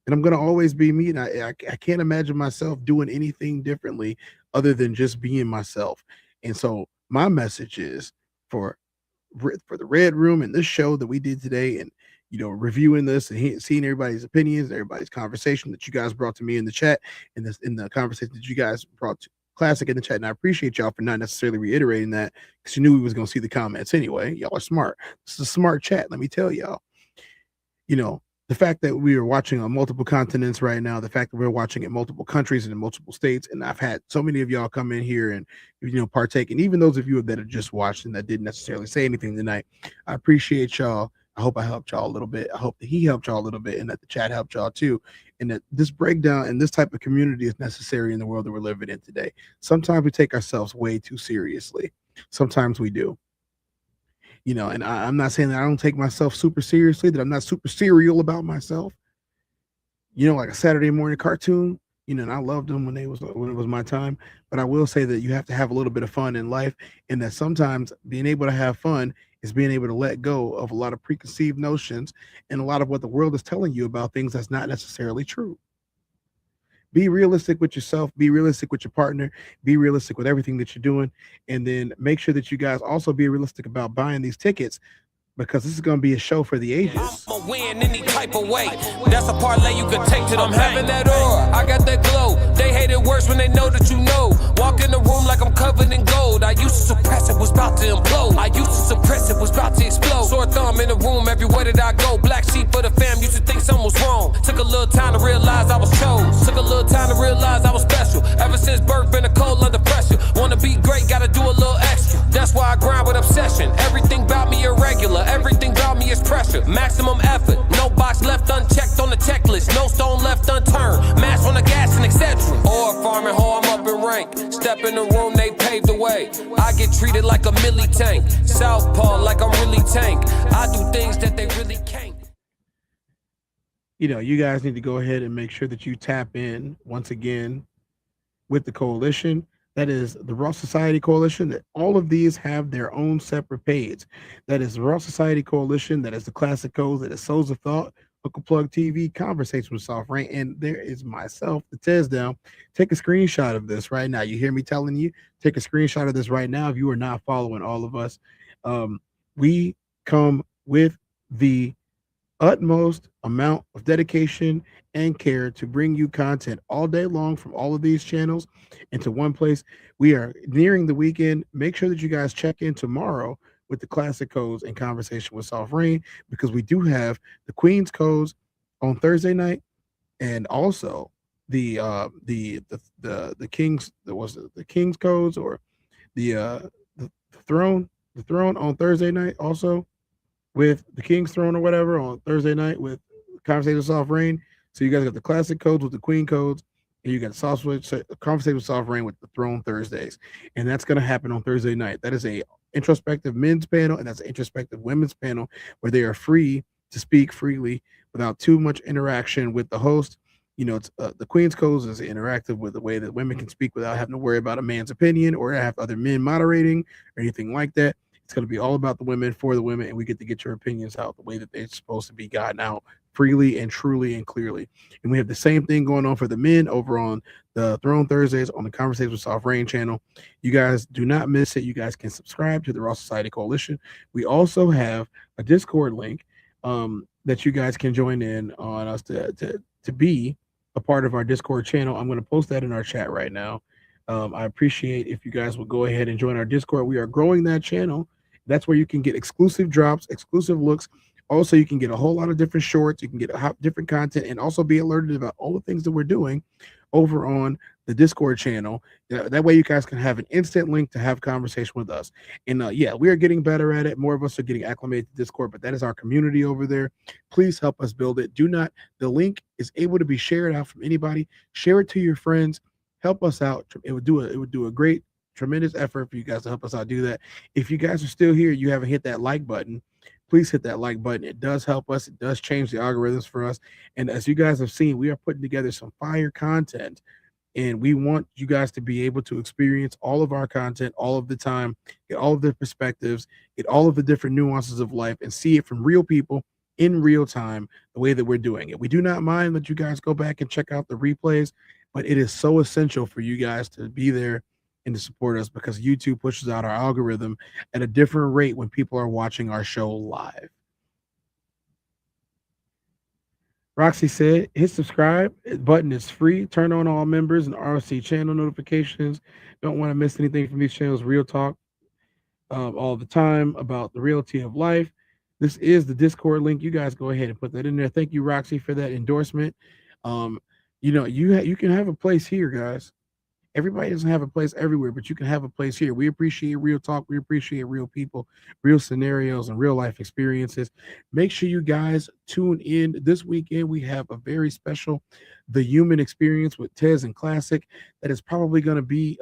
and I'm gonna always be me, and I can't imagine myself doing anything differently other than just being myself. And so my message is for the Red Room and this show that we did today, and you know, reviewing this and seeing everybody's opinions, everybody's conversation that you guys brought to me in the chat, and this in the conversation that you guys brought to Classic in the chat. And I appreciate y'all for not necessarily reiterating that, because you knew we was gonna see the comments anyway. Y'all are smart. This is a smart chat, let me tell y'all. You know, the fact that we are watching on multiple continents right now, the fact that we're watching in multiple countries and in multiple states, and I've had so many of y'all come in here and, you know, partake, and even those of you that have just watched and that didn't necessarily say anything tonight, I appreciate y'all. I hope I helped y'all a little bit. I hope that he helped y'all a little bit, and that the chat helped y'all too, and that this breakdown and this type of community is necessary in the world that we're living in today. Sometimes we take ourselves way too seriously. Sometimes we do. You know, and I'm not saying that I don't take myself super seriously, that I'm not super serial about myself. You know, like a Saturday morning cartoon, you know, and I loved them when it was my time. But I will say that you have to have a little bit of fun in life, and that sometimes being able to have fun is being able to let go of a lot of preconceived notions and a lot of what the world is telling you about things that's not necessarily true. Be realistic with yourself, be realistic with your partner, be realistic with everything that you're doing, and then make sure that you guys also be realistic about buying these tickets, because this is going to be a show for the ages. I'ma win any type of way. That's a parlay you could take to them. I'm having that aura, I got that glow. They hate it worse when they know that you know. Walk in the room like I'm covered in gold. I used to suppress it, was about to implode. I used to suppress it, was about to explode. Sore thumb in the room everywhere that I go. Black sheep for the fam, used to think something was wrong. Took a little time to realize I was chose. Took a little time to realize I was special. Ever since birth, been a cold under pressure. Wanna be great, gotta do a little extra. That's why I grind with obsession. Everything about me irregular. Everything about me is pressure. Maximum effort. No box left unchecked on the checklist. No stone left unturned. Mash on the gas and etc. Or farming hoe, I'm up in rank. Step in the room, they paved the way. I get treated like a milli tank. Southpaw like I'm really tank. I do things that they really can't. You know, you guys need to go ahead and make sure that you tap in once again with the coalition. That is the Raw Society Coalition. That all of these have their own separate page. That is the Raw Society Coalition. That is the Classic Codes. That is Souls of Thought Uncle Plug TV, Conversation with Soft Rain, and there is myself, the TezDown. Take a screenshot of this right now. You hear me telling you? Take a screenshot of this right now if you are not following all of us. We come with the utmost amount of dedication and care to bring you content all day long from all of these channels into one place. We are nearing the weekend. Make sure that you guys check in tomorrow with the classic codes and Conversation with Soft Rain, because we do have the Queen's codes on Thursday night, and also the King's, the King's codes, or the throne on Thursday night, also with the King's Throne or whatever on Thursday night with Conversation with Soft Rain. So you guys got the classic codes with the Queen codes, and you got Conversation with Soft Rain with the Throne Thursdays, and that's going to happen on Thursday night. That is a introspective men's panel, and that's an introspective women's panel where they are free to speak freely without too much interaction with the host. You know, it's, the Queen's Codes is interactive with the way that women can speak without having to worry about a man's opinion or have other men moderating or anything like that. It's going to be all about the women, for the women, and we get to get your opinions out the way that they're supposed to be gotten out, freely and truly and clearly. And we have the same thing going on for the men over on the Throne Thursdays on the Conversation with Soft Rain channel. You guys do not miss it. You guys can subscribe to the Raw Society Coalition. We also have a Discord link that you guys can join in on us to be a part of our Discord channel. I'm going to post that in our chat right now. I appreciate if you guys will go ahead and join our Discord. We are growing that channel. That's where you can get exclusive drops, exclusive looks. Also, you can get a whole lot of different shorts. You can get different content, and also be alerted about all the things that we're doing over on the Discord channel. That way you guys can have an instant link to have conversation with us. And yeah, we are getting better at it. More of us are getting acclimated to Discord, but that is our community over there. Please help us build it. The link is able to be shared out from anybody. Share it to your friends. Help us out. It would do a great, tremendous effort for you guys to help us out do that. If you guys are still here, you haven't hit that like button, please hit that like button. It does help us. It does change the algorithms for us. And as you guys have seen, we are putting together some fire content, and we want you guys to be able to experience all of our content all of the time, get all of the perspectives, get all of the different nuances of life, and see it from real people in real time, the way that we're doing it. We do not mind that you guys go back and check out the replays, but it is so essential for you guys to be there and to support us, because YouTube pushes out our algorithm at a different rate when people are watching our show live. Roxy said, hit subscribe button is free. Turn on all members and RC channel notifications. Don't want to miss anything from these channels. Real talk all the time about the reality of life. This is the Discord link. You guys go ahead and put that in there. Thank you, Roxy, for that endorsement. You know, you can have a place here, guys. Everybody doesn't have a place everywhere, but you can have a place here. We appreciate real talk. We appreciate real people, real scenarios, and real life experiences. Make sure you guys tune in. This weekend, we have a very special The Human Experience with Tez and Classic that is probably going to be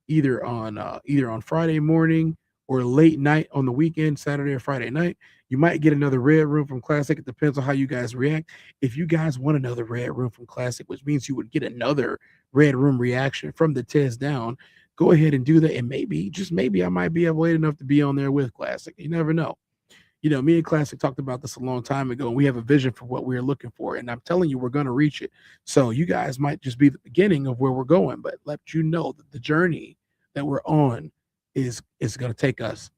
either on Friday morning or late night on the weekend, Saturday or Friday night. You might get another Red Room from Classic. It depends on how you guys react. If you guys want another Red Room from Classic, which means you would get another Red Room reaction from the TezDown, go ahead and do that. And maybe, just maybe, I might be late enough to be on there with Classic. You never know. You know, me and Classic talked about this a long time ago, and we have a vision for what we're looking for. And I'm telling you, we're going to reach it. So you guys might just be the beginning of where we're going, but let you know that the journey that we're on is going to take us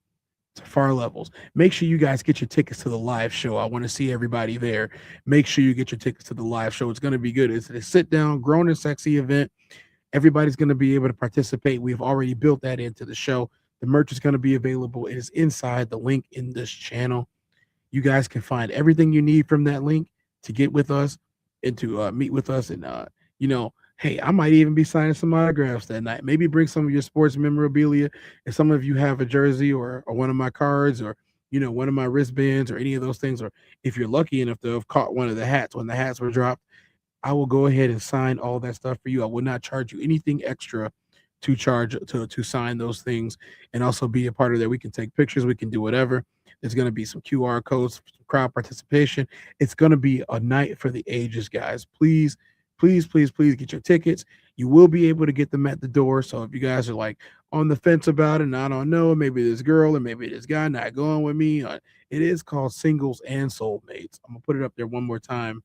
to far levels. Make sure you guys get your tickets to the live show. I want to see everybody there. Make sure you get your tickets to the live show. It's going to be good. It's a sit down, grown and sexy event. Everybody's going to be able to participate. We've already built that into the show. The merch is going to be available. It is inside the link in this channel. You guys can find everything you need from that link to get with us and to meet with us. And, you know, hey, I might even be signing some autographs that night. Maybe bring some of your sports memorabilia. If some of you have a jersey or one of my cards, or, you know, one of my wristbands or any of those things, or if you're lucky enough to have caught one of the hats when the hats were dropped, I will go ahead and sign all that stuff for you. I will not charge you anything extra to sign those things, and also be a part of that. We can take pictures. We can do whatever. There's going to be some QR codes, some crowd participation. It's going to be a night for the ages, guys. Please Please, please, please get your tickets. You will be able to get them at the door. So if you guys are like on the fence about it, and I don't know, maybe this girl or maybe this guy not going with me, it is called Singles and Soulmates. I'm gonna put it up there one more time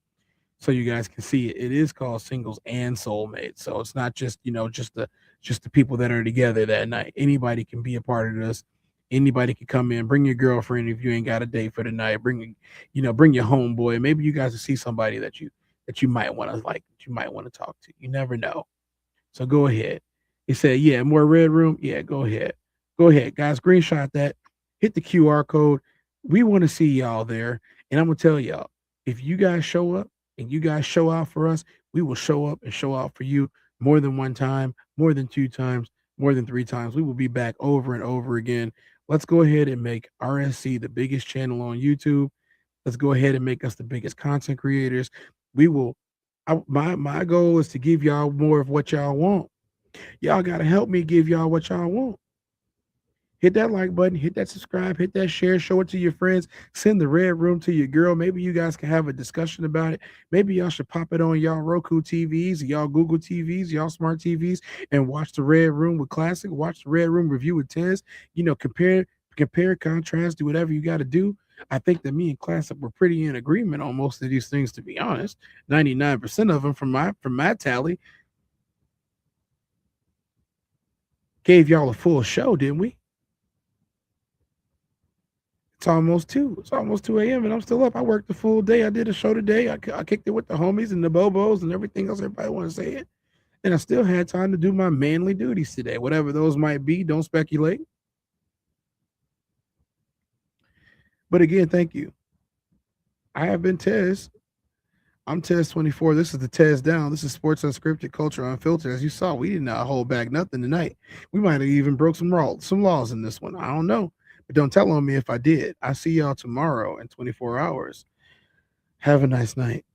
so you guys can see it. It is called Singles and Soulmates. So it's not just, just the people that are together that night. Anybody can be a part of this. Anybody can come in. Bring your girlfriend if you ain't got a date for the night. Bring your homeboy. Maybe you guys will see somebody that you might want to like, that you might want to talk to. You never know. So go ahead. He said, yeah, more red room. Yeah, go ahead. Go ahead, guys. Screenshot that. Hit the QR code. We want to see y'all there. And I'm going to tell y'all, if you guys show up and you guys show out for us, we will show up and show out for you more than one time, more than 2 times, more than 3 times. We will be back over and over again. Let's go ahead and make RSC the biggest channel on YouTube. Let's go ahead and make us the biggest content creators. We will. My goal is to give y'all more of what y'all want. Y'all got to help me give y'all what y'all want. Hit that like button, hit that subscribe, hit that share, show it to your friends, send the red room to your girl. Maybe you guys can have a discussion about it. Maybe y'all should pop it on y'all Roku TVs, y'all Google TVs, y'all smart TVs, and watch the red room with Classic, watch the red room review with Tez. Compare, contrast, do whatever you got to do. I think that me and Classic were pretty in agreement on most of these things, to be honest. 99% of them from my tally. Gave y'all a full show, didn't we? It's almost 2. It's almost 2 a.m. and I'm still up. I worked the full day. I did a show today. I kicked it with the homies and the bobos and everything else. Everybody want to say it. And I still had time to do my manly duties today. Whatever those might be, don't speculate. But again, thank you. I have been Tez. I'm Tez24. This is the TezDown. This is Sports Unscripted, Culture Unfiltered. As you saw, we did not hold back nothing tonight. We might have even broke some laws in this one. I don't know. But don't tell on me if I did. I see y'all tomorrow in 24 hours. Have a nice night.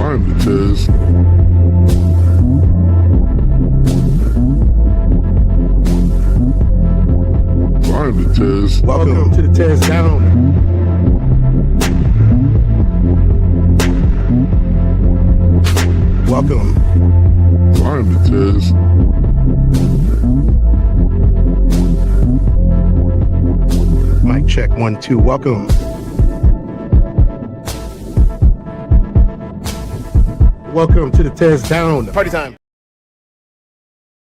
I'm the Tez. I'm the Tez. Welcome to the TezDown. Welcome. I'm the Tez. Mic check 1 2. Welcome. Welcome to the TezDown. Party time.